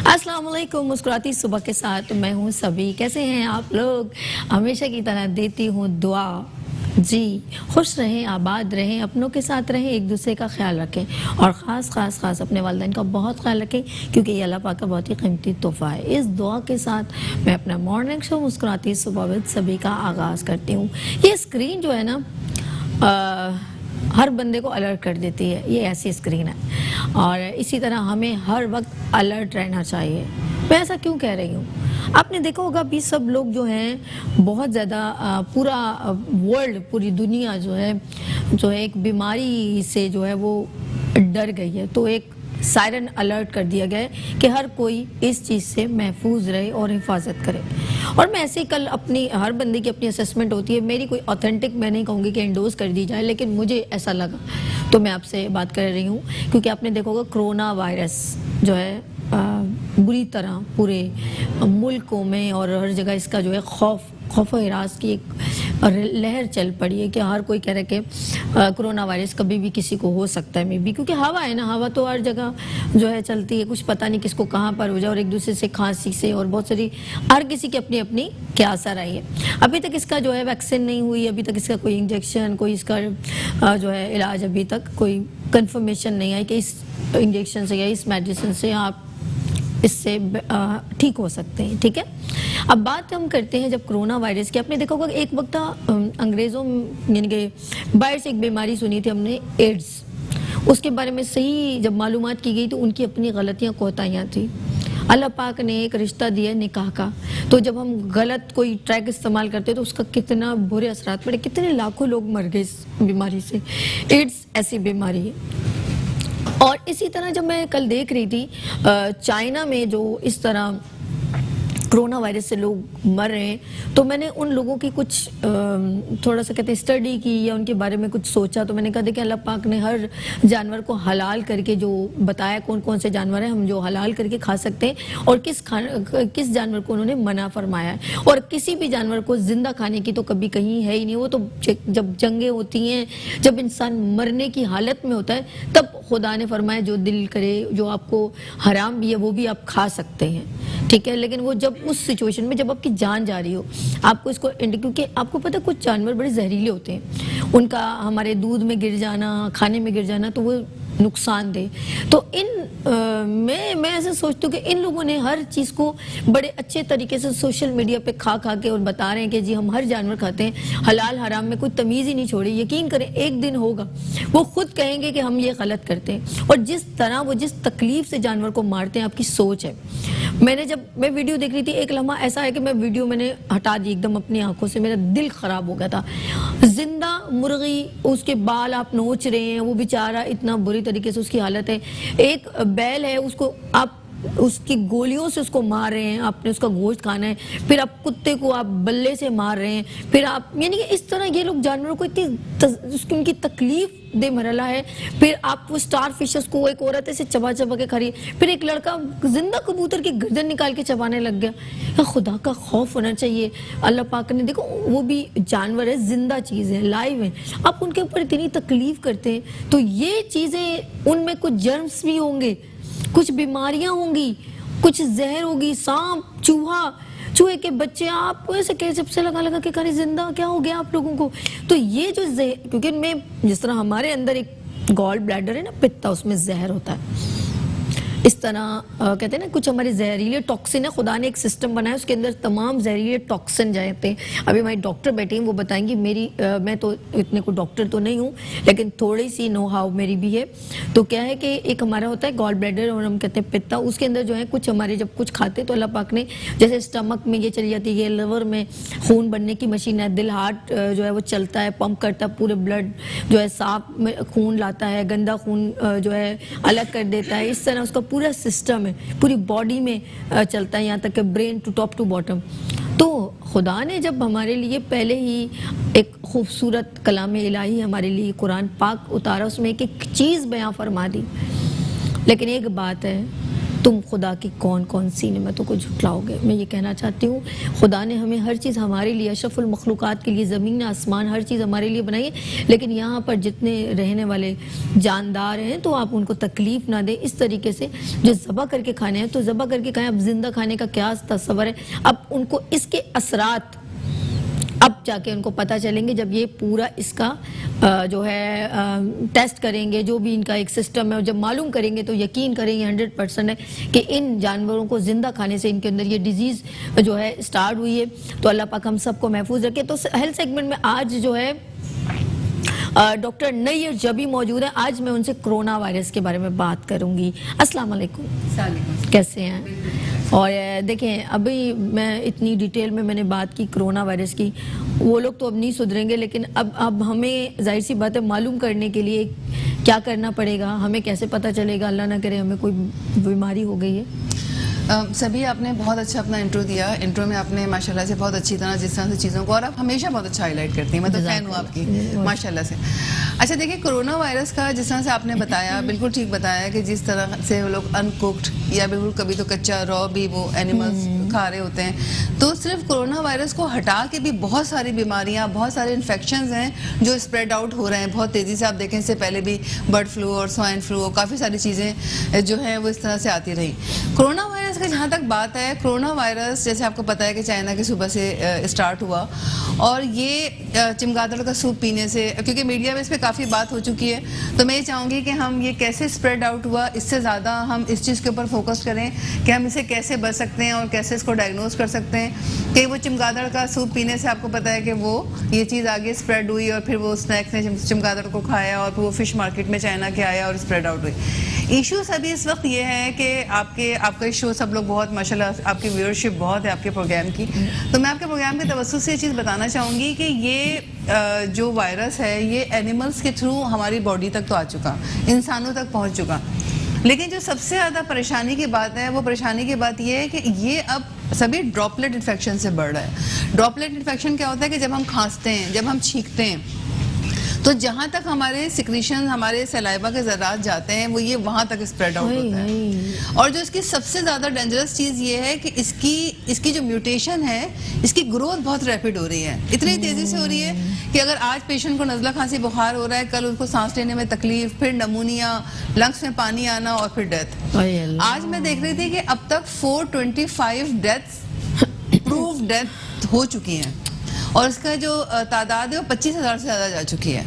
अस्सलाम वालेकुम। मुस्कुराती सुबह के साथ मैं हूँ सभी। कैसे हैं आप लोग? हमेशा की तरह देती हूँ दुआ जी, खुश रहें, आबाद रहें, अपनों के साथ रहें, एक दूसरे का ख्याल रखें और ख़ास अपने वालिदैन का बहुत ख्याल रखें, क्योंकि ये अल्लाह पाक का बहुत ही कीमती तोहफ़ा है। इस दुआ के साथ मैं अपना मॉर्निंग शो मुस्कुराती सुबह विद सभी का आगाज़ करती हूँ। ये स्क्रीन जो है ना हर बंदे को अलर्ट कर देती है, ये ऐसी स्क्रीन है और इसी तरह हमें हर वक्त अलर्ट रहना चाहिए। मैं ऐसा क्यों कह रही हूँ? आपने देखा होगा अभी सब लोग जो हैं बहुत ज़्यादा पूरा वर्ल्ड, पूरी दुनिया जो है एक बीमारी से जो है वो डर गई है। तो एक सायरन अलर्ट कर दिया गया है कि हर कोई इस चीज़ से महफूज रहे और हिफाजत करे। और मैं ऐसे कल अपनी हर बंदे की अपनी असेसमेंट होती है, मेरी कोई ऑथेंटिक मैं नहीं कहूँगी कि एंडोज कर दी जाए, लेकिन मुझे ऐसा लगा तो मैं आपसे बात कर रही हूँ। क्योंकि आपने देखा होगा कोरोना वायरस जो है बुरी तरह पूरे मुल्कों में और हर जगह इसका जो है खौफ हिरास की एक लहर चल पड़ी है कि हर कोई कह रहा है कि कोरोना वायरस कभी भी किसी को हो सकता है। मे बी क्योंकि हवा है ना, हवा तो हर जगह जो है चलती है, कुछ पता नहीं किसको कहाँ पर हो जाए और एक दूसरे से खांसी से और बहुत सारी हर किसी की अपनी अपनी क्या असर आई है। अभी तक इसका जो है वैक्सीन नहीं हुई, अभी तक इसका कोई इंजेक्शन, कोई इसका जो है इलाज अभी तक कोई कंफर्मेशन नहीं आई कि इस इंजेक्शन से या इस मेडिसिन से आप इससे ठीक हो सकते हैं। ठीक है, अब बात हम करते हैं जब कोरोना वायरस की। आपने देखा होगा एक वक्त अंग्रेज़ों यानी कि बाहर से एक बीमारी सुनी थी हमने, एड्स। उसके बारे में सही जब मालूमात की गई तो उनकी अपनी गलतियां कोताहियां थी। अल्लाह पाक ने एक रिश्ता दिया निकाह का, तो जब हम गलत कोई ट्रैक इस्तेमाल करते तो उसका कितना बुरे असरात पड़े, कितने लाखों लोग मर गए इस बीमारी से। एड्स ऐसी बीमारी है। और इसी तरह जब मैं कल देख रही थी चाइना में जो इस तरह कोरोना वायरस से लोग मर रहे हैं, तो मैंने उन लोगों की कुछ थोड़ा सा कहते हैं स्टडी की या उनके बारे में कुछ सोचा। तो मैंने कहा देखिए अल्लाह पाक ने हर जानवर को हलाल करके जो बताया कौन कौन से जानवर हैं हम जो हलाल करके खा सकते हैं और किस जानवर को उन्होंने मना फरमाया है। और किसी भी जानवर को जिंदा खाने की तो कभी कहीं है ही नहीं। वो तो जब जंगें होती हैं, जब इंसान मरने की हालत में होता है, तब खुदा ने फरमाया जो दिल करे, जो आपको हराम भी है वो भी आप खा सकते हैं। ठीक है, लेकिन वो जब उस सिचुएशन में जब आपकी जान जा रही हो आपको इसको, क्योंकि आपको पता है कुछ जानवर बड़े जहरीले होते हैं, उनका हमारे दूध में गिर जाना, खाने में गिर जाना तो वो नुकसानदेह। तो मैं ऐसे सोचती हूँ कि इन लोगों ने हर चीज़ को बड़े अच्छे तरीके से सोशल मीडिया पे खा के और बता रहे हैं कि जी हम हर जानवर खाते हैं, हलाल हराम में कोई तमीज़ ही नहीं छोड़ी। यकीन करें एक दिन होगा वो खुद कहेंगे कि हम ये गलत करते हैं। और जिस तरह वो जिस तकलीफ से जानवर को मारते हैं, आपकी सोच है। जब मैं वीडियो देख रही थी, एक लम्हा ऐसा है कि मैं वीडियो मैंने हटा दी एकदम अपनी आंखों से, मेरा दिल खराब हो गया था। जिंदा मुर्गी, उसके बाल आप नोच रहे हैं, वो बेचारा इतना बुरी तरीके से उसकी हालत है। एक बैल है, उसको आप उसकी गोलियों से उसको मार रहे हैं, आपने उसका गोश्त खाना है, फिर आप कुत्ते को आप बल्ले से मार रहे हैं, फिर आप यानी कि इस तरह ये लोग जानवरों को इतनी उनकी तकलीफ दे मरला है। फिर आप वो स्टार फिशेस को एक औरत ऐसे चबा के खा रही है, फिर एक लड़का जिंदा कबूतर की गर्दन निकाल के चबाने लग गया। या खुदा का खौफ होना चाहिए। अल्लाह पाक ने देखो वो भी जानवर है, जिंदा चीज़ है, लाइव है, आप उनके ऊपर इतनी तकलीफ करते हैं। तो ये चीज़ें, उनमें कुछ जर्म्स भी होंगे, कुछ बीमारियां होंगी, कुछ जहर होगी, सांप, चूहे के बच्चे आपको ऐसे कैसे से लगा के करे जिंदा क्या हो गया आप लोगों को। तो ये जो जहर, क्योंकि मैं जिस तरह हमारे अंदर एक गॉल ब्लैडर है ना, पित्ता, उसमें जहर होता है। इस तरह कहते हैं ना कुछ हमारे जहरीले टॉक्सिन है, खुदा ने एक सिस्टम बनाया उसके अंदर तमाम जहरीले टॉक्सिन जाते हैं। अभी हमारी डॉक्टर बैठी हैं, वो बताएंगी। मैं तो इतने को डॉक्टर तो नहीं हूँ, लेकिन थोड़ी सी नो हाउ मेरी भी है। तो क्या है कि एक हमारा होता है गॉल ब्लैडर और हम कहते हैं पित्ता, उसके अंदर जो है कुछ हमारे जब कुछ खाते तो अल्लाह पाक ने जैसे स्टमक में ये चली जाती है, लिवर में खून बनने की मशीन है, दिल हार्ट जो है वो चलता है, पंप करता है, पूरे ब्लड जो है साफ में खून लाता है, गंदा खून जो है अलग कर देता है। इस तरह उसका पूरा सिस्टम है, पूरी बॉडी में चलता है, यहाँ तक कि brain to top to bottom. तो खुदा ने जब हमारे लिए पहले ही एक खूबसूरत कलाम इलाही हमारे लिए कुरान पाक उतारा, उसमें एक एक चीज़ बयां फरमा दी। लेकिन एक बात है, तुम खुदा की कौन कौन सी नेमतों को झुटलाओगे। मैं ये कहना चाहती हूँ खुदा ने हमें हर चीज़ हमारे लिए, अशरफुल मखलूक़ात के लिए, ज़मीन आसमान हर चीज़ हमारे लिए बनाई है, लेकिन यहाँ पर जितने रहने वाले जानदार हैं तो आप उनको तकलीफ़ ना दें इस तरीके से। जो ज़बह करके खाने हैं तो ज़बह करके खाएं। अब जिंदा खाने का क्या तस्वर है, अब उनको इसके असरात अब जाके उनको पता चलेंगे जब ये पूरा इसका जो है टेस्ट करेंगे, जो भी इनका एक सिस्टम है, और जब मालूम करेंगे तो यकीन करेंगे 100% है कि इन जानवरों को जिंदा खाने से इनके अंदर ये डिजीज़ जो है स्टार्ट हुई है। तो अल्लाह पाक हम सबको महफूज रखे। तो हेल्थ सेगमेंट में आज जो है डॉक्टर नैयर जबी मौजूद है। आज मैं उनसे कोरोना वायरस के बारे में बात करूंगी। अस्सलाम वालेकुम, कैसे हैं? और देखें, अभी मैं इतनी डिटेल में मैंने बात की कोरोना वायरस की, वो लोग तो अब नहीं सुधरेंगे, लेकिन अब हमें जाहिर सी बात है मालूम करने के लिए क्या करना पड़ेगा, हमें कैसे पता चलेगा, अल्लाह ना करे हमें कोई बीमारी हो गई है। सभी आपने बहुत अच्छा अपना इंट्रो दिया। इंट्रो में आपने माशाल्लाह से बहुत अच्छी तरह जिस तरह से चीज़ों को, और आप हमेशा बहुत अच्छा हाईलाइट करती हैं, मैं तो फैन हूँ आपकी माशाल्लाह से। अच्छा देखिए, कोरोना वायरस का जिस तरह से आपने बताया, बिल्कुल ठीक बताया कि जिस तरह से वो लोग अनकुक्ड या बिल्कुल कभी तो कच्चा रॉ भी वो एनिमल्स खा रहे होते हैं, तो सिर्फ कोरोना वायरस को हटा के भी बहुत सारी बीमारियाँ, बहुत सारे इन्फेक्शंस हैं जो स्प्रेड आउट हो रहे हैं बहुत तेज़ी से। आप देखें, इससे पहले भी बर्ड फ्लू और स्वाइन फ्लू और काफ़ी सारी चीज़ें जो हैं वो इस तरह से आती रही। कोरोना वायरस की जहाँ तक बात है, कोरोना वायरस जैसे आपको पता है कि चाइना के सुबह से स्टार्ट हुआ, और ये चमगादड़ का सूप पीने से, क्योंकि मीडिया में इस पर काफ़ी बात हो चुकी है, तो मैं ये चाहूँगी कि हम ये कैसे स्प्रेड आउट हुआ, इससे ज़्यादा हम इस चीज़ के ऊपर फोकस करें कि हम इसे कैसे बच सकते हैं और कैसे इसको डायग्नोज कर सकते हैं। कि वो चमगादड़ का सूप पीने से आपको पता है कि वो ये चीज़ आगे स्प्रेड हुई, और फिर वो स्नैक्स ने चमगादड़ को खाया, और फिर वो फिश मार्केट में चाइना के आया और स्प्रेड आउट हुई। इशू सभी इस वक्त ये है कि आपका शो सब लोग बहुत माशाल्लाह, आपकी व्यूअरशिप बहुत है आपके प्रोग्राम की, तो मैं आपके प्रोग्राम के तवज्जुह से ये चीज़ बताना चाहूँगी कि ये जो वायरस है ये एनिमल्स के थ्रू हमारी बॉडी तक तो आ चुका, इंसानों तक पहुँच चुका, लेकिन जो सबसे ज़्यादा परेशानी की बात है, वो परेशानी की बात ये है कि ये अब सभी ड्रॉपलेट इन्फेक्शन से बढ़ रहा है। ड्रॉपलेट इन्फेक्शन क्या होता है कि जब हम खांसते हैं, जब हम छींकते हैं, तो जहाँ तक हमारे सिक्रीशन, हमारे सलाइवा के ज़रात जाते हैं, वो ये वहाँ तक स्प्रेड आउट होता है। और जो इसकी सबसे ज़्यादा डेंजरस चीज़ ये है कि इसकी जो म्यूटेशन है, इसकी ग्रोथ बहुत रैपिड हो रही है, इतनी तेज़ी से हो रही है कि अगर आज पेशेंट को नज़ला खांसी बुखार हो रहा है, कल उनको सांस लेने में तकलीफ, फिर नमूनिया, लंग्स में पानी आना, और फिर डेथ। आज मैं देख रही थी कि अब तक 425 डेथ्स प्रूव डेथ हो चुकी हैं, और इसका जो तादाद है वो 25,000 से ज़्यादा जा चुकी है।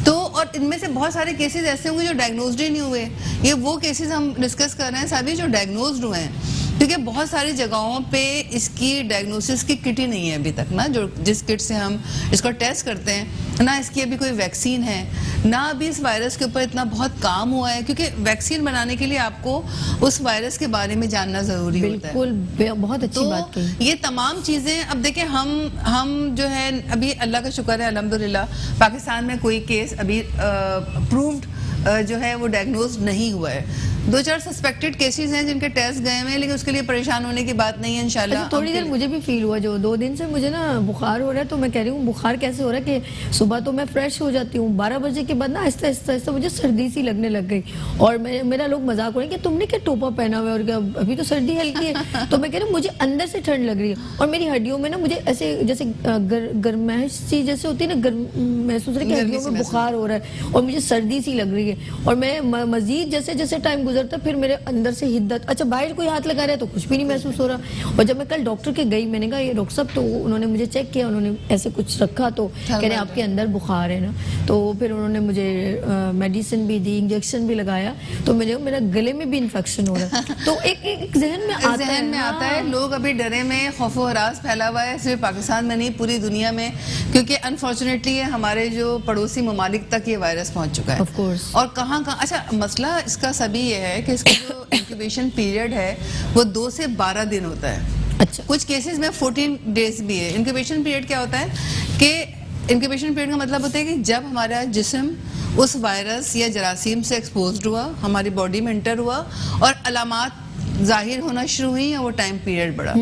तो और इनमें से बहुत सारे केसेस ऐसे होंगे जो डायग्नोज्ड ही नहीं हुए। ये वो केसेस हम डिस्कस कर रहे हैं सभी जो डायग्नोज्ड हुए हैं, क्योंकि बहुत सारी जगहों पे इसकी डायग्नोसिस की किट ही नहीं है अभी तक ना, जो जिस किट से हम इसको टेस्ट करते हैं ना, इसकी अभी कोई वैक्सीन है ना, अभी इस वायरस के ऊपर इतना बहुत काम हुआ है, क्योंकि वैक्सीन बनाने के लिए आपको उस वायरस के बारे में जानना ज़रूरी होता है। बिल्कुल, बहुत अच्छी बात कही। ये तमाम चीज़ें, अब देखें, हम जो है अभी अल्लाह का शुक्र है अल्हम्दुलिल्लाह, पाकिस्तान में कोई केस अभी प्रूव्ड जो है वो डायग्नोज नहीं हुआ है। 2-4 सस्पेक्टेड केसेस हैं जिनके टेस्ट गए हुए हैं, लेकिन उसके लिए परेशान होने की बात नहीं है इंशाल्लाह। अच्छा, थोड़ी देर मुझे भी फील हुआ, जो 2 दिन से मुझे ना बुखार हो रहा है, तो मैं कह रही हूँ बुखार कैसे हो रहा है कि सुबह तो मैं फ्रेश हो जाती हूँ, 12 बजे के बाद ना आहिस्ता आहिस्ता मुझे सर्दी सी लगने लग गई, और मेरा लोग मजाक हो रहे हैं कि तुमने क्या टोपा पहना हुआ है, और क्या अभी तो सर्दी हल्की है। तो मैं कह रही हूँ मुझे अंदर से ठंड लग रही है, और मेरी हड्डियों में ना मुझे ऐसे जैसे गर्माइश सी जैसे होती है ना, महसूस रही कि हड्डियों में बुखार हो रहा है, और मुझे सर्दी सी लग रही है। और मैं मजीद जैसे जैसे टाइम गुजरता फिर मेरे अंदर से हिद्दत, अच्छा बाहर कोई हाथ लगा रहा है तो कुछ भी नहीं महसूस हो रहा। और जब मैं कल डॉक्टर के गई, मैंने कहा ये डॉक्टर साहब, तो उन्होंने मुझे चेक किया, उन्होंने ऐसे कुछ रखा, तो कह रहे आपके अंदर बुखार है ना, तो फिर उन्होंने मुझे मेडिसिन भी दी, इंजेक्शन भी लगाया, तो मेरा गले में भी इन्फेक्शन हो रहा है। तो एक जहन में आता है, लोग अभी डरे में, खौफो हरास फैला हुआ है, सिर्फ पाकिस्तान में नहीं पूरी दुनिया में, क्योंकि अनफॉर्चुनेटली हमारे जो पड़ोसी ममालिक तक ये वायरस पहुंच चुका है। और कहाँ अच्छा मसला इसका सभी ये है कि इसका जो इंक्यूबेशन पीरियड है वो 2 से 12 दिन होता है। अच्छा, कुछ केसेस में 14 डेज भी है। इंक्यूबेशन पीरियड क्या होता है कि इंक्यूबेशन पीरियड का मतलब होता है कि जब हमारा जिस्म उस वायरस या जरासीम से एक्सपोज्ड हुआ, हमारी बॉडी में एंटर हुआ और अलामात जाहिर होना शुरू हुई, वो टाइम पीरियड बढ़ा।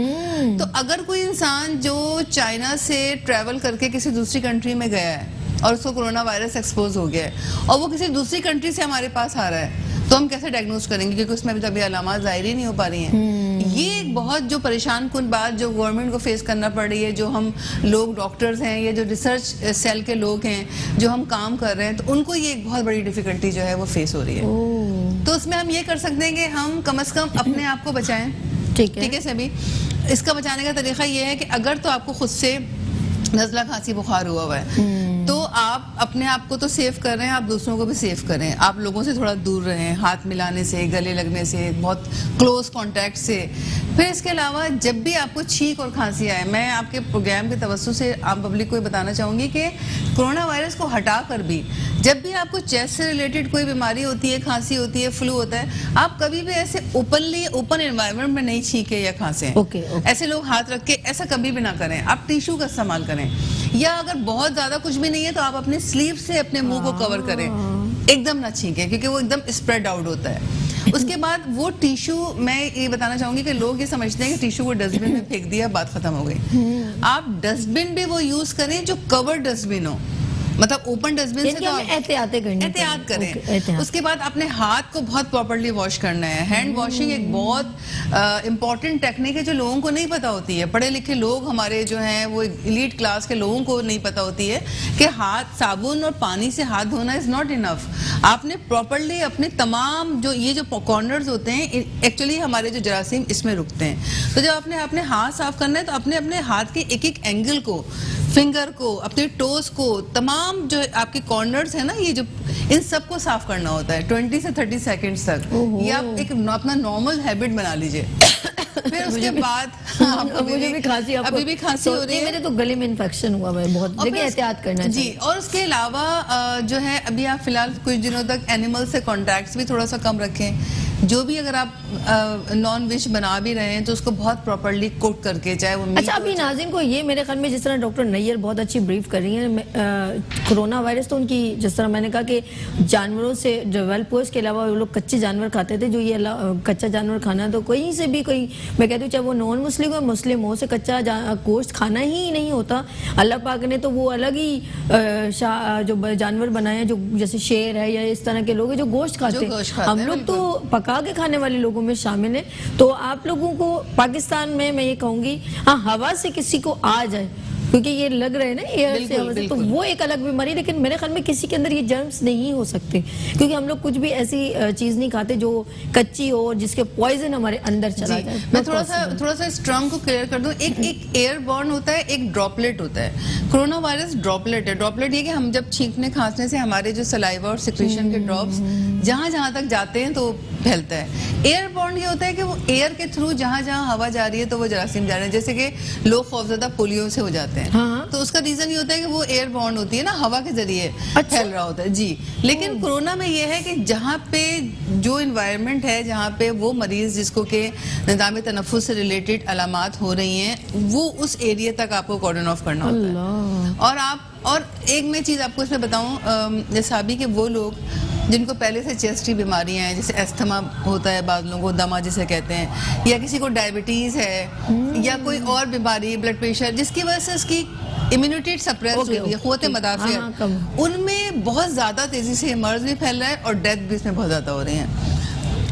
तो अगर कोई इंसान जो चाइना से ट्रैवल करके किसी दूसरी कंट्री में गया है और उसको कोरोना वायरस एक्सपोज हो गया है, और वो किसी दूसरी कंट्री से हमारे पास आ रहा है, तो हम कैसे डायग्नोज करेंगे, क्योंकि उसमें अभी तभी अलामात जाहिर ही नहीं हो पा रही हैं। ये एक बहुत जो परेशान कुन बात जो गवर्नमेंट को फेस करना पड़ रही है, जो हम लोग डॉक्टर्स हैं या जो रिसर्च सेल के लोग हैं जो हम काम कर रहे हैं, तो उनको ये एक बहुत बड़ी डिफिकल्टी जो है वो फेस हो रही है। तो उसमें हम ये कर सकते हैं कि हम कम से कम अपने आप को बचाएं। ठीक है सभी इसका बचाने का तरीका ये है कि अगर तो आपको खुद से नज़ला, खांसी, बुखार हुआ है तो आप अपने आप को तो सेव कर रहे हैं, आप दूसरों को भी सेव करें। आप लोगों से थोड़ा दूर रहें, हाथ मिलाने से, गले लगने से, बहुत क्लोज कांटेक्ट से। फिर इसके अलावा जब भी आपको छींक और खांसी आए, मैं आपके प्रोग्राम के तवज्जो से आम पब्लिक को ये बताना चाहूँगी कि कोरोना वायरस को हटा कर भी जब भी आपको चेस्ट से रिलेटेड कोई बीमारी होती है, खांसी होती है, फ्लू होता है, आप कभी भी ऐसे ओपन एनवायरनमेंट में नहीं छींके या खांसे। ऐसे लोग हाथ रख के ऐसा कभी भी ना करें। आप टिश्यू का इस्तेमाल करें, या अगर बहुत ज्यादा कुछ भी नहीं है तो आप अपने स्लीव से अपने मुंह को कवर करें, एकदम ना छींके, क्योंकि वो एकदम स्प्रेड आउट होता है। उसके बाद वो टिश्यू, मैं ये बताना चाहूंगी कि लोग ये समझते हैं कि टिश्यू को डस्टबिन में फेंक दिया, बात खत्म हो गई। आप डस्टबिन भी वो यूज करें जो कवर्ड डस्टबिन हो, मतलब ओपन डस्टबिन से तो एहतियात करें। उसके बाद अपने हाथ को बहुत प्रॉपर्ली वॉश करना है। हैंड वॉशिंग एक बहुत इंपॉर्टेंट टेक्निक है जो लोगों को नहीं पता होती है। पढ़े लिखे लोग हमारे जो हैं वो एलीट क्लास के लोगों को नहीं पता होती है कि हाथ साबुन और पानी से हाथ धोना इज नॉट इनफ। आपने प्रॉपर्ली अपने तमाम जो ये जो कॉर्नर्स होते हैं, एक्चुअली हमारे जो जरासीम इसमें रुकते हैं। तो जब आपने अपने हाथ साफ करना है तो अपने अपने हाथ के एक एक एंगल को, फिंगर को, अपने टोस को, तमाम जो आपके कॉर्नर्स है ना, ये जो इन सबको साफ करना होता है 20 से 30 सेकंड्स तक। ये आप एक अपना नॉर्मल हैबिट बना लीजिए। फिर उसके बाद मुझे भी खांसी, अभी भी खांसी हो रही है। मेरे तो गले में इन्फेक्शन हुआ है बहुत, लेकिन एहतियात करना जी। और उसके अलावा जो है अभी आप फिलहाल कुछ दिनों तक एनिमल से कॉन्टैक्ट्स भी थोड़ा सा कम रखें। जो भी अगर आप नॉन वेज बना भी रहे हैं तो उसको बहुत प्रॉपर्ली कुक करके, चाहे वो अच्छा। अभी नाज़रीन को ये मेरे ख्याल में जिस तरह डॉक्टर नैयर बहुत अच्छी ब्रीफ कर रही हैं, कोरोना वायरस तो उनकी, जिस तरह मैंने कहा कि जानवरों से डेवलप हुआ, इसके अलावा वो लोग कच्चे जानवर खाते थे, जो ये कच्चा जानवर खाना, तो कहीं से भी कोई, मैं कहती हूँ चाहे वो नॉन मुस्लिम हो मुस्लिम हो, से कच्चा गोश्त खाना ही नहीं होता। अल्लाह पाक ने तो वो अलग ही जो जानवर बनाए हैं, जो जैसे शेर है या इस तरह के लोग हैं जो गोश्त खाते हैं। हम लोग तो पका के खाने वाले लोगों में शामिल है। तो आप लोगों को पाकिस्तान में मैं ये कहूंगी, हाँ, हवा से किसी को आ जाए, क्योंकि ये लग रहा है ना एयर से, हवा से, तो वो एक अलग बीमारी, लेकिन मेरे ख्याल में किसी के अंदर ये जर्म्स नहीं हो सकते, क्योंकि हम लोग कुछ भी ऐसी चीज नहीं खाते जो कच्ची हो और जिसके पॉइजन हमारे अंदर चला जाए। मैं थोड़ा सा इस टर्म को क्लियर कर दूं। एक एयरबॉर्न होता है, एक ड्रॉपलेट होता है। कोरोना वायरस ड्रॉपलेट है। ड्रॉपलेट ये कि हम जब छींकने खांसने से हमारे जो सलाइवा और सिक्रीशन के ड्रॉप्स जहां तक जाते हैं तो फैलता है। एयरबॉर्न ये होता है कि वो एयर के थ्रू जहां हवा जा रही है तो वो जरासीम जा रहे हैं, जैसे कि लोग खौफजदा पोलियो से हो जाते हैं। हाँ। तो उसका रीजन ये होता है कि वो एयरबॉर्न होती है ना, हवा के जरिए फैल रहा होता है। जी। लेकिन कोरोना में ये है कि जहाँ पे जो इन्वायरमेंट है, जहाँ पे वो मरीज जिसको के निज़ाम तनफ़ुस से रिलेटेड अलामात हो रही हैं, वो उस एरिया तक आपको कॉर्डन ऑफ करना होता है। और एक मैं चीज़ आपको इसमें बताऊँ, जैसा अभी के वो लोग जिनको पहले से चेस्ट की बीमारियां हैं, जैसे अस्थमा होता है, बाद लोगों को दमा जिसे कहते हैं, या किसी को डायबिटीज है या कोई और बीमारी, ब्लड प्रेशर, जिसकी वजह से उसकी इम्यूनिटी सप्रेस हुई है, क़ुव्वत मदाफ़ियत, उनमें बहुत ज़्यादा तेज़ी से मर्ज भी फैल रहा है और डेथ भी इसमें बहुत ज़्यादा हो रही हैं।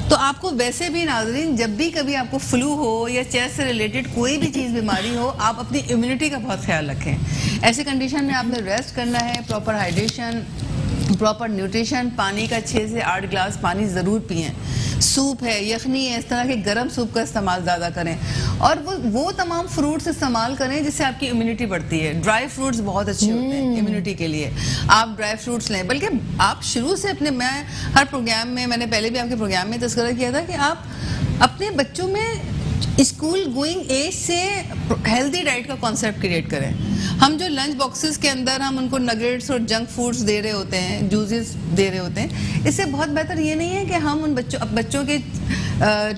तो आपको वैसे भी नाज़रीन, जब भी कभी आपको फ्लू हो या चेस्ट से रिलेटेड कोई भी चीज़ बीमारी हो, आप अपनी इम्यूनिटी का बहुत ख्याल रखें। ऐसे कंडीशन में आपने रेस्ट करना है, प्रॉपर हाइड्रेशन, प्रॉपर न्यूट्रिशन, पानी का 6 से 8 गिलास पानी ज़रूर पिएं। सूप है, यखनी है, इस तरह के गर्म सूप का इस्तेमाल ज़्यादा करें, और वो तमाम फ्रूट्स इस्तेमाल करें जिससे आपकी इम्यूनिटी बढ़ती है। ड्राई फ्रूट्स बहुत अच्छे होते हैं इम्यूनिटी के लिए, आप ड्राई फ्रूट्स लें। बल्कि आप शुरू से अपने, मैं हर प्रोग्राम में, मैंने पहले भी आपके प्रोग्राम में तज़किरा किया था कि आप अपने बच्चों में स्कूल गोइंग एज से हेल्दी डाइट का कॉन्सेप्ट क्रिएट करें। हम जो लंच बॉक्सेस के अंदर हम उनको नगेट्स और जंक फूड्स दे रहे होते हैं, जूसेस दे रहे होते हैं, इससे बहुत बेहतर ये नहीं है कि हम उन बच्चों के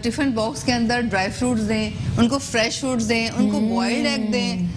टिफिन बॉक्स के अंदर ड्राई फ्रूट्स दें, उनको फ्रेश फ्रूट्स दें, उनको बॉइल्ड एग दें,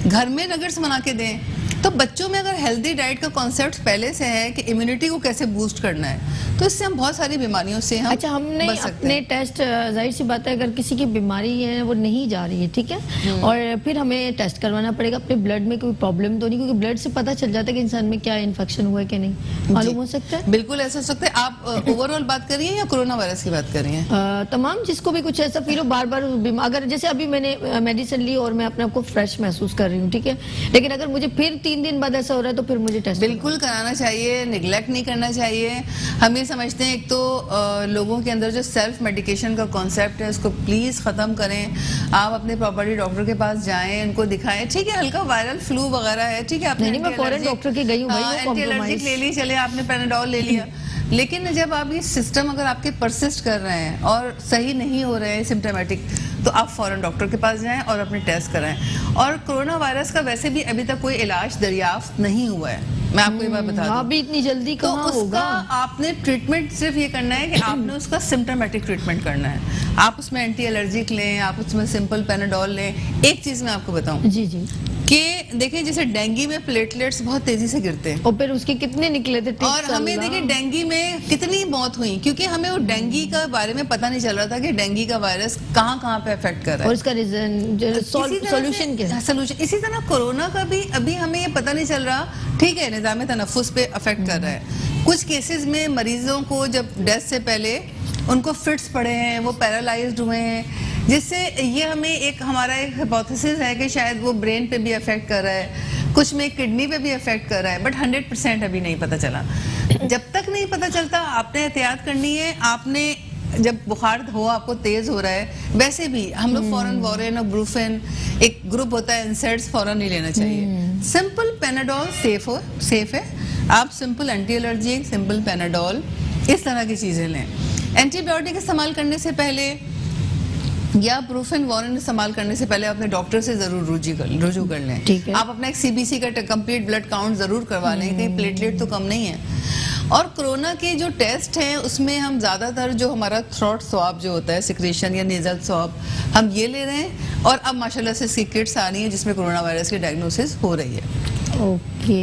घर में नगेट्स बना के दें। तो बच्चों में अगर हेल्दी डाइट का कॉन्सेप्ट पहले से है कि इम्यूनिटी को कैसे बूस्ट करना है, तो इससे हम बहुत सारी बीमारियों से हम अच्छा, हमने बच सकते अपने हैं। टेस्ट, जाहिर सी बात है अगर किसी की बीमारी है वो नहीं जा रही है, ठीक है, और फिर हमें टेस्ट करवाना पड़ेगा अपने ब्लड में कोई प्रॉब्लम तो नहीं, क्योंकि ब्लड से पता चल जाता है कि इंसान में क्या इन्फेक्शन हुआ है कि नहीं, मालूम हो सकता है। बिल्कुल ऐसा हो सकता है। आप ओवरऑल बात कर रही हैं या कोरोना वायरस की बात कर रही हैं? तमाम जिसको भी कुछ ऐसा फील हो, बार बार अगर जैसे अभी मैंने मेडिसिन ली और मैं अपने आप को फ्रेश महसूस कर रही हूँ, ठीक है, लेकिन अगर मुझे फिर 3 दिन बाद ऐसा हो रहा है तो फिर मुझे टेस्ट बिल्कुल कराना चाहिए, निगलेक्ट नहीं करना चाहिए। हम ये समझते हैं एक तो लोगों के अंदर जो सेल्फ मेडिकेशन का कॉन्सेप्ट है उसको प्लीज खत्म करें। आप अपने प्रॉपर्टी डॉक्टर के पास जाएं, उनको दिखाएं। ठीक है, हल्का वायरल फ्लू वगैरह है, ठीक है, आपने नहीं, मैं फौरन डॉक्टर के गई हूँ भाई, वो एंटी एलर्जिक ले ली, चले आपने पेनाडोल ले लिया, लेकिन जब आप ये सिस्टम अगर आपके परसिस्ट कर रहे हैं और सही नहीं हो रहे हैं सिम्टोमेटिक, तो आप फौरन डॉक्टर के पास जाएं और अपने टेस्ट कराएं। और कोरोना वायरस का वैसे भी अभी तक कोई इलाज दरियाफ्त नहीं हुआ है, मैं आपको ये बात बता दूं। अभी इतनी जल्दी तो कहाँ उसका होगा। आपने ट्रीटमेंट सिर्फ ये करना है कि आपने उसका सिम्टोमेटिक ट्रीटमेंट करना है। आप उसमें एंटी एलर्जिक लें, आप उसमें सिंपल पेनाडोल लें। एक चीज मैं आपको बताऊं जी जी, कि देखिए जैसे डेंगू में प्लेटलेट्स बहुत तेजी से गिरते हैं, और फिर उसके कितने निकले थे और हमें देखिए डेंगू में कितनी मौत हुई, क्योंकि हमें वो डेंगू का बारे में पता नहीं चल रहा था कि डेंगू का वायरस कहाँ कहाँ पे अफेक्ट कर रहा और है। इसका रीजन सॉल्यूशन क्या है? सोल्यूशन इसी तरह कोरोना का भी अभी हमें ये पता नहीं चल रहा। ठीक है, निज़ाम तनफ्फुस पे अफेक्ट कर रहा है। कुछ केसेस में मरीजों को जब डेथ से पहले उनको फिट्स पड़े हैं, वो पैरालाइज्ड हुए हैं, जिससे ये हमें एक हमारा एक हाइपोथेसिस है कि शायद वो ब्रेन पे भी अफेक्ट कर रहा है, कुछ में किडनी पे भी अफेक्ट कर रहा है, बट 100% अभी नहीं पता चला। जब तक नहीं पता चलता आपने एहतियात करनी है। आपने जब बुखार हो, आपको तेज हो रहा है, वैसे भी हम लोग फौरन वॉरेन और ब्रूफेन एक ग्रुप होता है इंसेट्स फौरन नहीं लेना चाहिए। सिंपल पेनाडोल सेफ है। आप simple anti allergy, simple Panadol, इस तरह की चीजें लें। एंटीबायोटिक इस्तेमाल करने से पहले या ब्रूफेन वॉरेन इस्तेमाल करने से पहले अपने डॉक्टर से जरूर रुजू कर लें। ठीक है। आप अपना एक सीबीसी का कंप्लीट ब्लड काउंट जरूर करवा लें, कहीं प्लेटलेट तो कम नहीं है। और कोरोना के जो टेस्ट हैं उसमें हम ज़्यादातर जो हमारा थ्रोट स्वैब जो होता है, सिक्रेशन या नेजल स्वैब, हम ये ले रहे हैं। और अब माशाल्लाह से इसकी किट्स आ रही हैं जिसमें कोरोना वायरस की डायग्नोसिस हो रही है। ओके,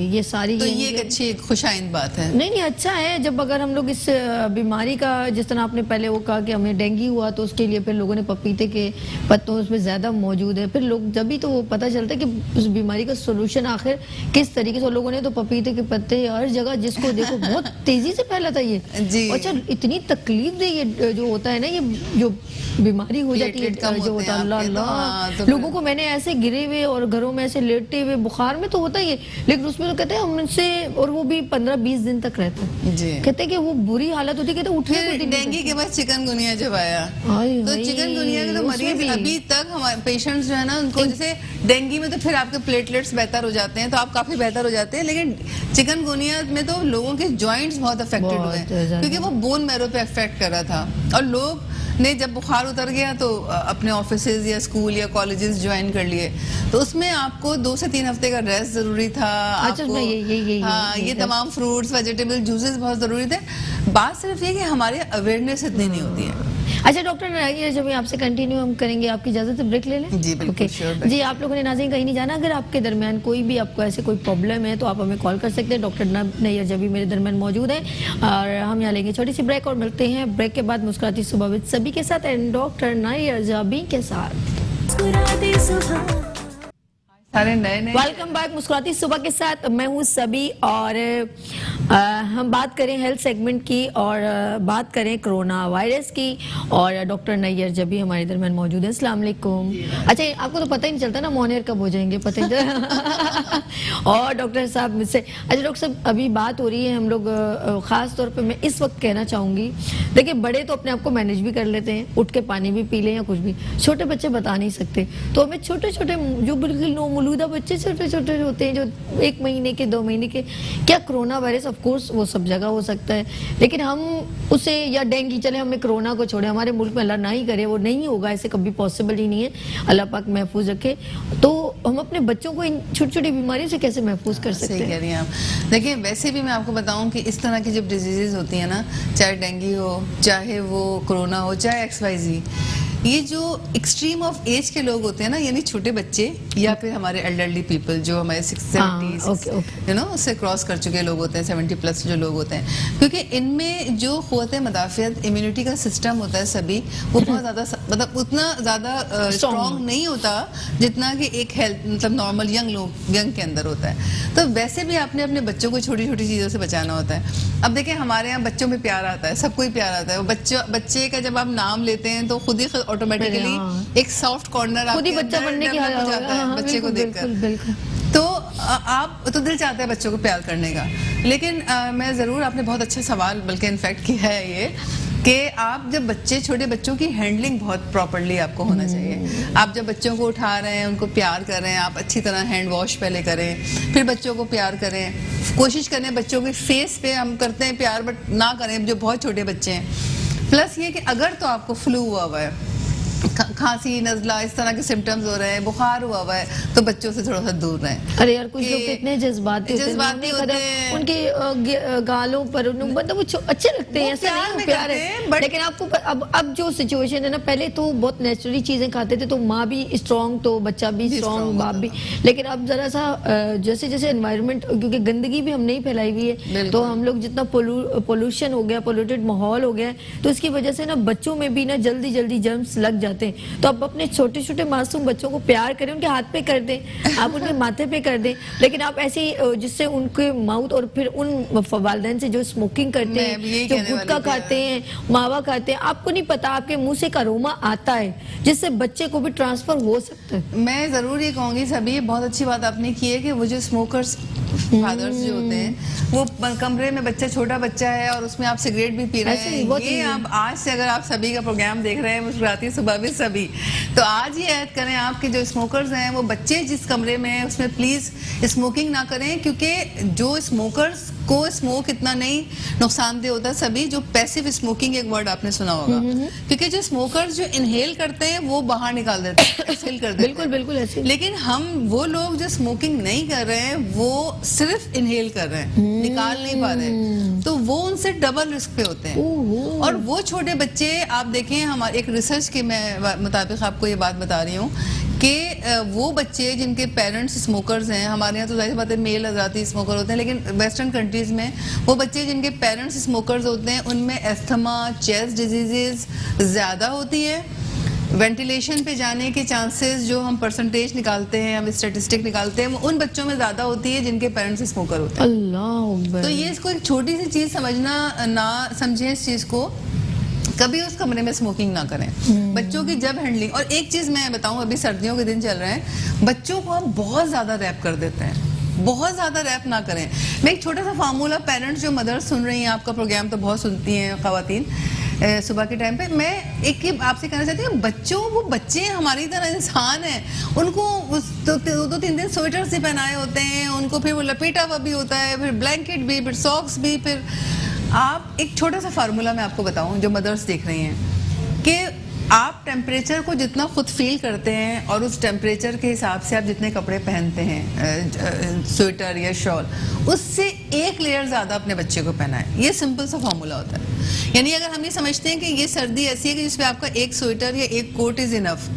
ये सारी तो ये एक अच्छी खुशाइंद बात है। नहीं अच्छा है जब अगर हम लोग इस बीमारी का, जिस तरह आपने पहले वो कहा कि हमें डेंगू हुआ तो उसके लिए फिर लोगों ने पपीते के पत्तों उसमें ज़्यादा मौजूद है, फिर लोग जब भी तो वो पता चलता है कि उस बीमारी का सोल्यूशन आखिर किस तरीके से। लोगों ने तो पपीते के पत्ते हर जगह जिसको देखो बहुत तेजी से फैला था ये जी। अच्छा, इतनी तकलीफ दे ये जो होता है ना, ये जो बीमारी हो जाती है जो होता है, अल्लाह अल्लाह, लोगों को मैंने ऐसे गिरे हुए और घरों में ऐसे लेटे हुए, बुखार में तो होता ही है, लेकिन उसमें तो कहते हैं हमसे, और वो भी 15-20 दिन तक रहता है जी। कहते हैं कि वो बुरी हालत होती है, कहते उठने को फिर दिल नहीं डेंगू के बाद चिकनगुनिया जब आया, हाय तो हाय, चिकनगुनिया के तो उसमें मरीज भी। अभी तक हमारे पेशेंट्स जो है ना, उनको जैसे डेंगू में तो फिर आपके प्लेटलेट्स बेहतर हो जाते हैं, तो आप काफी बेहतर हो जाते हैं, लेकिन चिकनगुनिया में तो लोगों के जॉइंट्स बहुत अफेक्टेड हुए बहुत ज्यादा। क्योंकि वो बोन मैरो पे अफेक्ट कर रहा था। और लोग ने जब बुखार उतर गया तो अपने ऑफिसेज या स्कूल या कॉलेजेस ज्वाइन कर लिए, तो उसमें आपको 2 से 3 हफ्ते का रेस्ट जरूरी था। अच्छा, आपको ये तमाम फ्रूट्स, वेजिटेबल, जूसेस बहुत जरूरी थे। बात सिर्फ ये कि हमारे अवेयरनेस इतनी नहीं होती है। अच्छा डॉक्टर, ये जब आपसे कंटिन्यू हम करेंगे, आपकी इजाजत है ब्रेक ले लें? जी बिल्कुल, ओके जी, आप लोगों ने नाज़रीन कहीं नहीं जाना। अगर आपके दरमियान कोई भी आपको ऐसे कोई प्रॉब्लम है तो आप हमें कॉल कर सकते हैं। डॉक्टर नैयर जबी मेरे दरमियान मौजूद है और हम यहाँ लेंगे छोटी सी ब्रेक और मिलते हैं ब्रेक के बाद मुस्कुराती सुबह विद सभी के साथ एंड डॉक्टर नैयर जबी के साथ। सारे नए नए वेलकम बैक मुस्कुराती सुबह के साथ, मैं हूँ सभी और हम बात करें हेल्थ सेगमेंट की और बात करें कोरोना वायरस की, और डॉक्टर नैयर जबी हमारे दरमियान मौजूद है। अस्सलाम वालेकुम। अच्छा, आपको तो पता ही नहीं चलता ना मोनियर कब हो जाएंगे, पता ही और डॉक्टर साहब मुझसे, अच्छा डॉक्टर साहब अभी बात हो रही है, हम लोग ख़ास तौर पे मैं इस वक्त कहना चाहूँगी, देखिए बड़े तो अपने आप को मैनेज भी कर लेते हैं, उठ के पानी भी पी लें या कुछ भी, छोटे बच्चे बता नहीं सकते। तो हमें छोटे छोटे जो बिल्कुल नौमौलूदा बच्चे छोटे छोटे होते हैं, जो 1 महीने के 2 महीने के, क्या कोरोना वायरस, ऑफ कोर्स वो सब जगह हो सकता है, लेकिन हम उसे, या डेंगू, चले हमें कोरोना को छोड़े, हमारे मुल्क में अल्लाह ना ही करे वो नहीं होगा, ऐसे कभी पॉसिबल ही नहीं है, अल्लाह पाक महफूज रखे, तो हम अपने बच्चों को इन छोटी छोटी बीमारियों से कैसे महफूज कर सकते सही हैं? कह रही हैं आप। देखिए वैसे भी मैं आपको बताऊं कि इस तरह की जब डिजीजेज होती है ना, चाहे डेंगू हो, चाहे वो कोरोना हो, चाहे XYZ, ये जो एक्सट्रीम ऑफ एज के लोग होते हैं ना, यानी छोटे बच्चे या फिर हमारे एल्डरली पीपल जो हमारे 70 यू नो उससे क्रॉस कर चुके लोग होते हैं, 70 प्लस जो लोग होते हैं, क्योंकि इनमें जो क़ुव्वत मदाफ़ियत इम्यूनिटी का सिस्टम होता है सभी वो बहुत ज़्यादा मतलब उतना ज़्यादा स्ट्रॉन्ग नहीं होता जितना कि एक हेल्थ मतलब नॉर्मल यंग के अंदर होता है। तो वैसे भी आपने अपने बच्चों को छोटी छोटी चीज़ों से बचाना होता है। अब देखिए हमारे यहाँ बच्चों में प्यार आता है, सबको ही प्यार आता है। बच्चे का जब आप नाम लेते हैं तो खुद ही ऑटोमेटिकली एक सॉफ्ट कॉर्नर खुद ही बच्चा बनने की हालत हो जाता है बच्चे को देखकर। तो आप तो दिल चाहता है बच्चों को प्यार करने का, लेकिन मैं ज़रूर, आपने बहुत अच्छा सवाल बल्कि इनफैक्ट किया है ये कि आप जब छोटे बच्चों की हैंडलिंग बहुत प्रॉपर्ली आपको होना चाहिए। आप जब बच्चों को उठा रहे हैं, उनको प्यार कर रहे हैं, आप अच्छी तरह हैंड वॉश पहले करें, फिर बच्चों को प्यार करें। कोशिश करें बच्चों के फेस पे हम करते हैं प्यार बट ना करें जो बहुत छोटे बच्चे हैं। प्लस ये कि अगर तो आपको फ्लू हुआ है, खांसी नज़ला इस तरह के सिम्टम्स हो रहे हैं, बुखार हुआ है, तो बच्चों से थोड़ा सा दूर रहें। अरे यार कुछ लोग तो इतने जज्बाती होते हैं, उनके गालों पर मतलब वो अच्छे लगते हैं, ऐसा नहीं प्यार है। लेकिन आपको अब जो सिचुएशन है ना, पहले तो बहुत नेचुरली चीजें खाते थे तो माँ भी स्ट्रॉन्ग तो बच्चा भी स्ट्रॉन्ग, बाप भी। लेकिन अब जरा सा जैसे जैसे एनवायरनमेंट, क्योंकि गंदगी भी हमने ही फैलाई हुई है, तो हम लोग जितना पोल्यूशन हो गया, पोल्यूटेड माहौल हो गया, तो इसकी वजह से ना बच्चों में भी ना जल्दी जल्दी जर्म्स लग जाते हैं। तो आप अपने छोटे छोटे मासूम बच्चों को प्यार करें, उनके हाथ पे कर दें, आप उनके माथे पे कर दें, लेकिन आप ऐसे जिससे उनके माउथ और फिर उन वालिदैन से जो स्मोकिंग करते हैं, जो गुटखा खाते हैं, मावा खाते हैं, आपको नहीं पता आपके मुंह से एक अरोमा आता है जिससे बच्चे को भी ट्रांसफर हो सकता है। मैं जरूर ये कहूंगी सभी, बहुत अच्छी बात आपने की है कि वो जो स्मोकर्स फादर्स जो होते हैं, वो कमरे में छोटा बच्चा है और उसमें आप सिगरेट भी पी रहे हैं, ये आप आज से अगर आप सभी का प्रोग्राम देख रहे हैं मुस्कुराती सुबह भी सभी, तो आज ही ऐड करें आपके जो स्मोकर्स हैं, वो बच्चे जिस कमरे में हैं उसमें प्लीज स्मोकिंग ना करें, क्योंकि जो स्मोकर्स को स्मोक इतना नहीं नुकसानदेह होता सभी, जो पैसिव स्मोकिंग एक वर्ड आपने सुना होगा, क्योंकि जो स्मोकर्स जो इनहेल करते हैं वो बाहर निकाल देते हैं, एक्सहेल कर देते हैं, बिल्कुल बिल्कुल ऐसे। लेकिन हम वो लोग जो स्मोकिंग नहीं कर रहे हैं वो सिर्फ इनहेल कर रहे हैं, निकाल नहीं पा रहे हैं, तो वो उनसे डबल रिस्क पे होते हैं। और वो छोटे बच्चे आप देखें, हमारे एक रिसर्च के मुताबिक आपको ये बात बता रही हूँ कि वो बच्चे जिनके पेरेंट्स स्मोकर्स हैं, हमारे यहाँ तो जाहिर बात है मेल हजराती स्मोकर होते हैं, लेकिन वेस्टर्न कंट्रीज में वो बच्चे जिनके पेरेंट्स स्मोकर्स होते हैं उनमें एस्थमा, चेस्ट डिजीजेस ज़्यादा होती है, वेंटिलेशन पे जाने के चांसेस जो हम परसेंटेज निकालते हैं, हम स्टैटिस्टिक निकालते हैं, वो उन बच्चों में ज़्यादा होती है जिनके पेरेंट्स स्मोकर होते हैं। अल्लाह। तो ये इसको एक छोटी सी चीज़ समझना, ना समझें इस चीज़ को, कभी उस कमरे में स्मोकिंग ना करें। बच्चों की जब हैंडलिंग, और एक चीज़ मैं बताऊं, अभी सर्दियों के दिन चल रहे हैं, बच्चों को हम बहुत ज़्यादा रैप कर देते हैं, बहुत ज़्यादा रैप ना करें। मैं एक छोटा सा फार्मूला, पेरेंट्स जो मदर्स सुन रही हैं, आपका प्रोग्राम तो बहुत सुनती हैं ख़वातीन सुबह के टाइम पे, मैं एक आपसे कहना चाहती हूँ, वो बच्चे हमारी तरह इंसान हैं, उनको दो तीन दिन स्वेटर्स ही पहनाए होते हैं, उनको फिर वो लपेटा हुआ भी होता है, फिर ब्लैंकेट भी, फिर सॉक्स भी। फिर आप एक छोटा सा फार्मूला मैं आपको बताऊं जो मदर्स देख रही हैं, कि आप टेम्परेचर को जितना खुद फील करते हैं और उस टेम्परेचर के हिसाब से आप जितने कपड़े पहनते हैं, स्वेटर या शॉल, उससे एक लेयर ज़्यादा अपने बच्चे को पहनाएं। ये सिंपल सा फार्मूला होता है। यानी अगर हम ये समझते हैं कि ये सर्दी ऐसी है कि जिसमें आपका एक स्वेटर या एक कोट इज़ इनफ,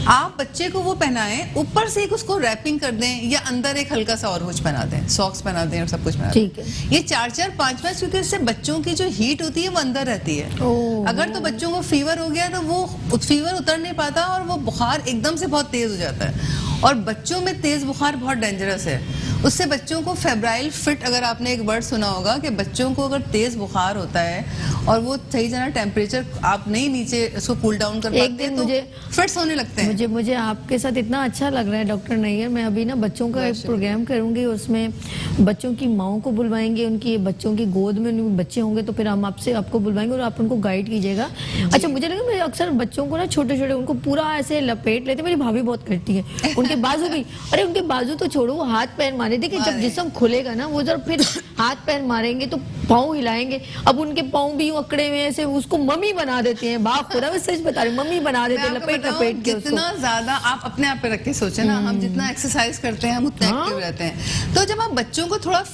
आप बच्चे को वो पहनाएं, ऊपर से एक उसको रैपिंग कर दें या अंदर एक हल्का सा और कुछ पहना दें, सॉक्स पहना दें और सब कुछ पहना दें। ये 4-4, 5-5, क्योंकि उससे बच्चों की जो हीट होती है वो अंदर रहती है। अगर तो बच्चों को फीवर हो गया तो वो फीवर उतर नहीं पाता और वो बुखार एकदम से बहुत तेज हो जाता है, और बच्चों में तेज बुखार बहुत डेंजरस है। उससे बच्चों को फेब्राइल फिट, अगर आपने एक वर्ड सुना होगा कि बच्चों को अगर तेज बुखार होता है और वो सही जगह टेम्परेचर आप नहीं नीचे उसको कूल डाउन कर पाते हैं, तो फिट्स होने लगते हैं। मुझे आपके साथ इतना अच्छा लग रहा है डॉक्टर नैयर, मैं अभी ना बच्चों का एक प्रोग्राम करूंगी, उसमें बच्चों की माओं को बुलवाएंगे, उनकी बच्चों की गोद में बच्चे होंगे, तो फिर हम आपको बुलवाएंगे और आप उनको गाइड कीजिएगा। अच्छा, मुझे लगा मैं अक्सर बच्चों को ना छोटे छोटे उनको पूरा ऐसे लपेट लेते, मेरी भाभी बहुत करती है, उनके उनके बाजू भी, अरे उनके बाजू तो छोड़ो, वो हाथ पैर मारे। देखिए जब जिस्म खुलेगा ना वो जब फिर हाथ पैर मारेंगे तो पाँव हिलाएंगे। अब उनके पाँव भी अकड़े हुए ऐसे, उसको मम्मी बना देते हैं। बाप खुदा, मैं सच बता रही हूँ, मम्मी बना देते हैं लपेट लपेट के। जितना ज्यादा आप अपने आप पे रख के सोचे ना, हम जितना एक्सरसाइज करते हैं हम उतना एक्टिव रहते हैं। तो जब आप बच्चों को थोड़ा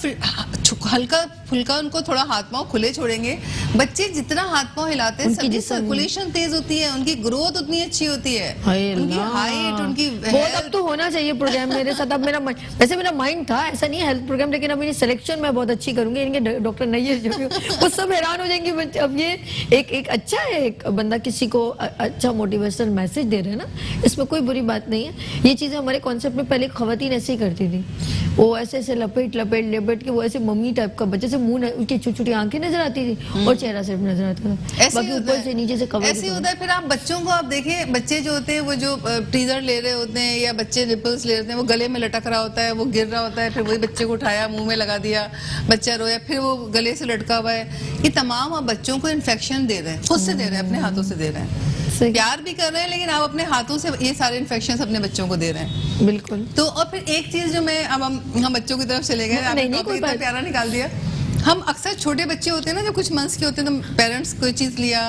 हल्का फुल्का उनको थोड़ा हाथ पांव खुले छोड़ेंगे, बच्चे जितना हाथ पांव हिलाते हैं सबकी सर्कुलेशन तेज होती है, उनकी ग्रोथ उतनी अच्छी होती है, उनकी हाइट, उनकी बहुत। अब तो होना चाहिए प्रोग्राम मेरे साथ। अब मेरा वैसे मेरा माइंड था ऐसा नहीं है हेल्थ प्रोग्राम, लेकिन अब मेरी सिलेक्शन मैं बहुत अच्छी करूंगी। इनके डॉक्टर नैयर जो वो सब हैरान हो जाएंगे बच्चे। अब ये एक अच्छा है, एक बंदा किसी को अच्छा मोटिवेशनल मैसेज दे रहे हैं ना, इसमें कोई बुरी बात नहीं है। ये चीजें हमारे कॉन्सेप्ट में पहले खवातीन ऐसे ही करती थी, वो ऐसे ऐसे लपेट लपेट लपेट के, वो ऐसे मम्मी टाइप का बच्चे से मुंह, उनकी छोटी छोटी आंखें नजर आती थी और चेहरा सिर्फ नजर आता था, बाकी ऊपर से नीचे से कवर। ऐसे होता है। फिर आप बच्चों को आप देखें, बच्चे जो होते हैं वो जो टीजर ले रहे होते हैं या बच्चे निपल्स ले रहे होते हैं, वो गले में लटक रहा होता है, वो गिर रहा होता है, फिर वही बच्चे को उठाया मुंह में लगा दिया, बच्चा रोया, फिर वो गले से लटका हुआ है। ये तमाम आप बच्चों को इन्फेक्शन दे रहे हैं, खुद से दे रहे हैं, अपने हाथों से दे रहे हैं। प्यार भी कर रहे हैं लेकिन आप अपने हाथों से ये सारे इन्फेक्शन अपने बच्चों को दे रहे हैं। बिल्कुल। तो और फिर एक चीज जो मैं अब हम बच्चों की तरफ चले गए, आपने टॉपिक इतना प्यारा निकाल दिया। हम अक्सर छोटे बच्चे होते हैं ना, जो कुछ मंथ्स के होते हैं, तो पेरेंट्स कोई चीज लिया,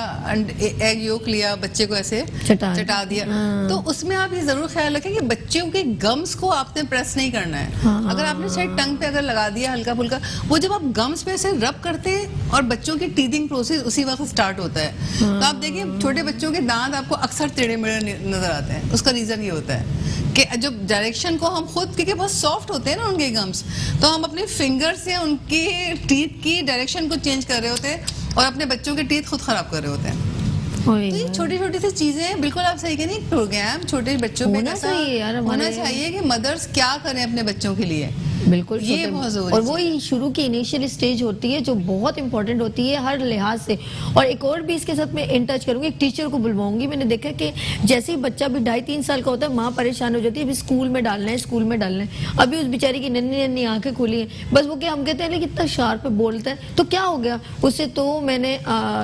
एग योक लिया, बच्चे को ऐसे चटा दिया। तो उसमें आप ये जरूर ख्याल रखें कि बच्चों के गम्स को आपने प्रेस नहीं करना है। अगर आपने शायद टंग पे अगर लगा दिया हल्का फुल्का, वो जब आप गम्स पे ऐसे रब करते हैं और बच्चों की टीथिंग प्रोसेस उसी वक्त स्टार्ट होता है। तो आप देखिए छोटे बच्चों के दांत आपको अक्सर टेढ़े मेढ़े नजर आते हैं। उसका रीजन ये होता है कि जो डायरेक्शन को हम खुद, क्योंकि बहुत सॉफ्ट होते हैं ना उनके गम्स, तो हम अपने फिंगर से उनके टीथ की डायरेक्शन को चेंज कर रहे होते हैं और अपने बच्चों के टीथ खुद खराब कर रहे होते हैं। तो ये छोटी छोटी सी चीजें, बिल्कुल आप सही कह रही, प्रोग्राम छोटे बच्चों पे होना चाहिए कि मदर्स क्या करें अपने बच्चों के लिए। बिल्कुल, ये बहुत जरूरी और वही शुरू की इनिशियल स्टेज होती है जो बहुत इंपॉर्टेंट होती है हर लिहाज से। और एक और भी इसके साथ मैं इन टच करूंगी, एक टीचर को बुलवाऊंगी। मैंने देखा कि जैसे ही बच्चा भी 2.5-3 साल का होता है, माँ परेशान हो जाती है, अभी स्कूल में डालना है, स्कूल में डालना है। अभी उस बेचारी की नन्ही नन्ही आंखें खुली है, बस वो क्या हम कहते हैं कितना शार्प बोलता है, तो क्या हो गया उससे। तो मैंने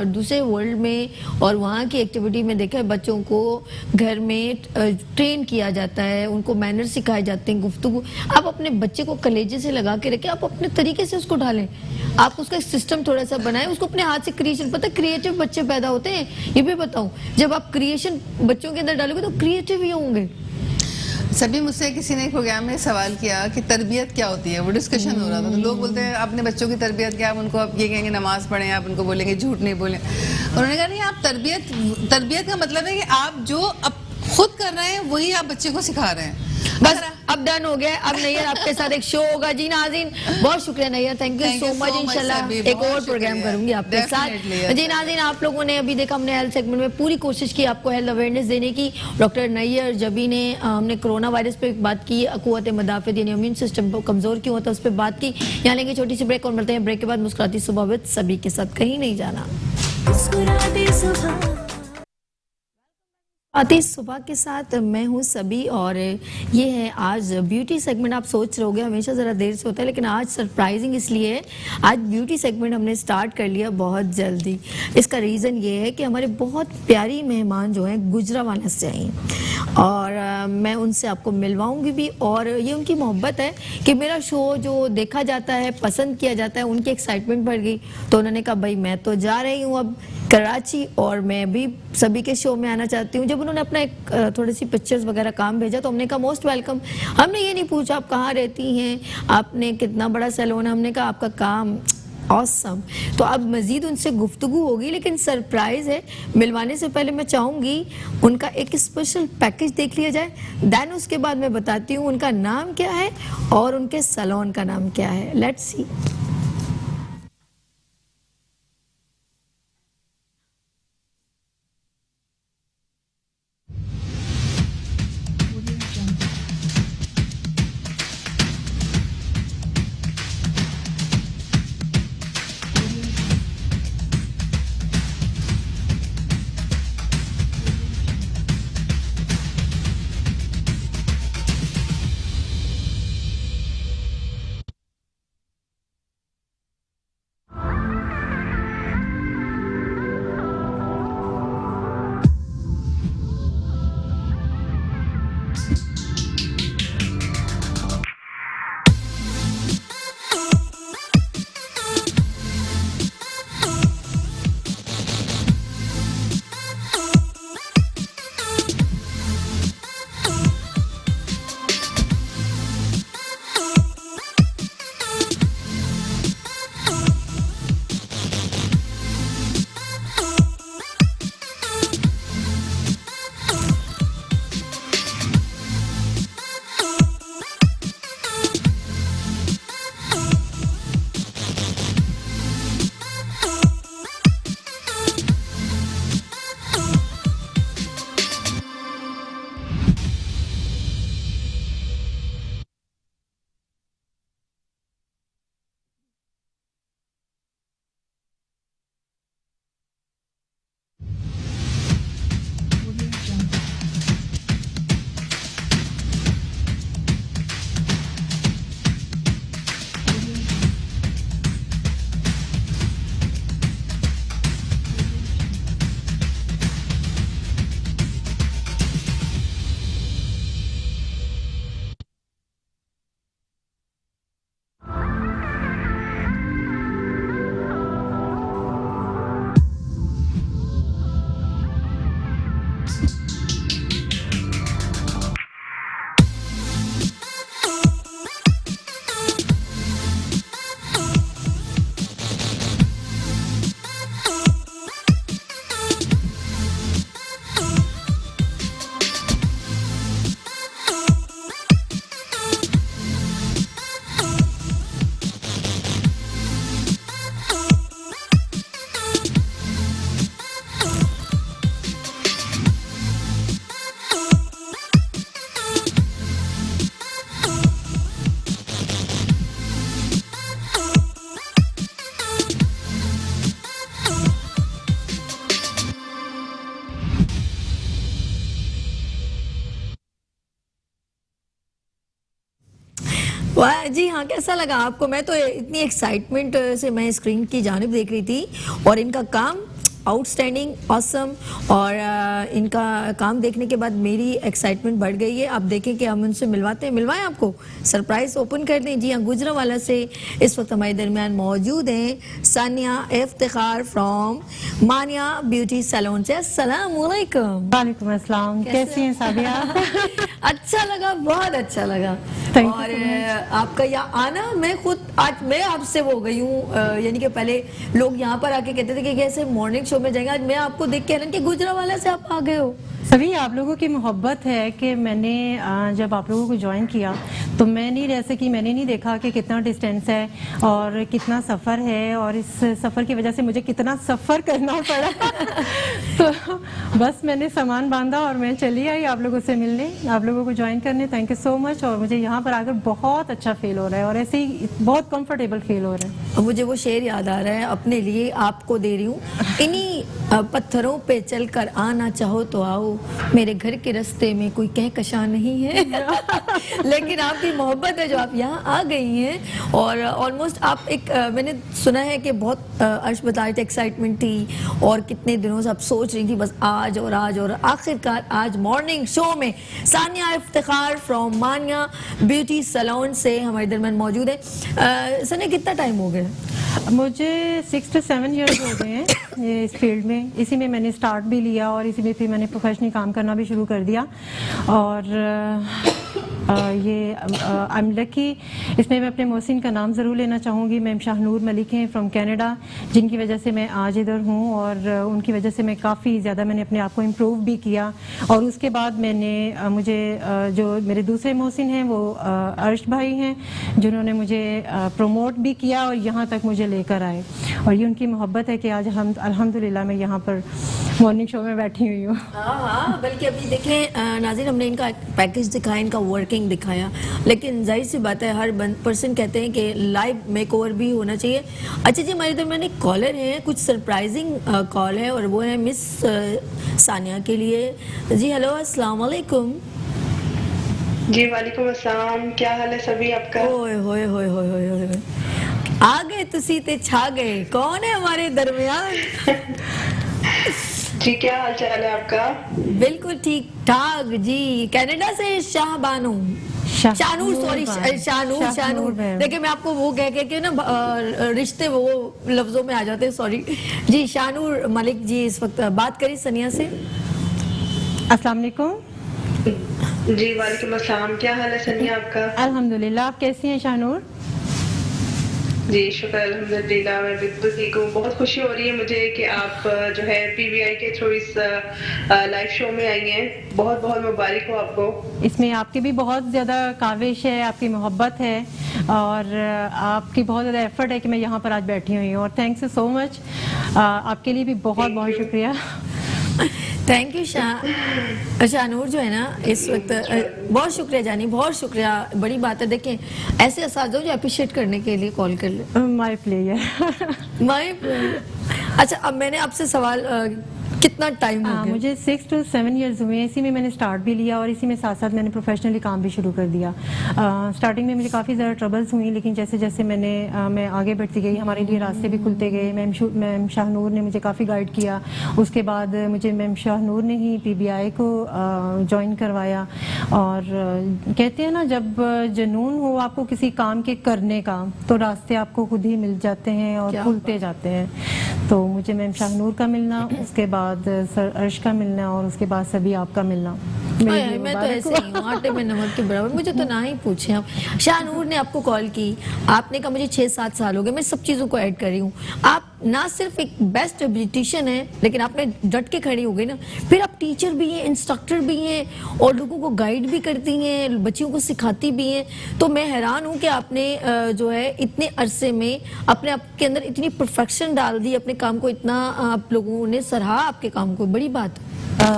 दूसरे वर्ल्ड में और वहाँ की एक्टिविटी में देखा है, बच्चों को घर में ट्रेन किया जाता है, उनको मैनर सिखाए जाते हैं, गुफ्तगू। आप अपने बच्चे को कलेजे से लगा के रखें, आप अपने तरीके से उसको ढालें, आप उसका सिस्टम थोड़ा सा बनाएं, उसको अपने हाथ से क्रिएशन, पता क्रिएटिव बच्चे पैदा होते हैं। ये भी बताऊं, जब आप क्रिएशन बच्चों के अंदर डालोगे तो क्रिएटिव ही होंगे। सभी मुझसे किसी ने एक प्रोग्राम में सवाल किया कि तरबियत क्या होती है, वो डिस्कशन हो रहा था। तो लोग बोलते हैं अपने बच्चों की तरबियत क्या, आप उनको आप ये कहेंगे नमाज पढ़ें, आप उनको बोलेंगे झूठ नहीं बोलें। उन्होंने कहा नहीं, आप तरबियत का मतलब है कि आप जो अब खुद कर रहे हैं वही आप बच्चे को सिखा रहे हैं। बस अब डन हो गया। अब नैयर आपके साथ एक शो होगा। जी नाज़रीन, बहुत शुक्रिया Nayyar, thank you so much. इंशाल्लाह एक और प्रोग्राम करूंगी आपके साथ। जी नाज़रीन, आप लोगों ने अभी देखा, हमने हेल्थ सेगमेंट में पूरी कोशिश की आपको हेल्थ अवेयरनेस देने की। डॉक्टर नैयर जबी ने, हमने कोरोना वायरस पे बात की, क़ुव्वत मदाफ़त यानी इम्यून सिस्टम कमजोर क्यों होता है उस पर बात की। यहाँ लेंगे छोटी सी ब्रेक और मिलते हैं ब्रेक के बाद मुस्कुराती सुबह विद सभी के साथ। कहीं नहीं जाना। आती सुबह के साथ मैं हूँ सभी, और ये है आज ब्यूटी सेगमेंट। आप सोच रहे होगे हमेशा ज़रा देर से होता है, लेकिन आज सरप्राइजिंग इसलिए है, आज ब्यूटी सेगमेंट हमने स्टार्ट कर लिया बहुत जल्दी। इसका रीज़न ये है कि हमारे बहुत प्यारी मेहमान जो हैं गुजरावाला से आई हैं, और मैं उनसे आपको मिलवाऊंगी भी। और ये उनकी मोहब्बत है कि मेरा शो जो देखा जाता है, पसंद किया जाता है, उनकी एक्साइटमेंट बढ़ गई। तो उन्होंने कहा भाई मैं तो जा रही हूँ अब कराची, और मैं भी सभी के शो में आना चाहती हूँ। जब उन्होंने अपना एक थोड़ी सी पिक्चर्स वगैरह काम भेजा तो हमने कहा मोस्ट वेलकम। हमने ये नहीं पूछा आप कहाँ रहती हैं, आपने कितना बड़ा सैलून है, हमने कहा आपका काम ऑसम। तो अब मजीद उनसे गुफ्तगू होगी, लेकिन सरप्राइज है। मिलवाने से पहले मैं चाहूँगी उनका एक स्पेशल पैकेज देख लिया जाए, देन उसके बाद मैं बताती हूँ उनका नाम क्या है और उनके सैलून का नाम क्या है। Let's see. वाह जी हाँ, कैसा लगा आपको? मैं तो इतनी एक्साइटमेंट से मैं स्क्रीन की जानिब देख रही थी और इनका काम आउटस्टैंडिंग, ऑसम, और इनका काम देखने के बाद मेरी एक्साइटमेंट बढ़ गई है। आप देखें कि हम उनसे मिलवाएं आपको, सरप्राइज ओपन कर दें। जी हाँ, गुजरांवाला से इस वक्त हमारे दरमियान मौजूद हैं सानिया इफ्तिखार फ्रॉम मानिया ब्यूटी सैलून से। अस्सलाम वालेकुम। वालेकुम अस्सलाम, कैसी हैं साबिया? अच्छा लगा, बहुत अच्छा लगा। Thank you और so much. आपका यहाँ आना, मैं खुद आज मैं आपसे वो गई हूँ, यानी कि पहले लोग यहाँ पर आके कहते थे कि कैसे मॉर्निंग शो में जाएंगे, आज मैं आपको देख के हैरान कि गुजरांवाला से आप आ गए हो। सभी आप लोगों की मोहब्बत है कि मैंने जब आप लोगों को ज्वाइन किया तो मैं नहीं रह सकी, मैंने नहीं देखा कि कितना डिस्टेंस है और कितना सफ़र है और इस सफ़र की वजह से मुझे कितना सफ़र करना पड़ा तो बस मैंने सामान बांधा और मैं चली आई आप लोगों से मिलने, आप लोगों को ज्वाइन करने। Thank you so much. और मुझे यहाँ पर आकर बहुत अच्छा फील हो रहा है और ऐसे ही बहुत कंफर्टेबल फील हो रहा है। मुझे वो शेर याद आ रहा है, अपने लिए आपको दे रही हूँ, इन्हीं पत्थरों पे चल कर आना चाहो तो आओ, मेरे घर के रास्ते में कोई कहकशा नहीं है लेकिन आपकी मोहब्बत है जो आप यहाँ आ गई हैं। और ऑलमोस्ट आप एक मैंने सुना है कि बहुत अर्श बता रहे थे, एक्साइटमेंट थी और कितने दिनों से आप सोच रही थी बस आज और आखिरकार आज मॉर्निंग शो में सानिया इफ्तिखार फ्रॉम मानिया ब्यूटी सैलून से हमारे दरमियान मौजूद है। सने कितना टाइम हो गया? मुझे 6 to 7 ईयर्स हो गए हैं ये इस फील्ड में। इसी में मैंने स्टार्ट भी लिया और इसी में फिर मैंने प्रोफेशनली काम करना भी शुरू कर दिया। और ये आई एम लकी, इसमें मैं अपने मोहसिन का नाम ज़रूर लेना चाहूँगी। मैम शाहनूर मलिक हैं फ्रॉम कनाडा, जिनकी वजह से मैं आज इधर हूँ और उनकी वजह से मैं काफ़ी ज़्यादा मैंने अपने आप को इम्प्रूव भी किया। और उसके बाद मैंने मुझे जो मेरे दूसरे मोहसिन हैं वो अर्श भाई हैं, जिन्होंने मुझे प्रमोट भी किया और यहाँ तक मुझे लेकर आए। और ये उनकी मोहब्बत है कि आज हम अल्हम्दुलिल्लाह मैं यहाँ पर मॉर्निंग शो में बैठी हुई हूँ। हाँ, बल्कि अभी देखें नाज़रीन, हमने इनका पैकेज दिखाया, इनका वर्किंग दिखाया, लेकिन जाहिर सी बात है हर पर्सन कहते हैं कि लाइव मेकओवर भी होना चाहिए। अच्छा जी, हमारे इधर मैंने कॉलर हैं, कुछ सरप्राइजिंग कॉल है और वो है मिस सानिया के लिए। जी हेलो, अस्सलाम वालेकुम। जी वालेकुम अस्सलाम, क्या हाल है सभी आपका? ओए होए होए होए होए होए, आ गए तुसी ते छा गए। कौन है हमारे दरमियान? जी क्या हाल चाल है आपका? बिल्कुल ठीक ठाक जी। कनाडा से शाहबानू शानूर, सॉरी शानूर। देखिए मैं आपको वो कह के ना रिश्ते वो लफ्जों में आ जाते हैं, सॉरी जी। शानूर मलिक जी इस वक्त बात करी सनिया से। अस्सलाम वालेकुम। जी वालेकुम अस्सलाम, क्या हाल है सनिया आपका? अल्हम्दुलिल्लाह, आप कैसी हैं शानूर? जी शुक्र अल्हम्दुलिल्लाह, मैं बिल्कुल ठीक हूँ। बहुत खुशी हो रही है मुझे कि आप जो है पीवीआई के थ्रू इस लाइव शो में आई हैं। बहुत बहुत मुबारक हो आपको। इसमें आपकी भी बहुत ज़्यादा काविश है, आपकी मोहब्बत है और आपकी बहुत ज़्यादा एफर्ट है कि मैं यहाँ पर आज बैठी हुई हूँ। और थैंक्स यू सो मच, आपके लिए भी बहुत बहुत शुक्रिया। थैंक यू शानूर जो है ना इस वक्त बहुत शुक्रिया जानी, बहुत शुक्रिया, बड़ी बात है। देखें ऐसे असाज़ों जो अप्रिशिएट करने के लिए कॉल कर ले। My player my player. अच्छा, अब मैंने आपसे सवाल कितना टाइम हो गया? मुझे 6 to 7 ईयर्स हुए हैं। इसी में मैंने स्टार्ट भी लिया और इसी में साथ साथ मैंने प्रोफेशनली काम भी शुरू कर दिया। स्टार्टिंग में मुझे काफ़ी ज़्यादा ट्रबल्स हुई, लेकिन जैसे जैसे मैं आगे बढ़ती गई हमारे लिए रास्ते भी खुलते गए। मैम शाहनूर ने मुझे काफ़ी गाइड किया। उसके बाद मुझे मैम शाहनूर ने ही पीबीआई को ज्वाइन करवाया। और कहते हैं ना, जब जुनून हो आपको किसी काम के करने का तो रास्ते आपको खुद ही मिल जाते हैं और खुलते जाते हैं। तो मुझे मैम शाहनूर का मिलना, उसके बाद सर अर्श का मिलना और उसके बाद सभी आपका मिलना। मैं तो ऐसे ही हूँ, आटे में नमक के बराबर। मुझे तो ना ही पूछे आप। शाहनूर ने आपको कॉल की, आपने कहा मुझे 6-7 साल हो गए, मैं सब चीज़ों को ऐड कर रही हूँ। आप ना सिर्फ एक बेस्ट ब्यूटिशियन है, लेकिन आपने डट के खड़ी हो गई ना। फिर आप टीचर भी हैं, इंस्ट्रक्टर भी हैं और लोगों को गाइड भी करती हैं, बच्चियों को सिखाती भी हैं। तो मैं हैरान हूँ कि आपने जो है इतने अरसे में अपने आप के अंदर इतनी परफेक्शन डाल दी, अपने काम को इतना आप लोगों ने सराहा आपके काम को, बड़ी बात है।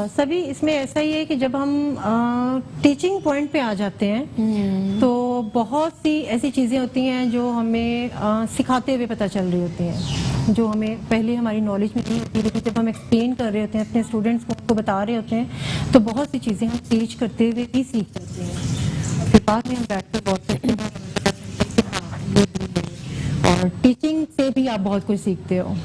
सभी इसमें ऐसा ही है कि जब हम टीचिंग पॉइंट पे आ जाते हैं तो बहुत सी ऐसी चीज़ें होती हैं जो हमें सिखाते हुए पता चल रही होती हैं, जो हमें पहले हमारी नॉलेज में नहीं होती, लेकिन जब हम एक्सप्लेन कर रहे होते हैं अपने स्टूडेंट्स को बता रहे होते हैं तो बहुत सी चीज़ें हम टीच करते हुए भी सीख जाते हैं। फिर बाद में हम बैठ कर बहुत सकते हैं, होती है और टीचिंग से भी आप बहुत कुछ सीखते हो।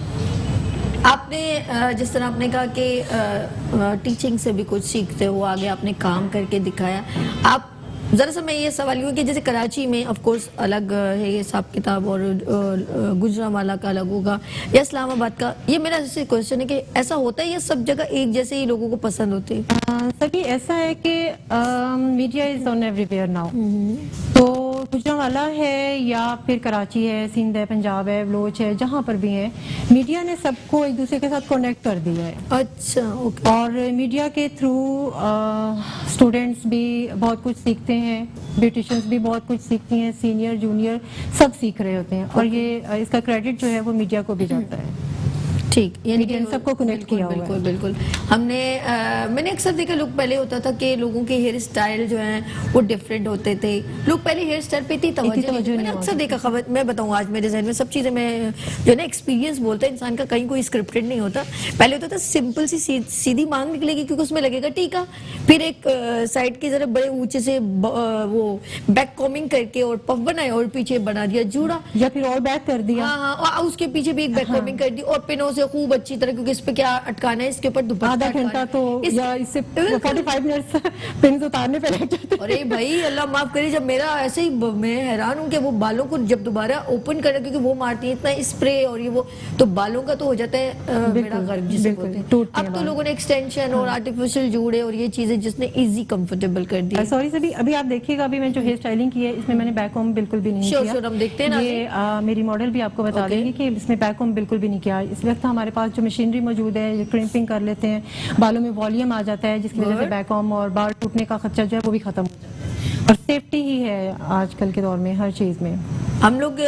आपने जिस तरह आपने कहा कि टीचिंग से भी कुछ सीखते हो, आगे आपने काम करके दिखाया। आप जरा सा मैं ये सवाल यूँ कि जैसे कराची में ऑफ कोर्स अलग है ये हिसाब किताब और गुजरांवाला का अलग होगा या इस्लामाबाद का, ये मेरा जैसे क्वेश्चन है कि ऐसा होता है या सब जगह एक जैसे ही लोगों को पसंद होते हैं? सभी ऐसा है कि media is on everywhere now, तो गुजरांवाला है या फिर कराची है, सिंध है, पंजाब है, बलोच है, जहाँ पर भी है, मीडिया ने सबको एक दूसरे के साथ कनेक्ट कर दिया है। अच्छा, ओके। और मीडिया के थ्रू स्टूडेंट्स भी बहुत कुछ सीखते हैं, ब्यूटिशियंस भी बहुत कुछ सीखती हैं, सीनियर जूनियर सब सीख रहे होते हैं और ये इसका क्रेडिट जो है वो मीडिया को भी जाता है। ठीक, यानी कि सबको कनेक्ट किया हुआ है। बिल्कुल बिल्कुल। हमने मैंने अक्सर देखा लोग पहले होता था कि लोगों के हेयर स्टाइल जो हैं वो डिफरेंट होते थे, लोग पहले हेयर स्टाइल पे इतनी तवज्जो नहीं, मैंने अक्सर देखा। खबर मैं बताऊं, आज मेरे जहन में सब चीज़ें मैं जो है ना एक्सपीरियंस बोलते हैं इंसान का, कहीं कोई स्क्रिप्टेड नहीं होता। पहले होता था सिंपल सी सीधी मांग निकलेगी क्योंकि उसमें लगेगा टीका, फिर एक साइड की जरा बड़े ऊंचे से वो बैक कॉमिंग करके और पफ बनाए और पीछे बना दिया जूड़ा, या फिर और बैक कर दिया। हाँ, और उसके पीछे भी एक बैक कॉमिंग कर दी और पिनों से खूब अच्छी तरह, क्योंकि इस पे क्या अटकाना है, इसके ऊपर दुपट्टा आधा अटकाना घंटा है। तो या इससे 45 मिनट्स पिन उतारने पे लग जाते हैं। अरे भाई अल्लाह माफ करे, जब मेरा ऐसे ही मैं हैरान हूँ कि वो बालों को जब दोबारा ओपन करें, क्योंकि वो मारती है इतना स्प्रे और ये वो, तो बालों का तो हो जाता है मेरा गर्भ जिसे बोलते हैं। अब तो लोगों ने एक्सटेंशन और आर्टिफिशियल जूड़े और ये चीजें जिसने इजी कंफर्टेबल कर दी। सॉरी सभी, अभी आप देखिएगा, अभी मैंने जो हेयर स्टाइलिंग की है इसमें मैंने बैक कॉम बिल्कुल भी नहीं किया। श्योर, हम देखते हैं ना, ये मेरी मॉडल भी आपको बता देंगी कि इसमें बैक कॉम बिल्कुल भी नहीं किया। इस वक्त हमारे पास जो मशीनरी मौजूद है, क्रिम्पिंग कर लेते हैं, बालों में वॉल्यूम आ जाता है जिसकी वजह से बैक कॉम और बाल टूटने का खर्चा जो है वो भी खत्म हो जाता है। और सेफ्टी ही है आजकल के दौर में हर चीज में। हम लोग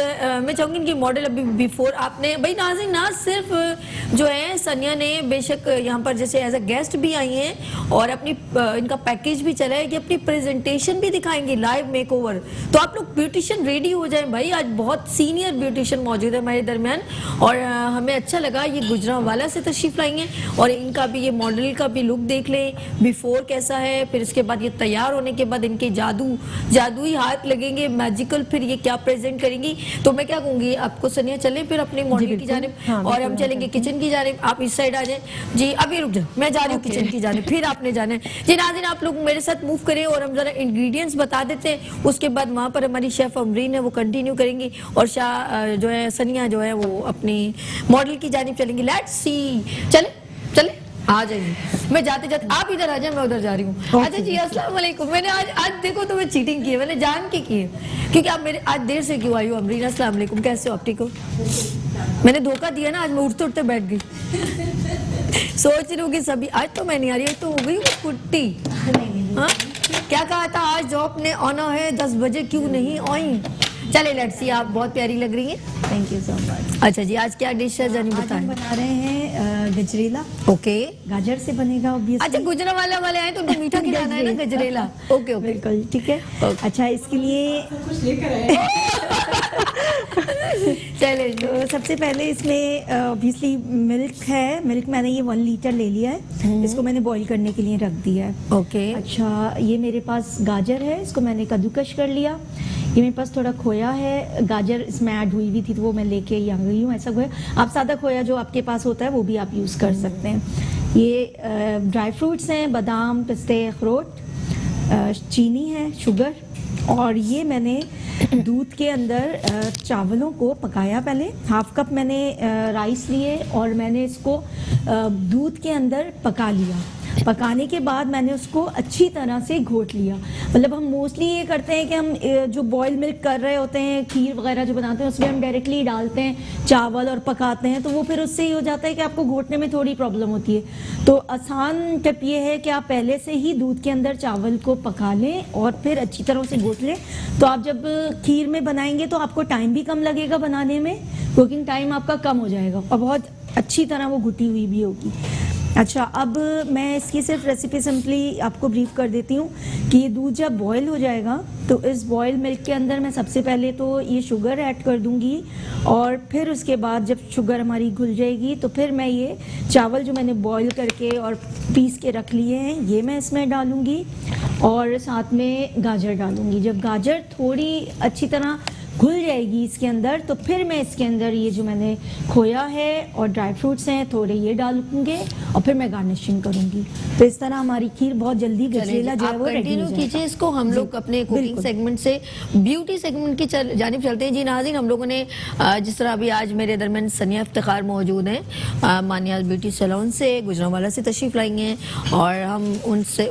मैं चाहूंगी इनकी मॉडल अभी बिफोर आपने भाई नाज़रीन, ना सिर्फ जो है सनिया ने बेशक यहाँ पर जैसे एज अ गेस्ट भी आई हैं और अपनी इनका पैकेज भी चला है कि अपनी प्रेजेंटेशन भी दिखाएंगे, लाइव मेकओवर। तो आप लोग ब्यूटिशियन रेडी हो जाएं भाई, आज बहुत सीनियर ब्यूटिशियन मौजूद है हमारे दरमियान और हमें अच्छा लगा ये गुजरांवाला से तशरीफ लाई हैं और इनका भी ये मॉडल का भी लुक देख लें, बिफोर कैसा है, फिर इसके बाद ये तैयार होने के बाद इनके जादुई हाथ लगेंगे मैजिकल, फिर ये क्या प्रेजेंट करेंगी। तो मैं क्या कहूंगी आपको सनिया, चलें फिर अपने मॉडल की जानिब। हाँ, और हम चलेंगे किचन की जानिब, आप इस साइड आ जाएं जी। अभी रुक जाए, मैं जा रही हूँ किचन की जानिब, फिर आपने जाना है जी। नाज़रीन आप लोग मेरे साथ मूव करें और हम जरा इंग्रेडिएंट्स बता देते हैं, उसके बाद वहाँ पर हमारी शेफ अमरीन है वो कंटिन्यू करेंगी और शाह जो है सनिया जो है वो अपनी मॉडल की जानिब चलेंगी। लेट्स सी, चले आ जाइए। मैं जाते जाते आप इधर आ जाए, मैं उधर जा रही हूँ। अच्छा जी, अस्सलाम वालेकुम। मैंने आज देखो तो मैं चीटिंग की है, मैंने जान के की है, क्योंकि आप मेरे आज देर से क्यों आई हो अमरीन? अस्सलाम वालेकुम, कैसे हो आप? ठीक हो? मैंने धोखा दिया ना, आज मैं उठते उठते बैठ गई। सोच रही हूँ कि सभी आज तो मैं नहीं आ रही, तो हो गई कुट्टी। हाँ, क्या कहा था आज जॉब ने आना है 10 बजे, क्यों नहीं आई? चले लेट्स सी, आप बहुत प्यारी लग रही हैं। Thank you so much. अच्छा जी, आज क्या डिश है जानी आज हम बताएं। बना रहे हैं गजरेला। ओके, गाजर से बनेगा ऑब्वियसली। अच्छा गुजरांवाला वाले आए तो उनको मीठा खिलाना है ना, गजरेला। ओके ओके, बिल्कुल ठीक है। ओके। अच्छा, इसके लिए चले जी। तो सबसे पहले इसमें ऑब्वियसली मिल्क है। मिल्क मैंने ये 1 लीटर ले लिया है, इसको मैंने बॉईल करने के लिए रख दिया है। ओके, अच्छा, ये मेरे पास गाजर है, इसको मैंने कद्दूकश कर लिया। ये मेरे पास थोड़ा खोया है, गाजर इसमें ऐड हुई थी तो वो मैं लेके आ गई हूँ। ऐसा खोया, आप सादा खोया जो आपके पास होता है वो भी आप यूज़ कर सकते हैं। ये ड्राई फ्रूट्स हैं, बादाम, पिस्ते, अखरोट, चीनी है, शुगर, और ये मैंने दूध के अंदर चावलों को पकाया। पहले 1/2 कप मैंने राइस लिए और मैंने इसको दूध के अंदर पका लिया। पकाने के बाद मैंने उसको अच्छी तरह से घोट लिया। मतलब हम मोस्टली ये करते हैं कि हम जो बॉयल मिल्क कर रहे होते हैं, खीर वगैरह जो बनाते हैं, उसमें हम डायरेक्टली डालते हैं चावल और पकाते हैं, तो वो फिर उससे ये हो जाता है कि आपको घोटने में थोड़ी प्रॉब्लम होती है। तो आसान टिप ये है कि आप पहले से ही दूध के अंदर चावल को पका लें और फिर अच्छी तरह से घोट लें। तो आप जब खीर में बनाएंगे तो आपको टाइम भी कम लगेगा बनाने में, कुकिंग टाइम आपका कम हो जाएगा और बहुत अच्छी तरह वो घुटी हुई भी होगी। अच्छा, अब मैं इसकी सिर्फ रेसिपी सिंपली आपको ब्रीफ कर देती हूँ कि ये दूध जब बॉयल हो जाएगा तो इस बॉयल मिल्क के अंदर मैं सबसे पहले तो ये शुगर ऐड कर दूँगी और फिर उसके बाद जब शुगर हमारी घुल जाएगी तो फिर मैं ये चावल जो मैंने बॉयल करके और पीस के रख लिए हैं ये मैं इसमें डालूँगी और साथ में गाजर डालूँगी। जब गाजर थोड़ी अच्छी तरह घुल जाएगी इसके अंदर, तो फिर मैं इसके अंदर ये जो मैंने खोया है और ड्राई फ्रूट्स हैं थोड़े ये डालूंगे और फिर मैं गार्निशिंग करूंगी। तो इस तरह हमारी खीर बहुत जल्दी गजरेला जो है वो रेडी हो कंटिन्यू जाएगा। कीजिए इसको। हम लोग अपने कुकिंग बिल्कुल। सेगमेंट से ब्यूटी सेगमेंट की जानिब चलते हैं। जी नाज़रीन, हम लोगों ने जिस तरह अभी आज मेरे दरमियान सनिया इफ्तिखार मौजूद हैं, मानियाज ब्यूटी सैलून से गुजरांवाला से तशरीफ लाई हैं और हम उनसे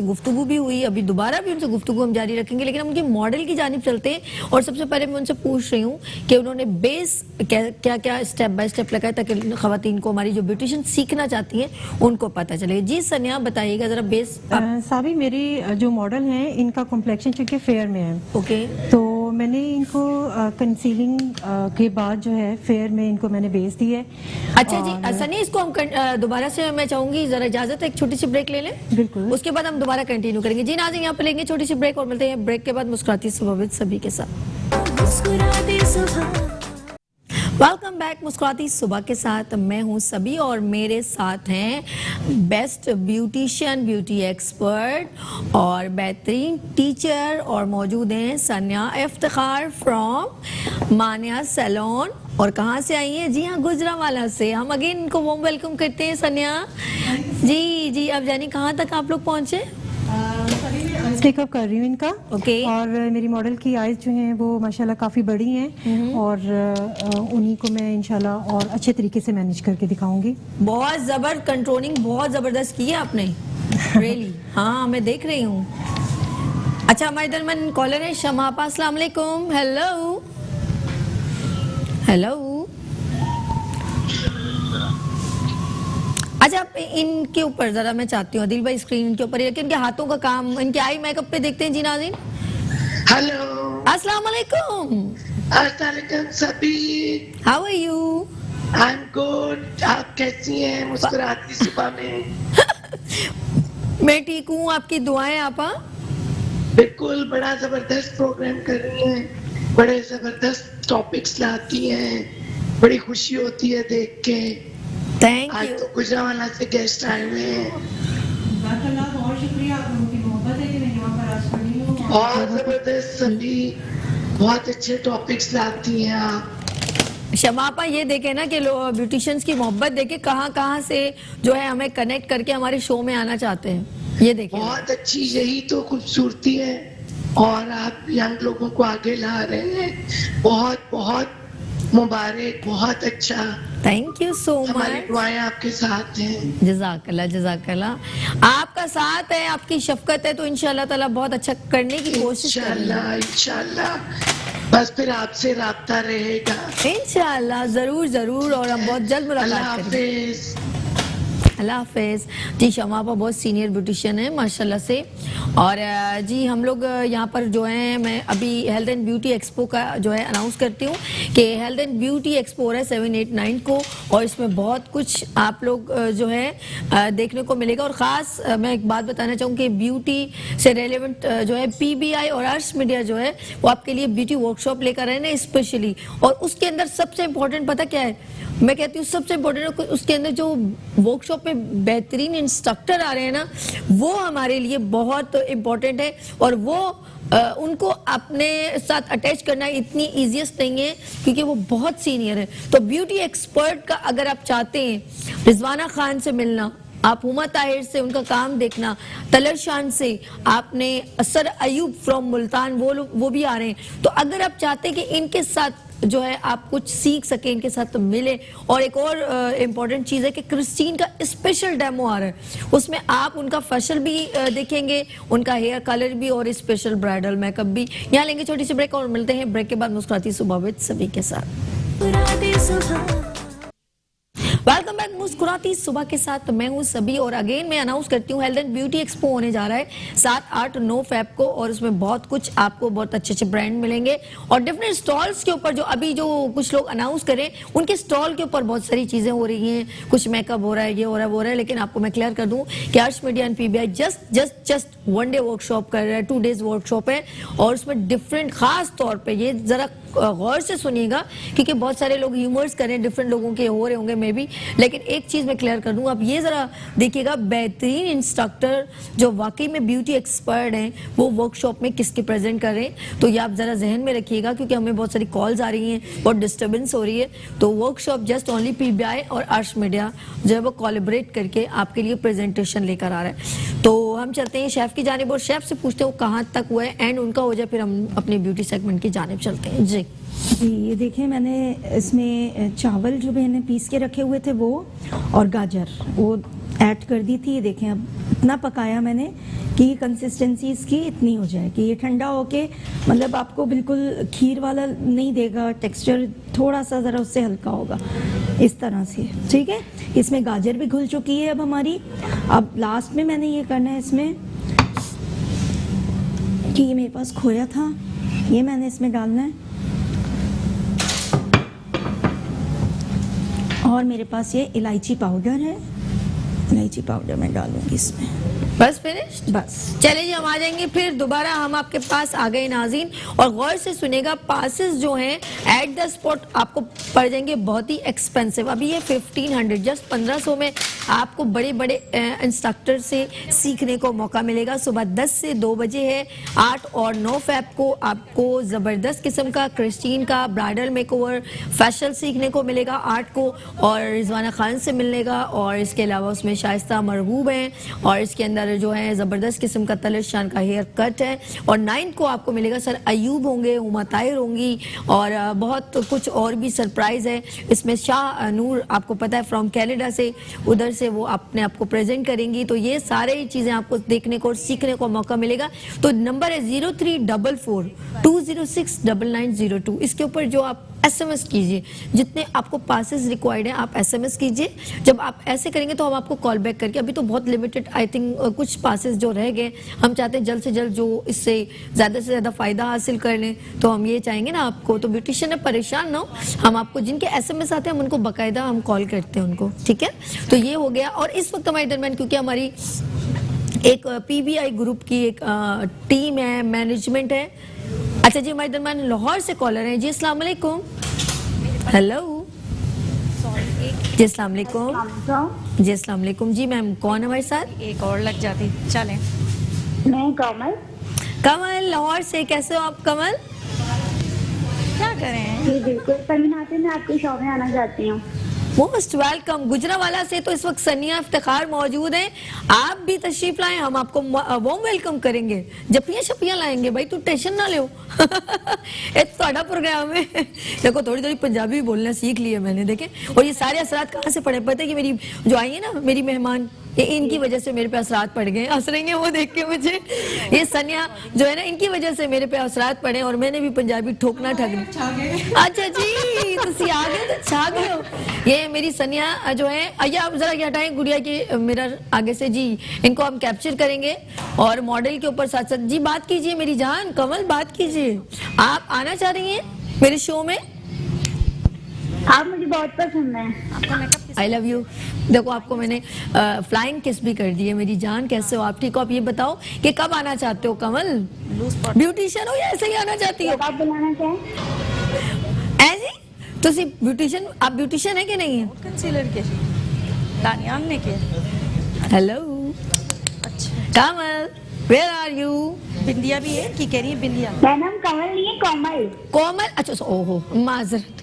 गुफ्तगू भी हुई, अभी दोबारा भी उनसे गुफ्तगू हम जारी रखेंगे। लेकिन हम उनके मॉडल की जानिब चलते हैं और सबसे पहले मैं उनसे पूछ रही हूँ कि उन्होंने बेस क्या क्या स्टेप बाय स्टेप लगाया ताकि खवातीन को हमारी जो ब्यूटिशियन सीखना चाहती हैं उनको पता चले। जी सनिया बताइएगा जरा बेस। साबी मेरी जो मॉडल हैं इनका कॉम्प्लेक्शन चूंकि फेयर में है, ओके, तो मैंने इनको कंसीलिंग के बाद जो है फेयर में इनको मैंने बेस दी है। अच्छा जी सनी, इसको हम दोबारा से मैं चाहूंगी जरा इजाजत है एक छोटी सी ब्रेक ले लें, बिल्कुल। उसके बाद हम दोबारा कंटिन्यू करेंगे। जी नाज़रीन, यहाँ पे लेंगे छोटी सी ब्रेक और मिलते हैं ब्रेक के बाद मुस्कुराती सुबह विद सभी के साथ। मुस्कुराती सुबह। वेलकम बैक मुस्कुराती सुबह के साथ। मैं हूं सभी और मेरे साथ हैं बेस्ट ब्यूटिशियन, ब्यूटी एक्सपर्ट और बेहतरीन टीचर और मौजूद हैं सनिया इफ्तिखार फ्रॉम मानिया सैलून। और कहाँ से आई हैं? जी हाँ, गुजरांवाला से। हम अगेन इनको वार्म वेलकम करते हैं सनिया जी। अब जानी कहाँ तक आप लोग पहुँचे? मेकअप कर रही हूँ इनका। ओके। और मेरी मॉडल की आईज जो हैं वो माशाल्लाह काफ़ी बड़ी हैं और उन्हीं को मैं इंशाल्लाह और अच्छे तरीके से मैनेज करके दिखाऊंगी। बहुत जबरदस्त कंट्रोलिंग बहुत जबरदस्त की है आपने, रियली। हाँ, मैं देख रही हूँ। अच्छा, हमारे दरमियान कॉलर है शमापा। अस्सलाम वालेकुम। Hello hello. अच्छा, आप इनके ऊपर जरा मैं चाहती हूँ दिल भाई स्क्रीन इनके ऊपर रखिए, इनके हाथों का काम, इनके आई मेकअप पे देखते हैं। जी नाज़रीन, हेलो, अस्सलाम वालेकुम। अस्सलाम सभी। How are you? I am good. आप कैसी हैं? मुस्कुराती सुबह में। मैं ठीक हूँ, आपकी दुआएं आपा। बिल्कुल, बड़ा जबरदस्त प्रोग्राम कर रही हैं, बड़े जबरदस्त टॉपिक्स लाती हैं, बड़ी खुशी होती है देख के। थैंक आज यू। तो गुजरांवाला से गेस्ट आए हुए हैं। बहुत शुक्रिया, आप लोगों की मोहब्बत है कि मैं यहाँ पर आज खड़ी हूँ। बहुत जबरदस्त सभी, बहुत अच्छे टॉपिक्स लाती हैं आप। शमापा, ये देखे ना कि ब्यूटिशियंस की मोहब्बत देखे कहाँ से जो है हमें कनेक्ट करके हमारे शो में आना चाहते हैं। ये देखिए, बहुत अच्छी, यही तो खूबसूरती है। और आप यंग लोगों को आगे ला रहे हैं, बहुत बहुत मुबारक, बहुत अच्छा। थैंक यू सो हमारी मच। दुआएं आपके साथ हैं। जज़ाकल्लाह जज़ाकल्लाह। आपका साथ है, आपकी शफकत है, तो इंशाल्लाह ताला बहुत अच्छा करने की कोशिश करेंगे। इंशाल्लाह इंशाल्लाह। बस फिर आपसे राब्ता रहेगा। इंशाल्लाह जरूर जरूर, और हम बहुत जल्द अल्लाह मुलाकात करेंगे। हाफिज। अल्लाह हाफिज़। जी, शमापा बहुत सीनियर ब्यूटिशियन है माशाल्लाह से। और जी, हम लोग यहाँ पर जो हैं, मैं अभी हेल्थ एंड ब्यूटी एक्सपो का जो है अनाउंस करती हूँ कि हेल्थ एंड ब्यूटी एक्सपो हो रहा है 7, 8, 9 को, और इसमें बहुत कुछ आप लोग जो है देखने को मिलेगा। और ख़ास मैं एक बात बताना चाहूँ कि ब्यूटी से रेलेवेंट जो है PBI और अर्श मीडिया जो है वो आपके लिए ब्यूटी वर्कशॉप लेकर आए ना स्पेशली। और उसके अंदर सबसे इम्पोर्टेंट पता क्या है? मैं कहती हूँ सबसे इम्पोर्टेंट उसके अंदर जो वर्कशॉप में बेहतरीन इंस्ट्रक्टर आ रहे हैं ना, वो हमारे लिए बहुत इम्पोर्टेंट है। और वो उनको अपने साथ अटैच करना इतनी ईजीएस्ट नहीं है क्योंकि वो बहुत सीनियर है। तो ब्यूटी एक्सपर्ट का अगर आप चाहते हैं रिजवाना खान से मिलना, आप हुमा ताहिर से उनका काम देखना, तलर शान से आपने असर अयूब फ्रॉम मुल्तान वो भी आ रहे हैं। तो अगर आप चाहते हैं कि इनके साथ जो है आप कुछ सीख सके, इनके साथ तो मिले। और एक और इम्पॉर्टेंट चीज़ है कि क्रिस्टीन का स्पेशल डेमो आ रहा है, उसमें आप उनका फेशियल भी देखेंगे, उनका हेयर कलर भी और स्पेशल ब्राइडल मेकअप भी। यहाँ लेंगे छोटी सी ब्रेक और मिलते हैं ब्रेक के बाद मुस्कुराती सुबह विद सभी के साथ। मुस्कुराती सुबह। वेलकम बैक मुस्कुराती सुबह के साथ। मैं हूं सभी और अगेन मैं अनाउंस करती हूं हेल्थ एंड ब्यूटी एक्सपो होने जा रहा है 7, 8, 9 फेब को। और उसमें बहुत कुछ आपको बहुत अच्छे अच्छे ब्रांड मिलेंगे और डिफरेंट स्टॉल्स के ऊपर जो अभी जो कुछ लोग अनाउंस करें उनके स्टॉल के ऊपर बहुत सारी चीजें हो रही हैं। कुछ मेकअप हो रहा है, ये हो रहा है, वो हो रहा है। लेकिन आपको मैं क्लियर कर दूं कि अर्श media and PBI just 1 day workshop कर रहा है, 2 डेज वर्कशॉप है। और उसमें डिफरेंट खास तौर पर ये जरा गौर से सुनिएगा, क्योंकि बहुत सारे लोग ह्यूमर्स करें, डिफरेंट लोगों के हो रहे होंगे मे बी, लेकिन एक चीज़ मैं क्लियर कर दूँ, आप ये ज़रा देखिएगा, बेहतरीन इंस्ट्रक्टर जो वाकई में ब्यूटी एक्सपर्ट हैं वो वर्कशॉप में किसके प्रेजेंट कर रहे हैं, तो ये आप ज़रा जहन में रखिएगा, क्योंकि हमें बहुत सारी कॉल्स आ रही हैं, बहुत डिस्टर्बेंस हो रही है। तो वर्कशॉप जस्ट ओनली PBI और अर्श मीडिया जो है वो कोलैबोरेट करके आपके लिए प्रेजेंटेशन लेकर आ रहा है। तो हम चलते हैं शेफ़ की जानिब और शेफ़ से पूछते हैं वो कहाँ तक हुआ है, एंड उनका हो जाए फिर हम अपने ब्यूटी सेगमेंट की जानिब चलते हैं। जी जी, ये देखिए मैंने इसमें चावल जो मैंने पीस के रखे हुए थे वो और गाजर वो ऐड कर दी थी। ये देखें अब इतना पकाया मैंने कि कंसिस्टेंसी इसकी इतनी हो जाए कि ये ठंडा होके मतलब आपको बिल्कुल खीर वाला नहीं देगा, टेक्सचर थोड़ा सा ज़रा उससे हल्का होगा इस तरह से, ठीक है। इसमें गाजर भी घुल चुकी है अब हमारी। अब लास्ट में मैंने ये करना है इसमें कि ये मेरे पास खोया था, ये मैंने इसमें डालना है, और मेरे पास ये इलायची पाउडर है, इलायची पाउडर मैं डालूंगी इसमें। बस फिनिश्ड। बस चले जी, हम आ जाएंगे फिर दोबारा, हम आपके पास आ गए नाज़रीन, और गौर से सुनेगा, पासेस जो हैं एट द स्पॉट आपको पड़ जाएंगे बहुत ही एक्सपेंसिव। अभी ये 1500 जस्ट 1500 में आपको बड़े बड़े इंस्ट्रक्टर से सीखने को मौका मिलेगा। सुबह 10 से 2 बजे है। 8 और 9 फ़रवरी को आपको ज़बरदस्त किस्म का क्रिस्टीन का ब्राइडल मेकओवर फेशियल सीखने को मिलेगा 8 को, और रिजवाना खान से मिलने का, और इसके अलावा उसमें शाइस्ता मरगूब हैं, और इसके अंदर जो है ज़बरदस्त किस्म का तलत शान का हेयर कट है। और 9 को आपको मिलेगा सर अयूब होंगे, हुमा ताहिर होंगी, और बहुत कुछ और भी सरप्राइज़ है इसमें। शाह नूर आपको पता है फ्रॉम कनाडा से, उधर से वो अपने आप को प्रेजेंट करेंगी। तो ये सारे चीज़ें आपको देखने को और सीखने को मौका मिलेगा। तो नंबर है 0344 206 9902। इसके ऊपर जो आप SMS कीजिए, जितने आपको पासेस रिक्वायर्ड हैं आप SMS कीजिए। जब आप ऐसे करेंगे तो हम आपको कॉल बैक करके, अभी तो बहुत लिमिटेड आई थिंक कुछ पासेस जो रह गए, हम चाहते हैं जल्द से जल्द जो इससे ज़्यादा से ज़्यादा फ़ायदा हासिल कर लें। तो हम ये चाहेंगे ना आपको, तो ब्यूटिशियन है परेशान ना हो, हम आपको जिनके SMS आते हैं हम उनको बाकायदा हम कॉल करते हैं उनको, ठीक है। तो ये हो गया। और इस वक्त हमारे दरमियान क्योंकि हमारी एक PBI ग्रुप की एक टीम है, मैनेजमेंट है। अच्छा जी, हमारे दरमियान लाहौर से कॉलर हैं जी। अस्सलाम वालेकुम। हेलो जी, अस्सलाम वालेकुम। जी अस्सलाम वालेकुम। जी मैम, कौन है हमारे साथ? एक और लग जाती। चलें। मैं कमल। कमल लाहौर से, कैसे हो आप कमल? क्या करें? जी बिल्कुल, परवीन, मैं आपके शो में आना चाहती हूँ। Most welcome. गुजरावाला से तो इस वक्त सनिया इफ्तिखार मौजूद हैं, आप भी तशरीफ लाएं, हम आपको वार्म वेलकम करेंगे। जपियां शपियां लाएंगे भाई, तू टेंशन ना लो। ये तो प्रोग्राम है। देखो थोड़ी थोड़ी पंजाबी बोलना सीख ली है मैंने, देखे। और ये सारे असरात कहाँ से पड़े पता है कि मेरी जो आई है ना मेरी मेहमान, ये इनकी वजह से मेरे पे असरात पड़ गए। हंस रही हैं वो देख के मुझे, ये सनिया जो है ना इनकी वजह से मेरे पे असरात पड़े, और मैंने भी पंजाबी ठोकना ठग। अच्छा जी, तुसी आ गए तो छा गए हो। ये मेरी सनिया जो है, आइए आप जरा ये हटाएं गुड़िया की मिरर आगे से जी, इनको हम कैप्चर करेंगे और मॉडल के ऊपर साथ साथ। जी बात कीजिए मेरी जान, कमल बात कीजिए। आप आना चाह रही हैं मेरे शो में? आप मुझे बहुत पसंद है। I love you. देखो आपको मैंने फ्लाइंग किस भी कर दी है मेरी जान। कैसे हो आप? ठीक हो? आप ये बताओ कि कब आना चाहते हो कमल? ब्यूटिशियन हो या ऐसे ही आना चाहती हो? आप बुलाना चाहें? ऐसे तो ब्यूटिशियन, आप ब्यूटिशियन है कि नहीं है? कंसीलर के दानियाल ने किया। हेलो अच्छा, कमल, वेयर आर यू? बिंदिया भी है कि कह रही है बिंदिया? मेरा नाम कमल नहीं है, कोमल। कोमल, अच्छा ओहो माजरत,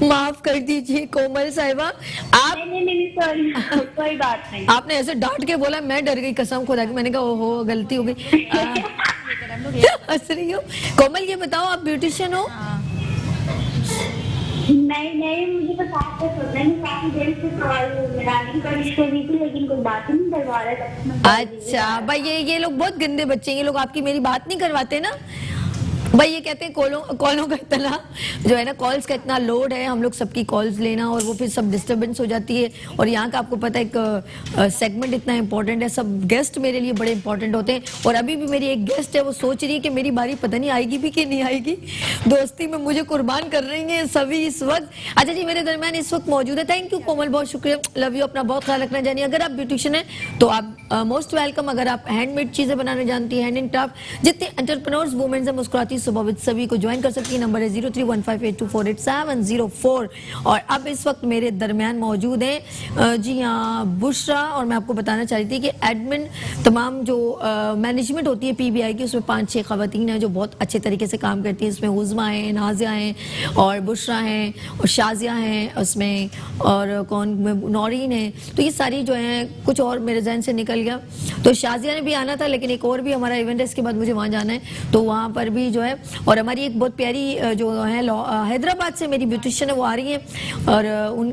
माफ कर दीजिए कोमल साहिबा। आप नहीं सॉरी, कोई बात नहीं। आपने ऐसे डांट के बोला, मैं डर गई कसम खुदा की। मैंने कहा ओहो गलती हो गई। हंस रही हो। कोमल ये बताओ आप ब्यूटिशियन हो? नहीं, मुझे बस आपका सोचना है, काफी देर से सवाल की कोशिश कर रही थी लेकिन कोई बात ही नहीं करवा रहा। अच्छा भाई, ये लोग बहुत गंदे बच्चे हैं, ये लोग आपकी मेरी बात नहीं करवाते ना भाई। ये कहते हैं कॉलों का इतना जो है ना, कॉल्स का इतना लोड है, हम लोग सबकी कॉल्स लेना और वो फिर सब डिस्टर्बेंस हो जाती है। और यहाँ का आपको पता है एक सेगमेंट इतना इंपॉर्टेंट है, सब गेस्ट मेरे लिए बड़े इंपॉर्टेंट होते हैं। और अभी भी मेरी एक गेस्ट है, वो सोच रही है कि मेरी बारी पता नहीं आएगी भी कि नहीं आएगी। दोस्ती में मुझे कुर्बान कर रही हैं सभी इस वक्त। अच्छा जी, मेरे दरमियान इस वक्त मौजूद है। थैंक यू कोमल, बहुत शुक्रिया, लव यू। अपना बहुत ख्याल रखना। जानिए अगर आप ब्यूटिशियन है तो आप मोस्ट वेलकम। अगर आप हैंडमेड चीजें बनाना जानती हैं, हैंड एंड क्राफ्ट, जितने एंटरप्रेन्योर्स वुमेन्स हैं मुस्कुराती सुबह विद सभी को ज्वाइन कर सकती हैं। नंबर है 031582487004। और अब इस वक्त मेरे दरमियान मौजूद हैं जी हाँ बुशरा। और मैं आपको बताना चाह रही थी कि एडमिन तमाम जो मैनेजमेंट होती है पीबीआई की, उसमें 5-6 खवातीन हैं जो बहुत अच्छे तरीके से काम करती हैं। इसमें उज़मा हैं, नाजिया हैं और बुशरा हैं और शाजिया हैं उसमें, और कौन नौरीन है। तो ये सारी जो हैं, कुछ और मेरे जहन से निकल गया। तो शाजिया ने भी आना था, लेकिन एक और भी हमारा इवेंट है, इसके बाद मुझे वहाँ जाना है, तो वहाँ पर भी जो है। और हमारी एक बहुत प्यारी जो है हैदराबाद से मेरी ब्यूटिशियन है, वो आ रही है और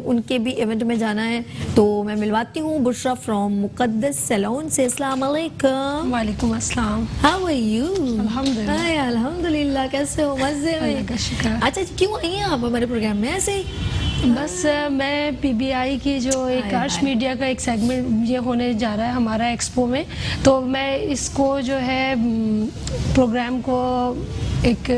उनके भी इवेंट में जाना है। तो मैं मिलवाती हूँ बुशरा फ्रॉम मुक़द्दस सैलून से। अस्सलाम वालेकुम। वालेकुम अस्सलाम। How are you? अल्हम्दुलिल्लाह। हाय अल्हम्दुलिल्लाह। कैसे हो? मजे में? अल्लाह का शुक्र। अच्छा, क्यों आई हैं आप हमारे प्रोग्राम में ऐसे ही? बस मैं पीबीआई की जो एक अर्श मीडिया का एक सेगमेंट ये होने जा रहा है हमारा एक्सपो में, तो मैं इसको जो है प्रोग्राम को एक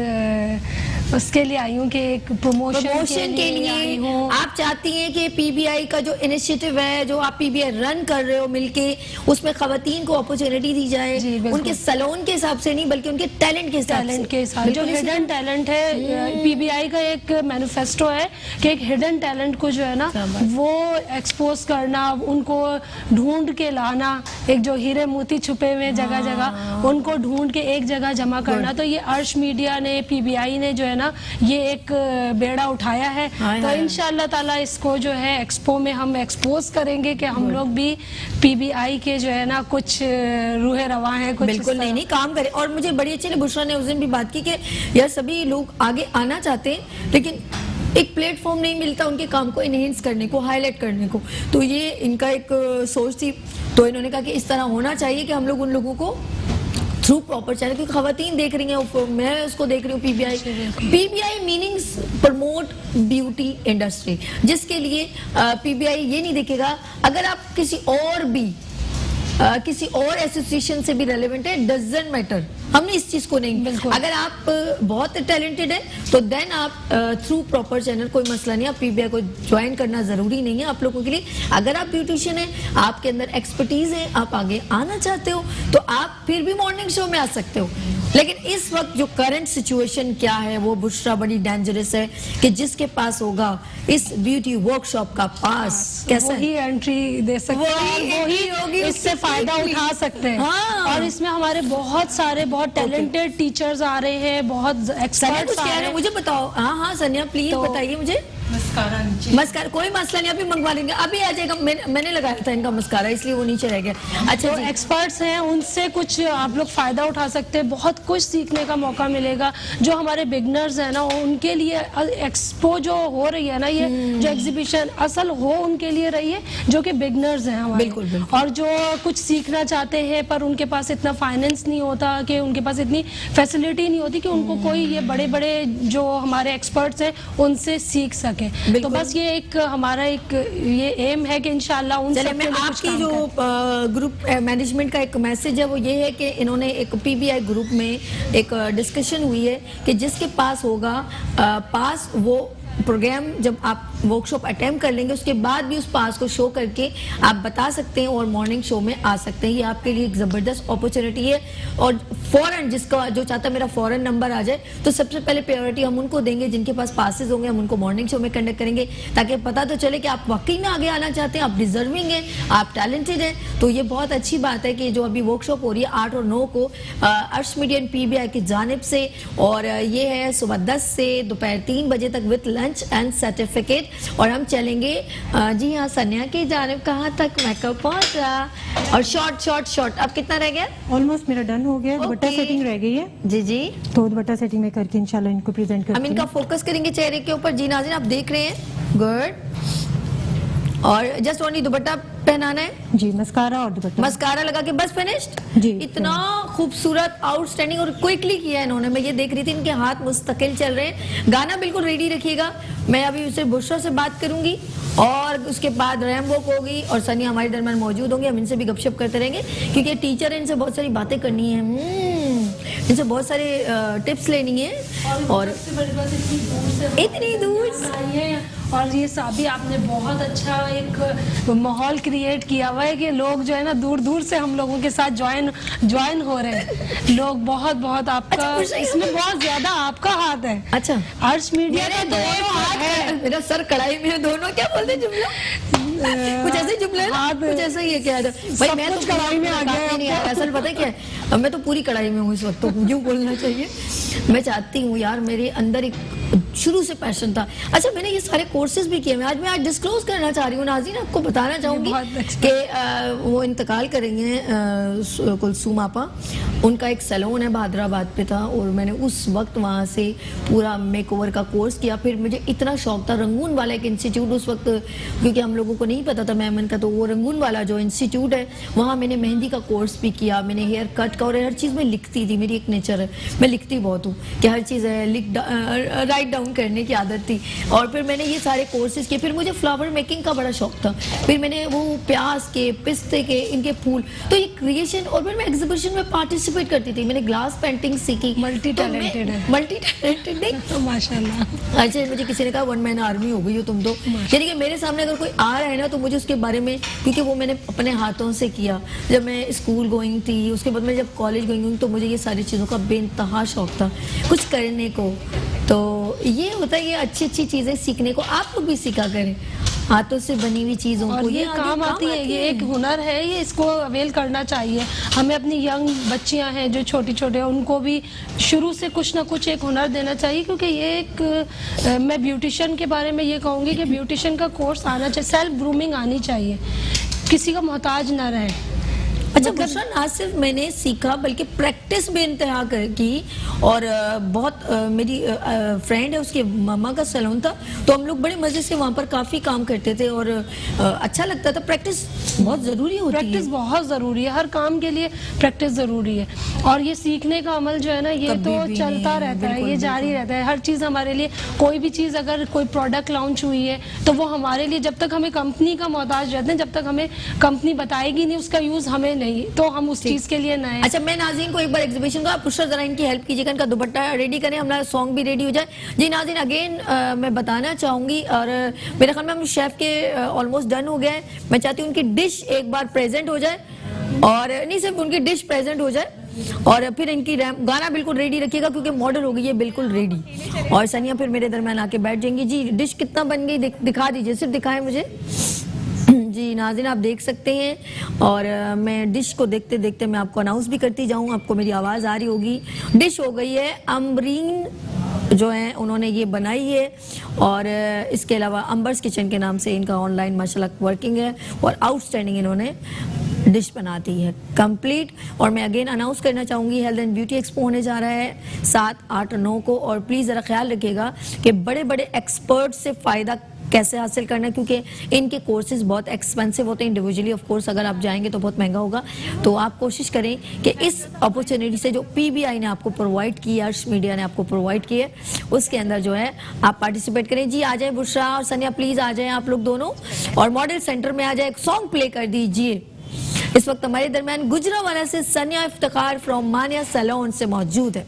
उसके लिए आई हूँ कि एक प्रमोशन के लिए आई हूँ। आप चाहती हैं कि पीबीआई का जो इनिशिएटिव है, जो आप पीबीआई रन कर रहे हो मिलके, उसमें खवातीन को अपॉर्चुनिटी दी जाए, उनके सैलून के हिसाब से नहीं बल्कि उनके टैलेंट के हिसाब से। जो हिडन टैलेंट है, पीबीआई का एक मैनिफेस्टो है कि एक हिडन टैलेंट को जो है ना वो एक्सपोज करना, उनको ढूंढ के लाना, एक जो हीरे मोती छुपे हुए जगह जगह उनको ढूंढ के एक जगह जमा करना। तो ये अर्श मीडिया ने, पीबीआई ने जो है ना ये एक बेड़ा उठाया है। तो इंशाअल्लाह ताला इसको जो है एक्सपो में हम एक्सपोज करेंगे कि हम लोग भी पीबीआई के जो है ना कुछ रूहे रवा हैं, कुछ बिल्कुल नहीं काम करें। और मुझे बड़ी अच्छी लगी, बुशरा ने उस दिन भी बात की कि यार सभी लोग आगे आना चाहते हैं लेकिन एक प्लेटफॉर्म नहीं मिलता उनके काम को इनहेंस करने को, हाईलाइट करने को। तो ये इनका एक सोच थी। तो इन्होंने कहा कि इस तरह होना चाहिए कि हम लोग उन लोगों को थ्रू प्रॉपर चैनल, क्योंकि खवातीन देख रही हैं, मैं उसको देख रही हूँ। PBI meanings promote beauty industry, जिसके लिए पीबीआई ये नहीं देखेगा अगर आप किसी और एसोसिएशन से भी रेलेवेंट है, डजंट मैटर, हमने इस चीज को नहीं। अगर आप बहुत टैलेंटेड है तो देन आप थ्रू प्रॉपर चैनल, कोई मसला नहीं, आप पीबीआई को ज्वाइन करना जरूरी नहीं है आप लोगों के लिए। अगर आप ब्यूटिशियन है, आपके अंदर एक्सपर्टीज है, आप आगे आना चाहते हो तो आप फिर भी मॉर्निंग शो में आ सकते हो। लेकिन इस वक्त जो करंट सिचुएशन क्या है वो बुशरा बड़ी डेंजरस है कि जिसके पास होगा इस ब्यूटी वर्कशॉप का पास, कैसा वही एंट्री दे सकते हैं, वही इससे फायदा उठा सकते हैं। और इसमें हमारे बहुत सारे बहुत टैलेंटेड टीचर्स आ रहे हैं, बहुत एक्सपर्ट्स आ रहे हैं। मुझे बताओ। हाँ सनिया प्लीज बताइए मुझे। मस्कारा कोई मसला नहीं, अभी मंगवा लेंगे, अभी आ जाएगा। मैंने लगाया था इनका मस्कारा, इसलिए वो नीचे रह गया। अच्छा, तो एक्सपर्ट्स हैं, उनसे कुछ आप लोग फायदा उठा सकते हैं, बहुत कुछ सीखने का मौका मिलेगा। जो हमारे बिगनर्स हैं ना, उनके लिए एक्सपो जो हो रही है ना, ये जो एग्जीबिशन असल हो उनके लिए रही है जो कि बिगनर्स हैं हमारे। बिल्कुल। और जो कुछ सीखना चाहते हैं पर उनके पास इतना फाइनेंस नहीं होता, कि उनके पास इतनी फैसिलिटी नहीं होती कि उनको कोई ये बड़े बड़े जो हमारे एक्सपर्ट्स हैं उनसे सीख सके। तो बस ये एक हमारा एक ये एम है कि इंशाल्लाह उन सब में आपकी जो ग्रुप मैनेजमेंट का एक मैसेज है वो ये है कि इन्होंने एक पीबीआई ग्रुप में एक डिस्कशन हुई है कि जिसके पास होगा पास, वो प्रोग्राम जब आप वर्कशॉप अटेम्प्ट कर लेंगे उसके बाद भी उस पास को शो करके आप बता सकते हैं और मॉर्निंग शो में आ सकते हैं। ये आपके लिए एक ज़बरदस्त अपॉर्चुनिटी है। और फौरन जिसका जो चाहता है मेरा फौरन नंबर आ जाए, तो सबसे पहले प्रायोरिटी हम उनको देंगे जिनके पास पासेस होंगे, हम उनको मॉर्निंग शो में कंडक्ट करेंगे ताकि पता तो चले कि आप वाकई में आगे आना चाहते हैं, आप डिजर्विंग हैं, आप टैलेंटेड हैं। तो ये बहुत अच्छी बात है कि जो अभी वर्कशॉप हो रही है 8 और 9 को अर्श मीडिया पीबीआई की जानिब से, और ये है सुबह 10 से दोपहर 3 बजे तक विद लंच एंड सर्टिफिकेट। और हम चलेंगे जी हाँ सन्या की जानिब। कहाँ तक मेकअप पहुंचा? और शॉर्ट अब कितना रह गया? ऑलमोस्ट मेरा डन हो गया। दुपट्टा सेटिंग रह गई है जी। तो दुपट्टा सेटिंग में करके इंशाल्लाह इनको प्रेजेंट करते हैं। हम इनका फोकस करेंगे चेहरे के ऊपर। जी नाज़रीन, आप देख रहे हैं, गुड। और जस्ट ओनली दुपट्टा पहनाना है जी, मस्कारा और दुपट्टा, मस्कारा लगा के बस फिनिश्ड जी। इतना खूबसूरत, आउटस्टैंडिंग और क्विकली किया है इन्होंने। मैं ये देख रही थी इनके हाथ मुस्तकिल चल रहे हैं। गाना बिल्कुल रेडी रखिएगा। मैं अभी उसे बुशरा से बात करूंगी और उसके बाद रैम्बो को होगी और सनिया हमारे दरमियान मौजूद होंगे। हम इनसे भी गपशप करते रहेंगे क्योंकि टीचर है, इनसे बहुत सारी बातें करनी है, इनसे बहुत सारे टिप्स लेनी है। और इतनी दूर से और ये साबी आपने बहुत अच्छा एक माहौल क्रिएट किया हुआ है कि लोग जो है ना दूर दूर से हम लोगों के साथ ज्वाइन हो रहे हैं लोग। बहुत बहुत आपका इसमें बहुत ज्यादा आपका हाथ है। अच्छा, अर्श मीडिया का दोनों हाथ है। मेरा सर कढ़ाई में, दोनों क्या बोलते हैं जुमला? कुछ ऐसे ही जुमले ना, कुछ ऐसा ही है क्या? भाई मैं तो कढ़ाई में आ गया नहीं, असल पता है क्या है, अब मैं तो पूरी कढ़ाई में हूँ इस वक्त, तो यूँ बोलना चाहिए। मैं चाहती हूँ यार, मेरे अंदर एक शुरू से पैशन था। अच्छा, मैंने ये सारे कोर्सेज भी किए। मैं आज डिस्क्लोज करना चाह रही हूँ नाज़रीन, आपको बताना चाहूँगी कि वो इंतकाल करेंगे कुलसूम आपा। उनका एक सैलून है हैदराबाद पे था, और मैंने उस वक्त वहाँ से पूरा मेकओवर का कोर्स किया। फिर मुझे इतना शौक था, रंगून वाला एक इंस्टीट्यूट उस वक्त, क्योंकि हम लोगों को नहीं पता था मेमन का, तो वो रंगून वाला जो इंस्टीट्यूट है वहाँ मैंने मेहंदी का कोर्स भी किया, मैंने हेयर कट का, और हर चीज़ में लिखती थी। मेरी एक नेचर है, मैं लिखती बहुत हूँ कि हर चीज़ राइट डाउन करने की आदत थी। और फिर मैंने ये सारे कोर्सेज किए। फिर मुझे फ्लावर मेकिंग का बड़ा शौक था, फिर मैंने वो प्याज के, पिस्ते के, इनके फूल, तो ये क्रिएशन। और फिर मैं एग्जीबिशन में पार्टिसिपेट करती थी, मैंने ग्लास पेंटिंग सीखी। मल्टी टैलेंटेड है। मल्टी टैलेंटेड नहीं तो माशाल्लाह। अच्छा, मुझे किसी ने कहा 1 मैन आर्मी हो गई हो तुम तो। यानी कि मेरे सामने अगर कोई आ रहा है ना, तो मुझे उसके बारे में, क्योंकि वो मैंने अपने हाथों से किया। जब मैं स्कूल गोइंग थी, उसके बाद मैं जब कॉलेज गोइंग हुई, तो मुझे ये सारी चीज़ों का बेइंतहा शौक था कुछ करने को। तो ये होता है, ये अच्छी अच्छी चीज़ें सीखने को। आप लोग भी सीखा करें हाथों से बनी हुई चीज़ों को, ये काम आती है। ये एक हुनर है, ये इसको अवेल करना चाहिए हमें। अपनी यंग बच्चियां हैं जो छोटी छोटे, उनको भी शुरू से कुछ ना कुछ एक हुनर देना चाहिए। क्योंकि ये एक मैं ब्यूटिशियन के बारे में ये कहूँगी कि ब्यूटिशियन का कोर्स आना चाहिए, सेल्फ ग्रूमिंग आनी चाहिए, किसी का मोहताज ना रहे। अच्छा, बुशरा ना सिर्फ मैंने सीखा बल्कि प्रैक्टिस भी इंतहा की। और बहुत मेरी फ्रेंड है, उसके मामा का सैलून था, तो हम लोग बड़े मज़े से वहाँ पर काफ़ी काम करते थे, और अच्छा लगता था। प्रैक्टिस बहुत ज़रूरी होती है। प्रैक्टिस बहुत ज़रूरी है, हर काम के लिए प्रैक्टिस ज़रूरी है। और ये सीखने का अमल जो है ना, ये तो चलता रहता है, ये जारी रहता है। हर चीज़ हमारे लिए, कोई भी चीज़ अगर कोई प्रोडक्ट लॉन्च हुई है, तो वो हमारे लिए, जब तक हमें कंपनी का मोहताज रहते हैं, जब तक हमें कंपनी बताएगी नहीं उसका यूज़ हमें नहीं, तो हम उस चीज के लिए नए। अच्छा, मैं नाज़रीन को एक बार एग्जीबिशन का, पुष्कर जरा इनकी हेल्प कीजिएगा, इनका दुपट्टा रेडी करें, हमारा सॉन्ग भी रेडी हो जाए। जी नाज़रीन, अगेन मैं बताना चाहूँगी, और मेरे ख्याल में हम शेफ के ऑलमोस्ट डन हो गए हैं। मैं चाहती हूँ उनकी डिश एक बार प्रेजेंट हो जाए, और नहीं सिर्फ उनकी डिश प्रेजेंट हो जाए, और फिर इनकी गाना बिल्कुल रेडी रखिएगा, क्योंकि मॉडल हो गई है बिल्कुल रेडी। और सनिया फिर मेरे दरम्यान आके बैठ जाएंगी। जी, डिश कितना बन गई दिखा दीजिए, सिर्फ दिखाएं मुझे। जी नाज़रीन, आप देख सकते हैं, और मैं डिश को देखते देखते मैं आपको अनाउंस भी करती जाऊँ, आपको मेरी आवाज़ आ रही होगी। डिश हो गई है, अमरीन जो है उन्होंने ये बनाई है, और इसके अलावा अंबर्स किचन के नाम से इनका ऑनलाइन माशाल्लाह वर्किंग है, और आउटस्टैंडिंग इन्होंने डिश बनाती है कंप्लीट। और मैं अगेन अनाउंस करना चाहूँगी, हेल्थ एंड ब्यूटी एक्सपो होने जा रहा है 7, 8 और 9 को। और प्लीज़ ज़रा ख्याल रखिएगा कि बड़े बड़े एक्सपर्ट से फ़ायदा कैसे हासिल करना है, क्योंकि इनके कोर्सेज बहुत एक्सपेंसिव होते हैं। इंडिविजुअली ऑफ कोर्स अगर आप जाएंगे तो बहुत महंगा होगा। तो आप कोशिश करें कि इस अपॉर्चुनिटी से जो पीबीआई ने आपको प्रोवाइड की है, अर्श मीडिया ने आपको प्रोवाइड की है, उसके अंदर जो है आप पार्टिसिपेट करें। जी आ जाए बुशरा और सनिया, प्लीज़ आ जाएं आप लोग दोनों, और मॉडल सेंटर में आ जाए, एक सॉन्ग प्ले कर दीजिए। इस वक्त हमारे दरमियान गुजरावाला से सनिया इफ्तिखार फ्रॉम मानिया सैलून से मौजूद है।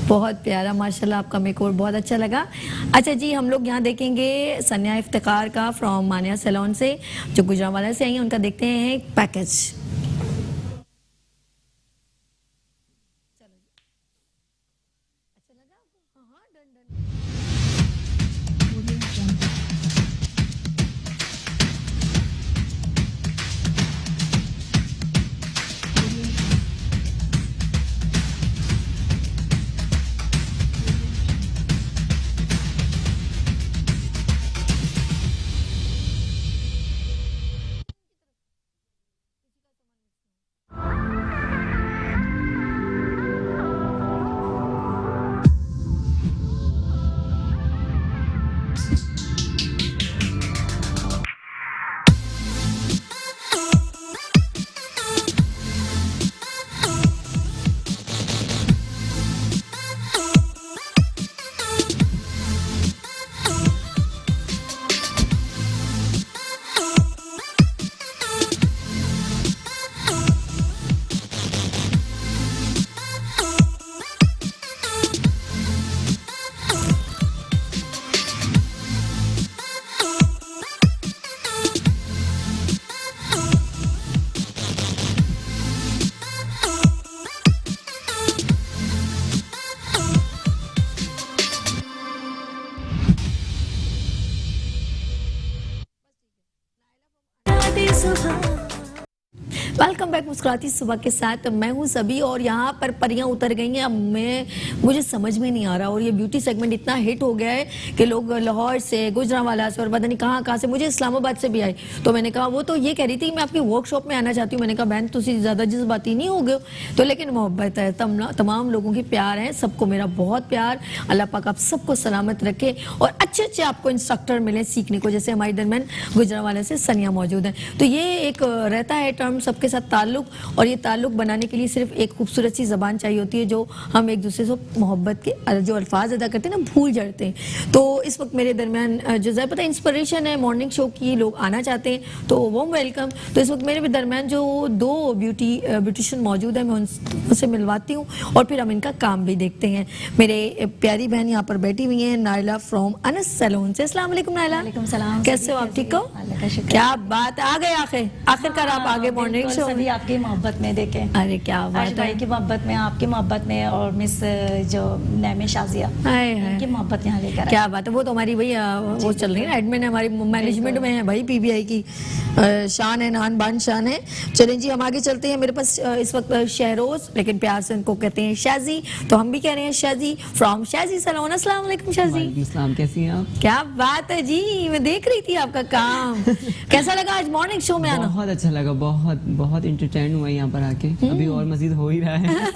बहुत प्यारा माशाल्लाह, आपका मेकओवर बहुत अच्छा लगा। अच्छा जी, हम लोग यहाँ देखेंगे सनिया इफ्तिखार का फ्रॉम मानिया सैलून से, जो गुजरावाला से आई हैं, उनका देखते हैं एक पैकेज। सुबह। वेलकम बैक मुस्कुराती सुबह के साथ मैं हूं सभी और यहाँ पर परियां उतर गई हैं। अब मुझे समझ में नहीं आ रहा और ये ब्यूटी सेगमेंट इतना हिट हो गया है कि लोग लाहौर से, गुजरांवाला से और पता नहीं कहाँ से, मुझे इस्लामाबाद से भी आए। तो मैंने कहा वो तो ये कह रही थी मैं आपकी वर्कशॉप में आना चाहती हूँ। मैंने कहा बहन तुसी ज़्यादा जज्बाती नहीं हो गए तो, लेकिन मोहब्बत है, तमाम लोगों की प्यार है, सबको मेरा बहुत प्यार। अल्लाह पाक आप सबको सलामत रखे और अच्छे आपको इंस्ट्रक्टर मिले सीखने को, जैसे हमारी दरमियान गुजरांवाला से सनिया मौजूद है। तो ये एक रहता है टर्म सबके साथ ताल्लुक, और ये ताल्लुक बनाने के लिए सिर्फ एक खूबसूरत सी ज़बान चाहिए होती है जो हम एक दूसरे से मोहब्बत के जो अल्फाज अदा करते हैं ना भूल जाते हैं। तो इस वक्त मेरे दरमियान जो ज़रा पता इंस्पिरेशन है मॉर्निंग शो की, लोग आना चाहते हैं तो वो वेलकम। तो इस वक्त मेरे दरमियान जो दो ब्यूटिशियन मौजूद है, मैं उनसे मिलवाती हूँ और फिर हम इनका काम भी देखते हैं। मेरे प्यारी बहन यहाँ पर बैठी हुई हैं, नायला फ्रॉम अनस सैलून से। अस्सलाम वालेकुम नायला। वालेकुम सलाम। कैसे हो आप? ठीक हो? अल्लाह का शुक्र। क्या बात है, आ गए आखिरकार आप आगे मॉर्निंग शो। सभी आपकी मोहब्बत में देखें। अरे क्या अर्श बात भाई है, की मोहब्बत में, आपकी मोहब्बत में और मिस जो नैमे शाजिया हाय हाय। की मोहब्बत यहाँ लेकर आए। क्या बात है, वो तो हमारी भाई वो चल रही है ना, एडमिन है हमारी, मैनेजमेंट में है भाई, पीबीआई की शान है, नान बान शान है। चलें जी हम आगे चलते हैं। मेरे पास इस वक्त शहरोज, लेकिन प्यार से उनको कहते हैं शाजी, तो हम भी कह रहे हैं शाजी फ्रॉम शाजी सैलून। अस्सलाम वालेकुम शाजी। इस्लाम, कैसी हैं आप? क्या बात है जी, मैं देख रही थी आपका काम। कैसा लगा आज मॉर्निंग शो में आना? बहुत अच्छा लगा, बहुत बहुत इंटरटेन हुआ यहाँ पर आके। अभी और मजीद हो ही रहा है।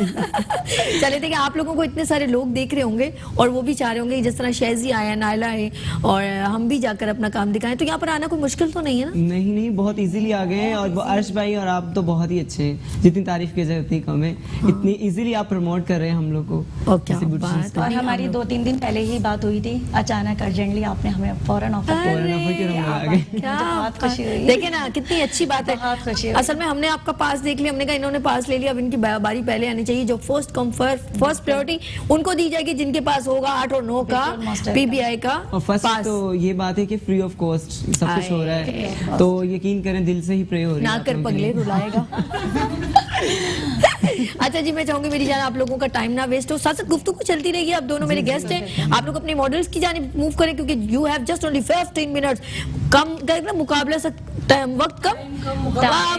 चले देखिए, आप लोगों को इतने सारे लोग देख रहे होंगे और वो भी चाह रहे होंगे जिस तरह शहजी आया, नायला है और हम भी जाकर अपना काम दिखाएं, तो यहाँ पर आना कोई मुश्किल तो नहीं है ना? नहीं नहीं, बहुत इजीली आ गए हैं। और अर्श भाई और आप तो बहुत ही अच्छे हैं, जितनी तारीफ की जाए उतनी कम है। इतनी इजीली आप प्रमोट कर रहे हैं हम लोग को। और क्या बात है। और हमारी 2-3 दिन पहले ही बात हुई थी, अचानक अर्जेंटली आपने हमें फौरन ऑफर फौरन ऑफर के रंग आ गए। क्या बहुत खुशी हुई। देखिए ना कितनी अच्छी बात है। बहुत खुशी हुई। असल में हमने आपका पास देख लिया, हमने कहा इन्होंने पास ले लिया, अब इनकी बारी पहले आनी चाहिए। जो फर्स्ट कम फर्स्ट प्रायोरिटी उनको दी जाएगी जिनके पास होगा 8 और 9 का पीबीआई का और फर्स्ट पास। तो ये बात है कि फ्री ऑफ कॉस्ट सब कुछ हो रहा है, तो यकीन करें दिल से ही प्रे हो रही है। ना कर पगले रुलाएगा। अच्छा जी, मैं चाहूंगी मेरी जान आप लोगों का टाइम ना वेस्ट हो, साथ साथ गुफ्तगू चलती रहेगी। आप दोनों मेरे गेस्ट हैं, आप लोग अपने मॉडल्स की जानिब मूव करें क्योंकि you have just only 15 minutes. कम करना मुकाबला से वक्त कम,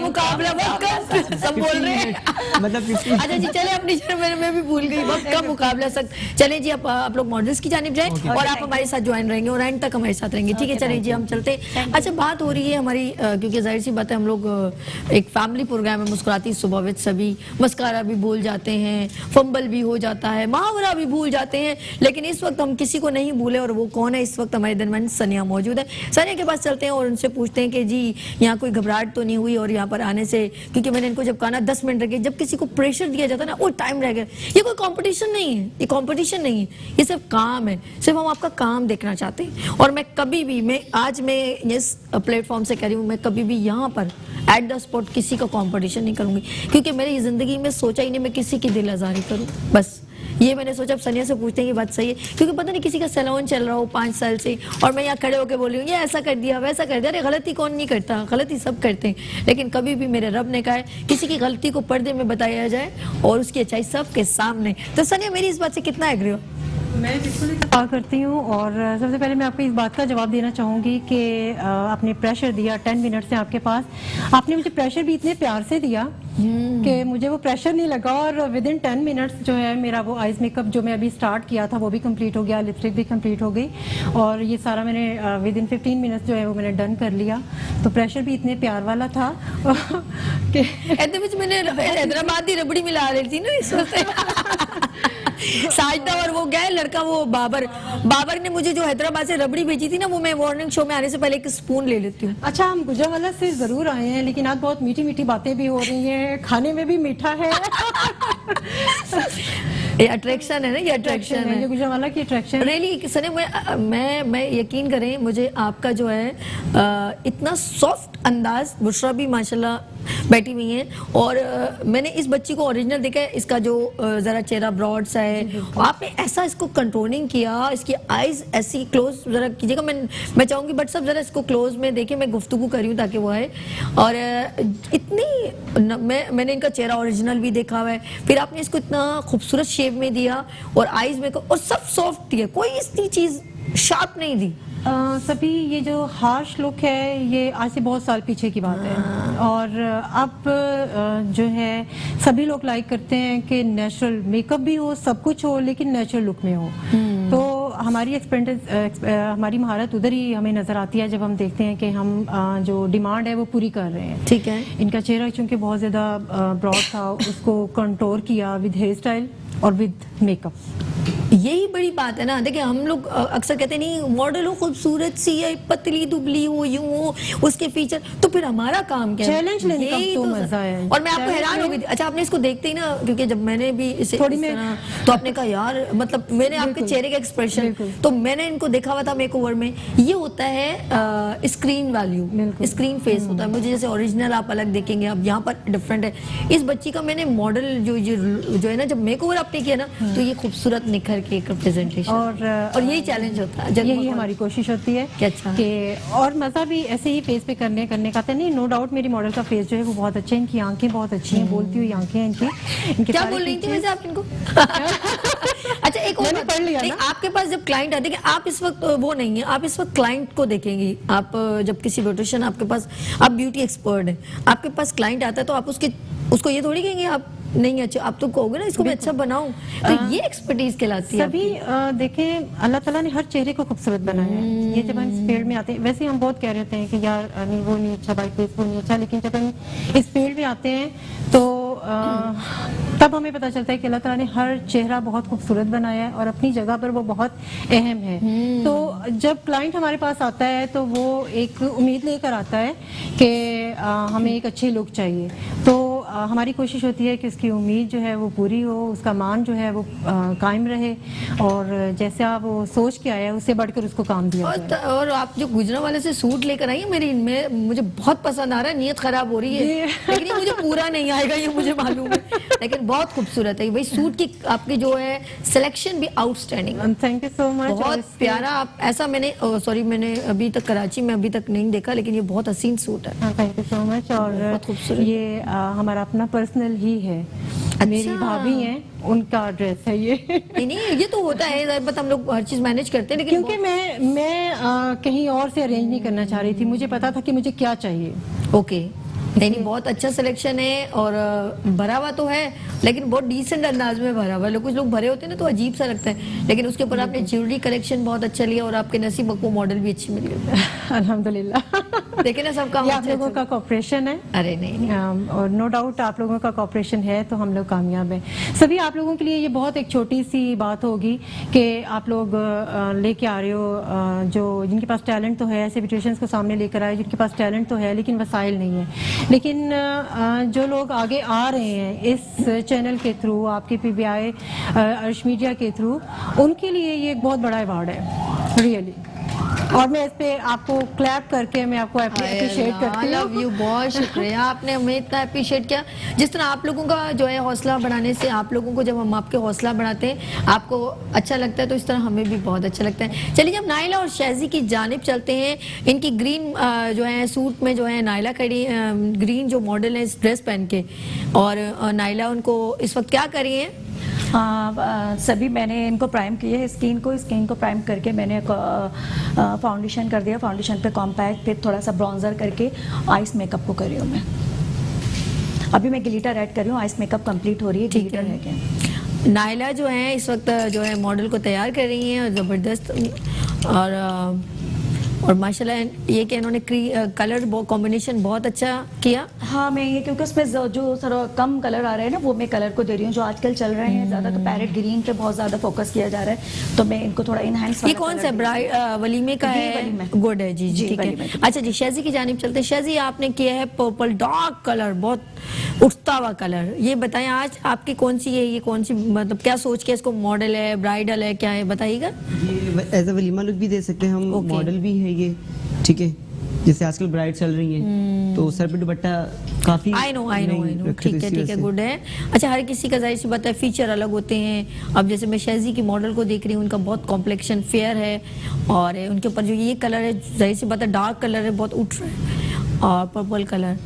मुकाबला वक्त कम, सब बोल रहे हैं मतलब अच्छा जी चले अपनी मैं भी भूल गई, वक्त कम मुकाबला सक। चले जी आप लोग मॉडल्स की जानिब जाएं और आप हमारे साथ ज्वाइन रहेंगे और एंड तक हमारे साथ रहेंगे, ठीक है? चलें जी हम चलते हैं। अच्छा बात हो रही है हमारी क्योंकि जाहिर सी बात है हम लोग एक फैमिली प्रोग्राम है मुस्कुराती सुबह विद सभी। मस्कारा भी भूल जाते हैं, फंबल भी हो जाता है, मुहावरा भी भूल जाते हैं, लेकिन इस वक्त हम किसी को नहीं भूले और वो कौन है? इस वक्त हमारे दरमियान सनिया मौजूद है। सनिया के पास चलते हैं और उनसे पूछते हैं कि जी यहाँ कोई घबराहट तो नहीं हुई और यहाँ पर आने से, क्योंकि मैंने इनको जब कहा ना 10 मिनट रखे, जब किसी को प्रेशर दिया जाता है ना वो टाइम रह गया। ये कोई कंपटीशन नहीं है, ये कंपटीशन नहीं है, ये सिर्फ काम है, सिर्फ हम आपका काम देखना चाहते हैं। और मैं कभी भी आज मैं इस प्लेटफॉर्म से कह रही हूँ, मैं कभी भी यहाँ पर एट द स्पॉट किसी का कंपटीशन नहीं करूंगी, क्योंकि मेरी जिंदगी में सोचा ही नहीं मैं किसी की दिल आजारी करूँ। बस ये मैंने सोचा। अब सनिया से पूछते हैं ये बात सही है, क्योंकि पता नहीं किसी का सैलून चल रहा हो 5 साल से और मैं यहाँ खड़े होकर बोल रही हूँ ये ऐसा कर दिया वैसा कर दिया। अरे गलती कौन नहीं करता, गलती सब करते हैं, लेकिन कभी भी मेरे रब ने कहा है किसी की गलती को पर्दे में बताया जाए और उसकी अच्छाई सबके सामने। तो सनिया मेरी इस बात से कितना एग्री हो? मैं बिल्कुल इत्तेफाक करती हूँ और सबसे पहले मैं आपको इस बात का जवाब देना चाहूँगी कि आपने प्रेशर दिया 10 मिनट से आपके पास, आपने मुझे प्रेशर भी इतने प्यार से दिया कि मुझे वो प्रेशर नहीं लगा और विद इन 10 मिनट्स जो है मेरा वो आइज मेकअप जो मैं अभी स्टार्ट किया था वो भी कंप्लीट हो गया, लिपस्टिक भी कंप्लीट हो गई और ये सारा मैंने विद इन 15 मिनट्स जो है वो मैंने डन कर लिया। तो प्रेशर भी इतने प्यार वाला था कि मैंने हैदराबाद की रबड़ी मिला रही थी ना इस साजदा और वो गए लड़का वो बाबर ने मुझे जो हैदराबाद से रबड़ी भेजी थी ना, वो मैं मॉर्निंग शो में आने से पहले एक स्पून ले लेती हूँ। अच्छा हम गुजरांवाला से जरूर आए हैं, लेकिन आज बहुत मीठी मीठी बातें भी हो रही हैं, खाने में भी मीठा है। ये अट्रैक्शन है ना, ये अट्रैक्शन है, ये गुजरांवाला की अट्रैक्शन रियली। सने मैं यकीन करें मुझे आपका जो है इतना सॉफ्ट अंदाज, बुशरा भी माशाल्लाह बैठी हुई हैं और मैंने इस बच्ची को ओरिजिनल देखा है, इसका जो ज़रा चेहरा ब्रॉड सा है, आपने ऐसा इसको कंट्रोलिंग किया, इसकी आईज ऐसी क्लोज ज़रा कीजिएगा, मैं चाहूँगी बट सब ज़रा इसको क्लोज में देखें, मैं गुफ्तगू कर रही हूँ ताकि वो आए। और इतनी मैंने इनका चेहरा ओरिजिनल भी देखा हुआ है, फिर आपने इसको इतना खूबसूरत शेप में दिया और आईज में और सब सॉफ्ट दिया, कोई इतनी चीज़ शार्प नहीं दी, सभी ये जो हार्श लुक है ये आज से बहुत साल पीछे की बात है और अब जो है सभी लोग लाइक करते हैं कि नेचुरल मेकअप भी हो, सब कुछ हो, लेकिन नेचुरल लुक में हो। तो हमारी हमारी महारत उधर ही हमें नजर आती है जब हम देखते हैं कि हम जो डिमांड है वो पूरी कर रहे हैं। ठीक है। इनका चेहरा चूंकि बहुत ज्यादा ब्रॉड था, उसको कंटूर किया विद हेयर स्टाइल और विद मेकअप। यही बड़ी बात है ना। देखिए हम लोग अक्सर कहते नहीं मॉडल हो, खूबसूरत सी है, पतली दुबली हो, यूं हो, उसके फीचर, तो फिर हमारा काम क्या है? चैलेंज लेने का तो मजा है। और मैं आपको हैरान हो गई थी। अच्छा, आपने इसको देखते ही ना, क्योंकि जब मैंने भी इसे थोड़ी इस तरह, तो आपने कहा यार, मतलब मैंने आपके चेहरे का एक्सप्रेशन, तो मैंने इनको देखा हुआ था मेकओवर में। ये होता है स्क्रीन वैल्यू, स्क्रीन फेस होता है। मुझे जैसे ओरिजिनल आप अलग देखेंगे, अब यहाँ पर डिफरेंट है। इस बच्ची का मैंने मॉडल जो है ना, जब मेकओवर आपने किया ना, तो ये खूबसूरत निखर के एक प्रेजेंटेशन, और यही चैलेंज होता है, यही हमारी कोशिश होती है कि और मजा भी ऐसे ही फेस पे करने का था। नहीं, नो डाउट मेरी मॉडल का फेस जो है वो बहुत अच्छा है, इनकी आंखें बहुत अच्छी हैं, बोलती हुई आंखें हैं इनकी। क्या बोल रही थी वैसे आप इनको? अच्छा, एक और बात, नहीं, आपके पास जब क्लाइंट आते हैं, आप इस वक्त वो नहीं है, आप इस वक्त क्लाइंट को देखेंगी। आप जब किसी ब्यूटिशियन आपके पास, आप ब्यूटी एक्सपर्ट हैं, आपके पास क्लाइंट आता है, तो आप उसको ये थोड़ी कहेंगे आप नहीं अच्छा, आप तो कहोगे ना इसको मैं अच्छा बनाऊं। तो ये एक्सपर्टीज कहलाती है। सभी देखें, अल्लाह ताला ने हर चेहरे को खूबसूरत बनाया है। ये जब हम इस फील्ड में आते हैं, वैसे हम बहुत कह रहे होते हैं कि यार नहीं वो नहीं अच्छा, भाई फेस वो नहीं अच्छा, लेकिन जब हम इस फील्ड में आते हैं तो तब हमें पता चलता है कि अल्लाह ताला ने हर चेहरा बहुत खूबसूरत बनाया है और अपनी जगह पर वो बहुत अहम है। तो जब क्लाइंट हमारे पास आता है तो वो एक उम्मीद लेकर आता है कि हमें एक अच्छी लुक चाहिए। तो हमारी कोशिश होती है कि उसकी उम्मीद जो है वो पूरी हो, उसका मान जो है वो कायम रहे, और जैसे आप वो सोच के आया है उससे बढ़कर उसको काम दिया जाए। और आप जो गुजरांवाले से सूट लेकर आई है, मुझे बहुत पसंद आ रहा है। नीयत खराब हो रही है, लेकिन ये मुझे पूरा नहीं आएगा, ये मुझे मालूम है, लेकिन बहुत खूबसूरत है भाई। सूट की आपकी जो है सिलेक्शन भी outstanding. Thank you so much. बहुत प्यारा। आप ऐसा मैंने मैंने अभी तक कराची में अभी तक नहीं देखा, लेकिन ये बहुत हसीन सूट है। Thank you so much. और खूबसूरत, ये हमारा अपना पर्सनल ही है। अच्छा। मेरी भाभी हैं, उनका ड्रेस है ये। नहीं, ये तो होता है, बट हम लोग हर चीज मैनेज करते हैं, लेकिन क्योंकि मैं कहीं और से अरेंज नहीं करना चाह रही थी, मुझे पता था कि मुझे क्या चाहिए। ओके। नहीं, बहुत अच्छा सिलेक्शन है, और भरा हुआ तो है, लेकिन बहुत डिसेंट अंदाज में भरा हुआ है। कुछ लोग भरे होते हैं ना तो अजीब सा लगता है, लेकिन उसके ऊपर आपने ज्वेलरी कलेक्शन बहुत अच्छा लिया, और आपके नसीब को मॉडल भी अच्छी मिल गई। अल्हम्दुलिल्लाह। देखिए ना, सबका आप लोगों का कोऑपरेशन है। अरे नहीं, और नो डाउट आप लोगों का कोऑपरेशन है तो हम लोग कामयाब हैं। सभी आप लोगों के लिए ये बहुत एक छोटी सी बात होगी कि आप लोग लेके आ रहे हो, जो जिनके पास टैलेंट तो है, ऐसे ब्यूटिशियंस को सामने लेकर आए जिनके पास टैलेंट तो है लेकिन वसाइल नहीं है। लेकिन जो लोग आगे आ रहे हैं इस चैनल के थ्रू, आपके PBI अर्श मीडिया के थ्रू, उनके लिए ये एक बहुत बड़ा अवार्ड है रियली। और मैं इस पे आपको क्लैप करके मैं आपको अप्रिशिएट करती हूँ। लव यू, बहुत शुक्रिया, आपने हमें इतना अप्रिशिएट किया। जिस तरह आप लोगों का जो है हौसला बढ़ाने से, आप लोगों को जब हम आपके हौसला बढ़ाते हैं, आपको अच्छा लगता है, तो इस तरह हमें भी बहुत अच्छा लगता है। चलिए अब नाइला और शैजी की जानिब चलते हैं। इनकी ग्रीन जो है सूट में जो है नाइला खड़ी, ग्रीन जो मॉडल है इस ड्रेस पहन के, और नाइला उनको इस वक्त क्या करी है? सभी मैंने इनको प्राइम किए है, स्किन को प्राइम करके मैंने फाउंडेशन कर दिया। फाउंडेशन पे कॉम्पैक्ट, फिर थोड़ा सा ब्रॉन्जर करके आइस मेकअप को कर रही हूँ मैं। अभी मैं ग्लिटर ऐड कर रही हूँ, आइस मेकअप कंप्लीट हो रही है। ठीक है। नाइला जो है इस वक्त जो है मॉडल को तैयार कर रही हैं, और ज़बरदस्त, और माशाल्लाह ये कि इन्होंने कलर कॉम्बिनेशन बहुत अच्छा किया। हाँ, मैं ये क्योंकि उसमें जो थोड़ा कम कलर आ रहे हैं ना, वो मैं कलर को दे रही हूँ। जो आजकल चल रहे हैं ज़्यादा, तो पैरेट ग्रीन पे बहुत ज़्यादा फोकस किया जा रहा है, तो मैं इनको थोड़ा इनहांस। ये कौन सा वलीमे का है? गुड है जी, ठीक है। अच्छा जी, शैजी की जानिब चलते हैं। शैजी, आपने किया है पर्पल, डार्क कलर, बहुत उठता हुआ कलर। ये बताएं आज आपकी कौन सी है, ये कौन सी, मतलब क्या सोच के इसको, मॉडल है, ब्राइडल है, क्या है, बताइएगा। ये एज अ वलीमा लुक भी दे सकते हैं हम, मॉडल भी है ये, ठीक है। जैसे आजकल ब्राइड चल रही हैं, तो सर पे दुपट्टा काफी आई नो, ठीक है, गुड है। अच्छा, हर किसी का जाहिर सी बात है फीचर अलग होते हैं। अब जैसे मैं शैजी की मॉडल को देख रही हूँ, उनका बहुत कॉम्प्लेक्शन फेयर है, और उनके ऊपर जो ये कलर है, जाहिर सी बात है डार्क कलर है, बहुत उठ रहा है, और पर्पल कलर।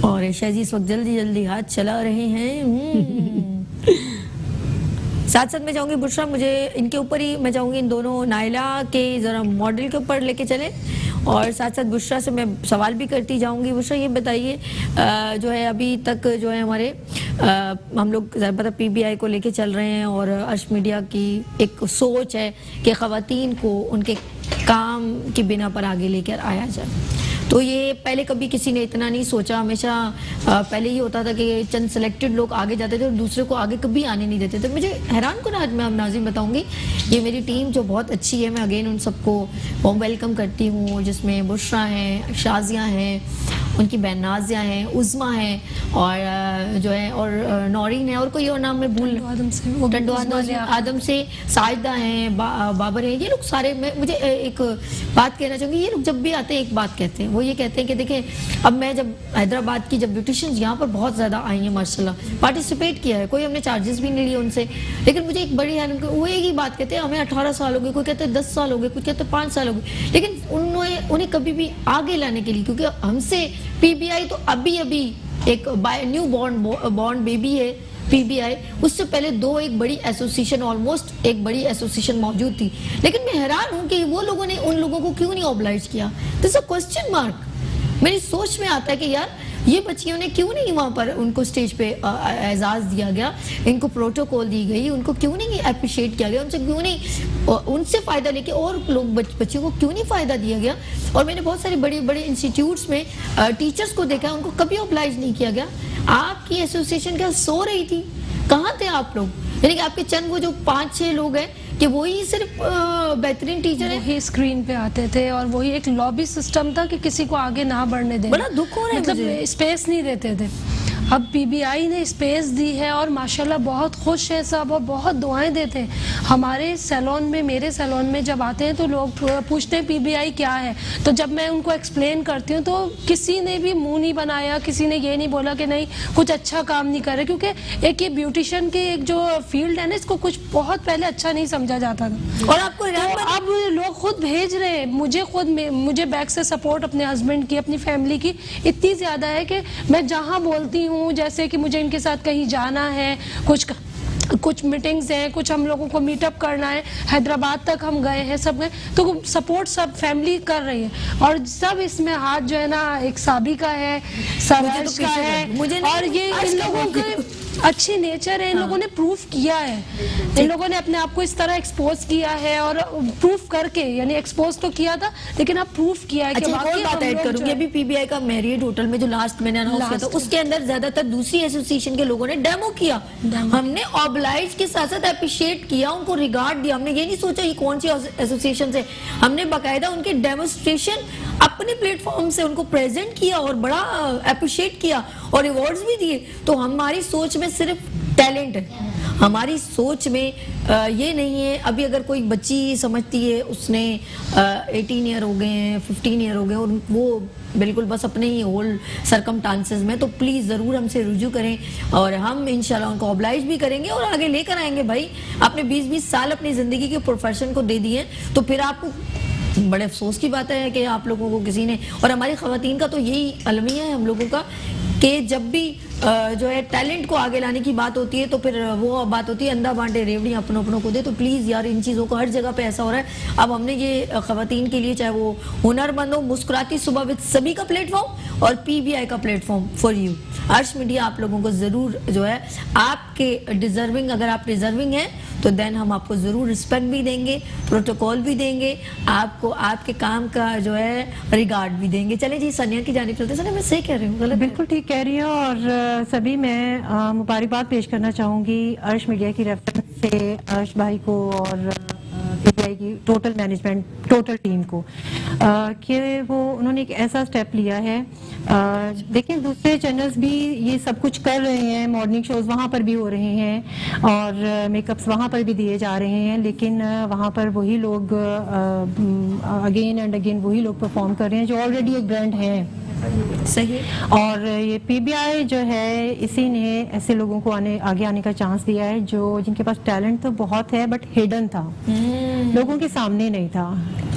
और शैजी इस वक्त जल्दी हाथ चला रहे हैं। साथ साथ मैं चाहूँगी बुशरा, मुझे इनके ऊपर ही मैं चाहूँगी इन दोनों नायला के ज़रा मॉडल के ऊपर लेके चले, और साथ साथ बुशरा से मैं सवाल भी करती जाऊँगी। बुशरा ये बताइए जो है अभी तक जो है हमारे हम लोग ज़्यादा PBI को लेके चल रहे हैं, और अर्श मीडिया की एक सोच है कि ख़वातीन को उनके काम की बिना पर आगे लेकर आया जाए। तो ये पहले कभी किसी ने इतना नहीं सोचा, हमेशा पहले ये होता था कि चंद सिलेक्टेड लोग आगे जाते थे और दूसरे को आगे कभी आने नहीं देते थे। मुझे हैरान को आज मैं नाज़रीन बताऊंगी, ये मेरी टीम जो बहुत अच्छी है, मैं अगेन उन सबको वेलकम करती हूँ, जिसमें बुशरा हैं, शाजिया हैं, उनकी बहन नाजिया हैं, उज़मा हैं, और जो है और नौरीन है, और कोई और नाम मैं भूल आदम से साजिदा हैं, बाबर हैं, ये लोग सारे। मुझे एक बात कहना चाहूँगी, ये लोग जब भी आते हैं एक बात कहते हैं, वो ये कहते हैं कि देखें अब मैं जब हैदराबाद की जब ब्यूटिशियंस यहाँ पर बहुत ज़्यादा आई हैं माशाल्लाह, पार्टिसिपेट किया है, कोई हमने चार्जेस भी नहीं लिए उनसे, लेकिन मुझे एक बड़ी है वो एक ही बात कहते हैं, हमें 18 साल हो गए, कोई कहते हैं 10 साल हो गए, कोई कहते हैं 5 साल हो गए, लेकिन उन्हें कभी भी आगे लाने के लिए, क्योंकि हमसे PBI तो अभी एक न्यू बॉर्न बेबी है PBI, उससे पहले एक बड़ी एसोसिएशन, ऑलमोस्ट एक बड़ी एसोसिएशन मौजूद थी, लेकिन मैं हैरान हूँ कि वो लोगों ने उन लोगों को क्यों नहीं ऑब्लाइज किया। दिस अ क्वेश्चन मार्क मेरी सोच में आता है कि यार ये बच्चियों ने क्यों नहीं वहाँ पर उनको स्टेज पे एजाज़ दिया गया, इनको प्रोटोकॉल दी गई, उनको क्यों नहीं अप्रिशिएट किया गया, उनसे क्यों नहीं उनसे फ़ायदा लेके और लोग बच्चियों को क्यों नहीं फ़ायदा दिया गया। और मैंने बहुत सारे बड़े बड़े इंस्टीट्यूट्स में टीचर्स को देखा, उनको कभी ऑब्लाइज नहीं किया गया। आपकी एसोसिएशन क्या सो रही थी? कहाँ थे आप लोग? यानी कि आपके चंद वो जो 5-6 लोग हैं कि वही सिर्फ बेहतरीन टीचर है, वही स्क्रीन पे आते थे, और वही एक लॉबी सिस्टम था कि किसी को आगे ना बढ़ने देना। बड़ा दुख हो रहा है, मतलब स्पेस नहीं देते थे। अब PBI ने स्पेस दी है और माशाल्लाह बहुत खुश है सब, और बहुत दुआएं देते हैं। हमारे सैलून में, मेरे सैलून में जब आते हैं तो लोग पूछते हैं PBI क्या है, तो जब मैं उनको एक्सप्लेन करती हूँ तो किसी ने भी मुंह नहीं बनाया, किसी ने ये नहीं बोला कि नहीं कुछ अच्छा काम नहीं कर रहे, क्योंकि एक ये ब्यूटिशियन की एक जो फील्ड है ना, इसको कुछ बहुत पहले अच्छा नहीं समझा जाता था, और आपको तो अब लोग खुद भेज रहे हैं। मुझे बैक से सपोर्ट अपने हस्बैंड की, अपनी फैमिली की इतनी ज़्यादा है कि मैं जहाँ बोलती हूँ, जैसे कि मुझे इनके साथ कहीं जाना है, कुछ मीटिंग्स हैं, कुछ हम लोगों को मीटअप करना है, हैदराबाद तक हम गए हैं, सब गए, तो सपोर्ट सब फैमिली कर रही है, और सब इसमें हाथ जो है ना, एक साबी का है, सरज का है, और ये इन लोगों के अच्छी नेचर है, इन लोगों ने प्रूफ किया है, इन लोगों ने अपने आप को इस तरह एक्सपोज किया है, और प्रूफ करके, यानी एक्सपोज तो किया था लेकिन अब प्रूफ किया है। अच्छा, एक और बात ऐड करूंगी, अभी PBI का मैरियट होटल में जो लास्ट मैंने अनाउंस किया था, उसके अंदर ज्यादातर दूसरी एसोसिएशन के लोगों ने डेमो किया, हमने ऑब्लाइज के साथ साथ अप्रिशिएट किया, उनको रिगार्ड दिया, हमने ये नहीं सोचा ये कौन सी एसोसिएशन है, हमने बाकायदा उनके डेमोस्ट्रेशन अपने प्लेटफॉर्म से उनको प्रेजेंट किया और बड़ा अप्रिशिएट किया और अवार्ड्स भी दिए। तो हमारी सोच में सिर्फ टैलेंट है, हमारी सोच में ये नहीं है। अभी अगर कोई बच्ची समझती है उसने 18 ईयर हो गए हैं, 15 ईयर हो गए, और वो बिल्कुल बस अपने ही होल सरकमस्टांसेस में, तो प्लीज़ ज़रूर हमसे रुजू करें, और हम इंशाल्लाह उनको ऑब्लाइज भी करेंगे और आगे लेकर आएंगे। भाई आपने 20-20 साल अपनी ज़िंदगी के प्रोफेशन को दे दिए, तो फिर आपको बड़े अफसोस की बात है कि आप लोगों को किसी ने, और हमारी ख़वातीन का तो यही अलमिया है हम लोगों का कि जब भी जो है टैलेंट को आगे लाने की बात होती है तो फिर वो बात होती है अंधा बांटे रेवड़ी अपनों को दे। तो प्लीज़ यार इन चीज़ों को हर जगह पे ऐसा हो रहा है। अब हमने ये ख़वातीन के लिए, चाहे वो हुनरमंद हो, मुस्कुराती सुबह विद सभी का प्लेटफॉर्म और PBI का प्लेटफॉर्म फॉर यू। अर्श मीडिया आप लोगों को ज़रूर जो है आपके डिज़र्विंग, अगर आप डिज़र्विंग हैं तो देन हम आपको ज़रूर रिस्पेक्ट भी देंगे, प्रोटोकॉल भी देंगे, आपको आपके काम का जो है रिगार्ड भी देंगे। चले जी सनिया की जानिब चलते। सनिया मैं सही कह रही हूँ, गलत? बिल्कुल ठीक कह रही हूँ, और सभी मैं मुबारकबाद पेश करना चाहूँगी अर्श मीडिया की रेफरेंस से अर्श भाई को और PBI की टोटल मैनेजमेंट, टोटल टीम को, कि वो उन्होंने एक ऐसा स्टेप लिया है। देखिए दूसरे चैनल्स भी ये सब कुछ कर रहे हैं, मॉर्निंग शोज वहाँ पर भी हो रहे हैं और मेकअप्स वहाँ पर भी दिए जा रहे हैं, लेकिन वहाँ पर वही लोग अगेन एंड अगेन वही लोग परफॉर्म कर रहे हैं जो ऑलरेडी एक ब्रांड है। सही। और ये PBI जो है इसी ने ऐसे लोगों को आगे आने का चांस दिया है जो जिनके पास टैलेंट तो बहुत है बट हिडन था, लोगों के सामने नहीं था।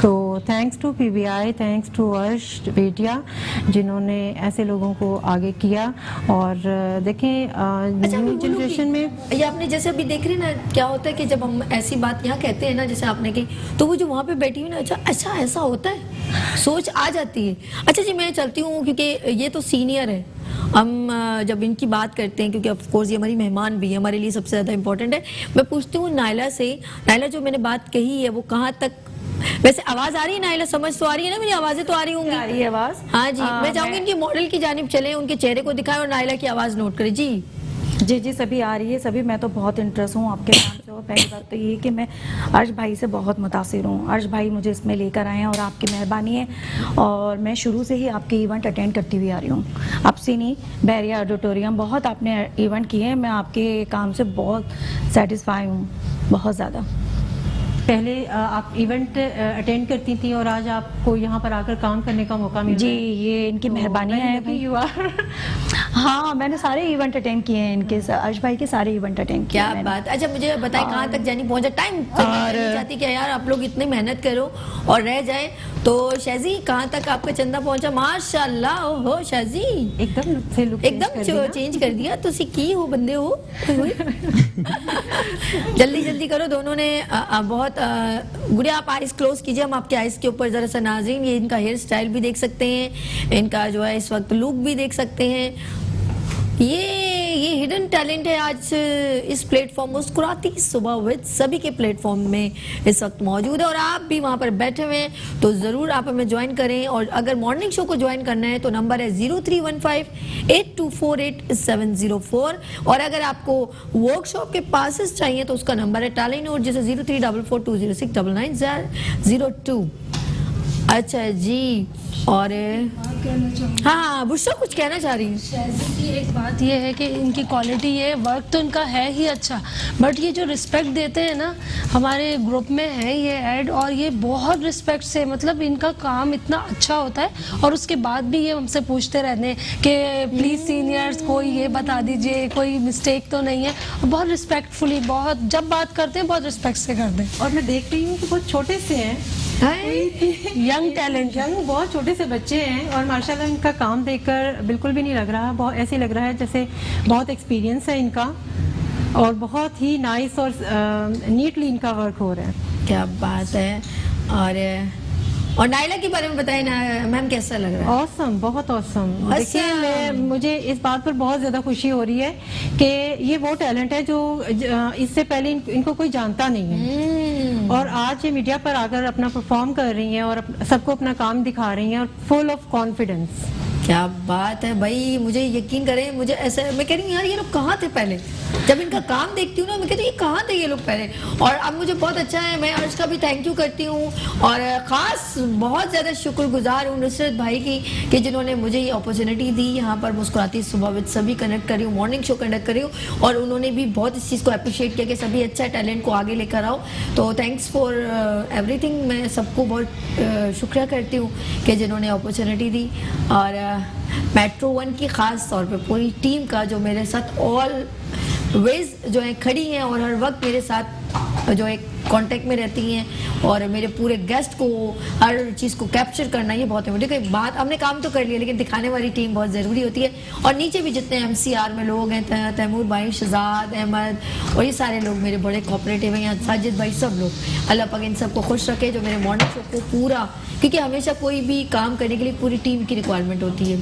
तो thanks to PBI, thanks to Arsh बेटिया जिन्होंने ऐसे लोगों को आगे किया। और देखें अच्छा, न्यू मैं जनरेशन में बोलूंगी, ये आपने जैसे अभी देख रहे हैं ना, क्या होता है कि जब हम ऐसी बात यहाँ कहते हैं ना, जैसे आपने की, तो वो जो वहाँ पे बैठी हुई ना, अच्छा ऐसा होता है, सोच आ जाती है। अच्छा जी, मैं चलती हूँ क्योंकि ये तो सीनियर है, हम जब इनकी बात करते हैं, क्योंकि ऑफ कोर्स ये हमारी मेहमान भी है, हमारे लिए सबसे ज़्यादा इंपॉर्टेंट है। मैं पूछती हूँ नायला से, नायला जो मैंने बात कही है वो कहाँ तक, वैसे आवाज आ रही है नायला, समझ तो आ रही है ना, मेरी आवाजें तो आ रही होंगी? आ रही है आवाज। हाँ जी, मैं चाहूंगी इनकी मॉडल की जानिब चलें, उनके चेहरे को दिखाएं और नायला की आवाज नोट करें। जी जी जी, सभी आ रही है, सभी। मैं तो बहुत इंटरेस्ट हूँ आपके काम से। और पहली बात तो ये कि मैं अर्श भाई से बहुत मुतासिर हूँ। अर्श भाई मुझे इसमें लेकर आए हैं और आपकी मेहरबानी है। और मैं शुरू से ही आपके इवेंट अटेंड करती हुई आ रही हूँ। आपसे नहीं, बैरिया ऑडिटोरियम, बहुत आपने इवेंट किए हैं। मैं आपके काम से बहुत सेटिस्फाई हूँ, बहुत ज़्यादा। पहले आप इवेंट अटेंड करती थी और आज आपको यहाँ पर आकर काम करने का मौका मिला। जी, ये इनकी मेहरबानी है भाई। यू आर हाँ, मैंने सारे इवेंट अटेंड किए हैं इनके, अर्श भाई के सारे इवेंट अटेंड किए क्या बात। अच्छा मुझे बताएं कहाँ तक जानी पहुंचा, टाइम नहीं चाहती कि यार आप लोग इतनी मेहनत करो और रह जाए। तो शाजी कहाँ तक आपका चंदा पहुंचा? माशाल्लाह, ओहो शाजी एकदम से लुक एकदम चेंज कर दिया। तो की हो बंदे हो जल्दी जल्दी करो। दोनों ने बहुत गुड़िया, आप आइज क्लोज कीजिए, हम आपके आइज के ऊपर जरा सा नाज़रीन ये इनका हेयर स्टाइल भी देख सकते हैं, इनका जो है इस वक्त लुक भी देख सकते हैं। ये हिडन टैलेंट है आज इस प्लेटफॉर्म मुस्कुराती सुबह विद सभी के प्लेटफॉर्म में इस वक्त मौजूद है। और आप भी वहाँ पर बैठे हुए हैं तो ज़रूर आप हमें ज्वाइन करें। और अगर मॉर्निंग शो को ज्वाइन करना है तो नंबर है 031582480704। और अगर आपको वर्कशॉप के पासेस चाहिए तो उसका नंबर है टाली नोट, जैसे 0344206902। अच्छा जी, और हाँ बुशरा कुछ कहना चाह रही हूँ। एक बात ये है कि इनकी क्वालिटी है, वर्क तो इनका है ही अच्छा, बट ये जो रिस्पेक्ट देते हैं ना, हमारे ग्रुप में है ये ऐड, और ये बहुत रिस्पेक्ट से, मतलब इनका काम इतना अच्छा होता है। और उसके बाद भी ये हमसे पूछते रहते हैं कि प्लीज़ सीनियर्स कोई ये बता दीजिए, कोई मिस्टेक तो नहीं है। और बहुत रिस्पेक्टफुली, बहुत जब बात करते हैं बहुत रिस्पेक्ट से करते हैं। और मैं देख रही हूँ कि बहुत छोटे से हैं, यंग टैलेंट, बहुत छोटे से बच्चे हैं। और माशाल्लाह इनका काम देखकर बिल्कुल भी नहीं लग रहा, बहुत ऐसे लग रहा है जैसे बहुत एक्सपीरियंस है इनका, और बहुत ही नाइस और नीटली इनका वर्क हो रहा है। क्या बात है। और नायला के बारे में बताएं ना मैम, कैसा लग रहा है? ऑसम, बहुत ऑसम। देखिए मुझे इस बात पर बहुत ज़्यादा खुशी हो रही है कि ये वो टैलेंट है जो इससे पहले इनको कोई जानता नहीं है, और आज ये मीडिया पर आकर अपना परफॉर्म कर रही हैं और सबको अपना काम दिखा रही हैं, और फुल ऑफ कॉन्फिडेंस। क्या बात है भाई, मुझे यकीन करें, मुझे ऐसा, मैं कह रही हूँ यार ये लोग कहाँ थे पहले। जब इनका काम देखती हूँ ना, मैं कहती हूँ ये कहाँ थे ये लोग पहले। और अब मुझे बहुत अच्छा है, मैं अर्श का भी थैंक यू करती हूँ, और ख़ास बहुत ज़्यादा शुक्रगुजार हूँ नुसरत भाई की कि जिन्होंने मुझे ये अपॉर्चुनिटी दी, यहाँ पर मुस्कुराती सुबह विद सभी कनेक्ट कर रही हूँ, मॉर्निंग शो कंडक्ट कर रही हूँ। और उन्होंने भी बहुत इस चीज़ को अप्रिशिएट किया कि सभी अच्छा टैलेंट को आगे लेकर आओ। तो थैंक्स फॉर एवरीथिंग, मैं सबको बहुत शुक्रिया करती हूँ कि जिन्होंने अपॉर्चुनिटी दी। और मेट्रो वन की ख़ास तौर पे पूरी टीम का जो मेरे साथ ऑल वेज जो है खड़ी हैं और हर वक्त मेरे साथ जो है कांटेक्ट में रहती हैं, और मेरे पूरे गेस्ट को हर चीज़ को कैप्चर करना ये बहुत है। देखिए बात हमने काम तो कर लिया, लेकिन दिखाने वाली टीम बहुत ज़रूरी होती है। और नीचे भी जितने MCR में लोग हैं, तैमूर भाई, शहजाद अहमद और ये सारे लोग मेरे बड़े कोऑपरेटिव हैं, यहाँ साजिद भाई, सब लोग, अल्लाह पाक इन सबको खुश रखे जो मेरे मॉर्निंग शो को पूरा, क्योंकि हमेशा कोई भी काम करने के लिए पूरी टीम की रिक्वायरमेंट होती है।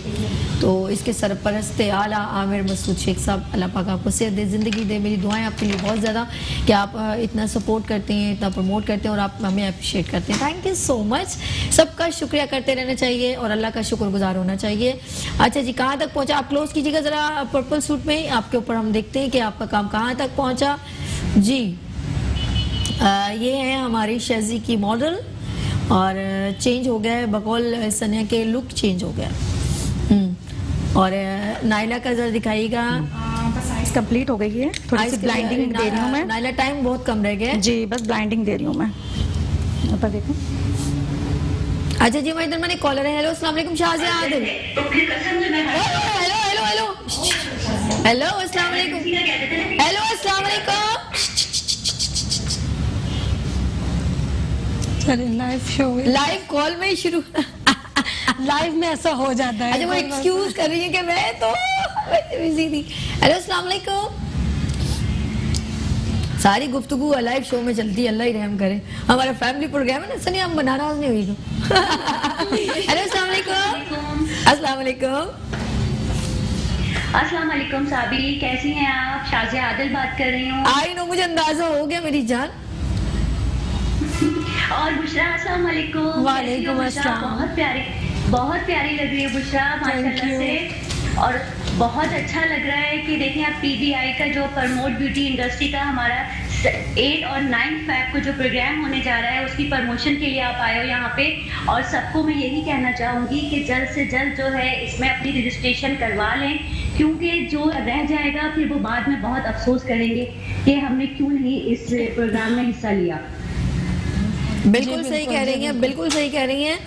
तो इसके सरपरस्त आला आमिर मसूद शेख साहब, अल्लाह पाक आपको सेहत दे, ज़िंदगी दे। मेरी दुआएं आपके लिए बहुत ज़्यादा कि आप इतना सपोर्ट करते हैं, इतना प्रमोट करते हैं और आप हमें अप्रिशिएट करते हैं। Thank you so much. सबका शुक्रिया करते रहना चाहिए और अल्लाह का शुक्रगुजार होना चाहिए। अच्छा जी, कहाँ तक पहुँचा? आप क्लोज कीजिएगा ज़रा पर्पल सूट में, आपके ऊपर हम देखते हैं कि आपका काम कहाँ तक पहुँचा। जी ये है हमारी शहजी की मॉडल, और चेंज हो गया है बकौल सनिया के, लुक चेंज हो गया। और नायला का जरा दिखाइएगा। बस आइज कंप्लीट हो गई है, थोड़ी सी ब्लाइंडिंग दे रही हूँ मैं। नायला टाइम बहुत कम रह गया है जी, बस ब्लाइंडिंग दे रही हूँ मैं। ऊपर देखो। अच्छा जी, हमारे इधर में कॉलर है। हेलो, अस्सलाम वालेकुम Shahzia Adil. Hello hello hello hello hello, अस्सलाम वालेकुम। हेलो, अस्सलाम वालेकुम। अरे लाइव शो में, लाइव कॉल में ही शुरू। लाइव में ऐसा हो जाता है। अच्छा वो एक्सक्यूज कर रही है कि मैं तो बिजी थी। हेलो अस्सलाम वालेकुम। सारी गुफ्तगू लाइव शो में चलती है, अल्लाह ही रहम करे। हमारा फैमिली प्रोग्राम है ना, सनी हम नाराज नहीं हुई। हेलो अस्सलाम वालेकुम। अस्सलाम वालेकुम। अस्सलाम वालेकुम साबी, कैसी हैं आप? शाजिया आदिल बात कर रही हूँ। आई नो, मुझे अंदाजा हो गया मेरी जान। और बुशरा, अस्सलाम वालेकुम। वालेकुम अस्सलाम। बहुत प्यारी लग रही है बुशरा माशाल्लाह से, और बहुत अच्छा लग रहा है कि देखिए आप पीबीआई का जो प्रमोट ब्यूटी इंडस्ट्री का हमारा 8 और 9 फ़ैब को जो प्रोग्राम होने जा रहा है उसकी प्रमोशन के लिए आप आए हो यहाँ पे। और सबको मैं यही कहना चाहूँगी कि जल्द से जल्द जो है इसमें अपनी रजिस्ट्रेशन करवा लें, क्योंकि जो रह जाएगा फिर वो बाद में बहुत अफसोस करेंगे कि हमने क्यों नहीं इस प्रोग्राम में हिस्सा लिया। बिल्कुल सही कह रही हैं, बिल्कुल सही कह रही हैं।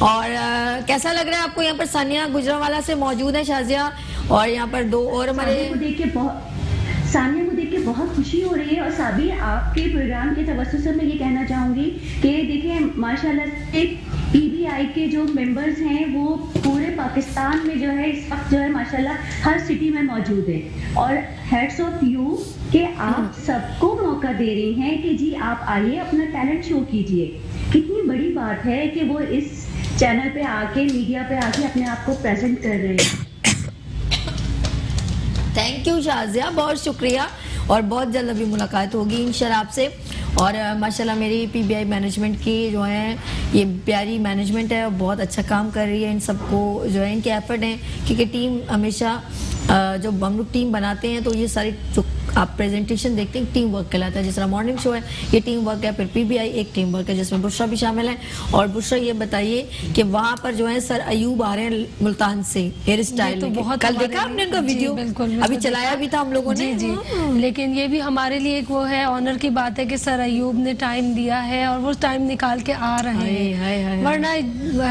और कैसा लग रहा है आपको? यहाँ पर सानिया गुजरावाला से मौजूद है शाजिया, और यहाँ पर 2 और हमारे सानिया को देख के बहुत खुशी हो रही है। और साबी, आपके प्रोग्राम के तवज्जुह से मैं ये कहना चाहूँगी कि देखिए माशाल्लाह से पीबीआई के जो मेंबर्स हैं वो पूरे पाकिस्तान में जो है इस वक्त जो है माशाल्लाह हर सिटी में मौजूद है। और हेड्स ऑफ यू कि आप सबको मौका दे रही हैं कि जी आप आइए अपना टैलेंट शो कीजिए। कितनी बड़ी बात है कि वो इस चैनल पे आके, मीडिया पे आके अपने आप को प्रेजेंट कर रहे हैं। थैंक यू शाजिया, बहुत शुक्रिया। और बहुत जल्द अभी मुलाकात होगी इंशाल्लाह आपसे। और माशाल्लाह मेरी पीबीआई मैनेजमेंट की जो है ये प्यारी मैनेजमेंट है और बहुत अच्छा काम कर रही है। इन सबको जो है इनके एफर्ट हैं, क्योंकि टीम हमेशा जब हम लोग टीम बनाते हैं तो ये सारी जो आप प्रेजेंटेशन देखते हैं टीम वर्क कहलाता है। जिस तरह मॉर्निंग शो है ये टीम वर्क है, फिर पीबीआई एक टीम वर्क है जिसमें बुशरा भी शामिल है। और बुशरा ये बताइए कि वहाँ पर जो है सर अयूब आ रहे हैं मुल्तान से हेयर स्टाइल, तो बहुत कल देखा आपने उनका वीडियो? अभी चलाया भी था हम लोगों ने। जी, लेकिन ये भी हमारे लिए एक वो है ऑनर की बात है कि सर अयूब ने टाइम दिया है और वो टाइम निकाल के आ रहे हैं। वरना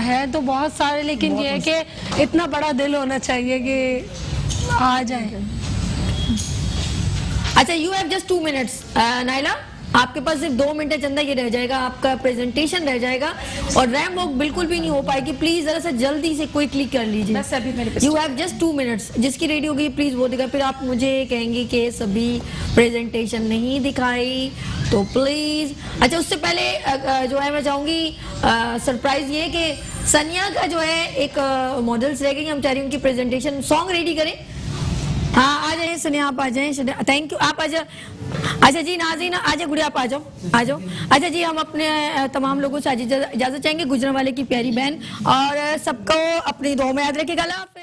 है तो बहुत सारे, लेकिन ये है कि इतना बड़ा दिल होना चाहिए कि आ जाए। अच्छा, you have just 2 minutes Naila, आपके पास सिर्फ 2 मिनट चंदा, ये रह जाएगा आपका प्रेजेंटेशन रह जाएगा और रैम वॉक बिल्कुल भी नहीं हो पाएगी। प्लीज जरा सा जल्दी से कोई क्लिक कर लीजिए। बस अभी मेरे पास यू हैव जस्ट 2 मिनट्स। जिसकी रेडी होगी प्लीज वो दिखा, फिर आप मुझे कहेंगे कि सभी प्रेजेंटेशन नहीं दिखाई तो प्लीज। अच्छा, उससे पहले जो है मैं चाहूंगी सरप्राइज ये कि सनिया का जो है एक मॉडल्स रह गई, हम चाह रहे हैं उनकी प्रेजेंटेशन सॉन्ग रेडी करें। हाँ, आ जाए सनिया, आप आ जाएं। थैंक यू, आप आ जाए। अच्छा जी नाज़रीन, आ जाए गुड़िया, आप आ जाओ, आ जाओ। अच्छा जी, हम अपने तमाम लोगों से आज इजाज़त चाहेंगे, गुजरांवाले की प्यारी बहन, और सबको अपनी दुआ में याद रखिएगा।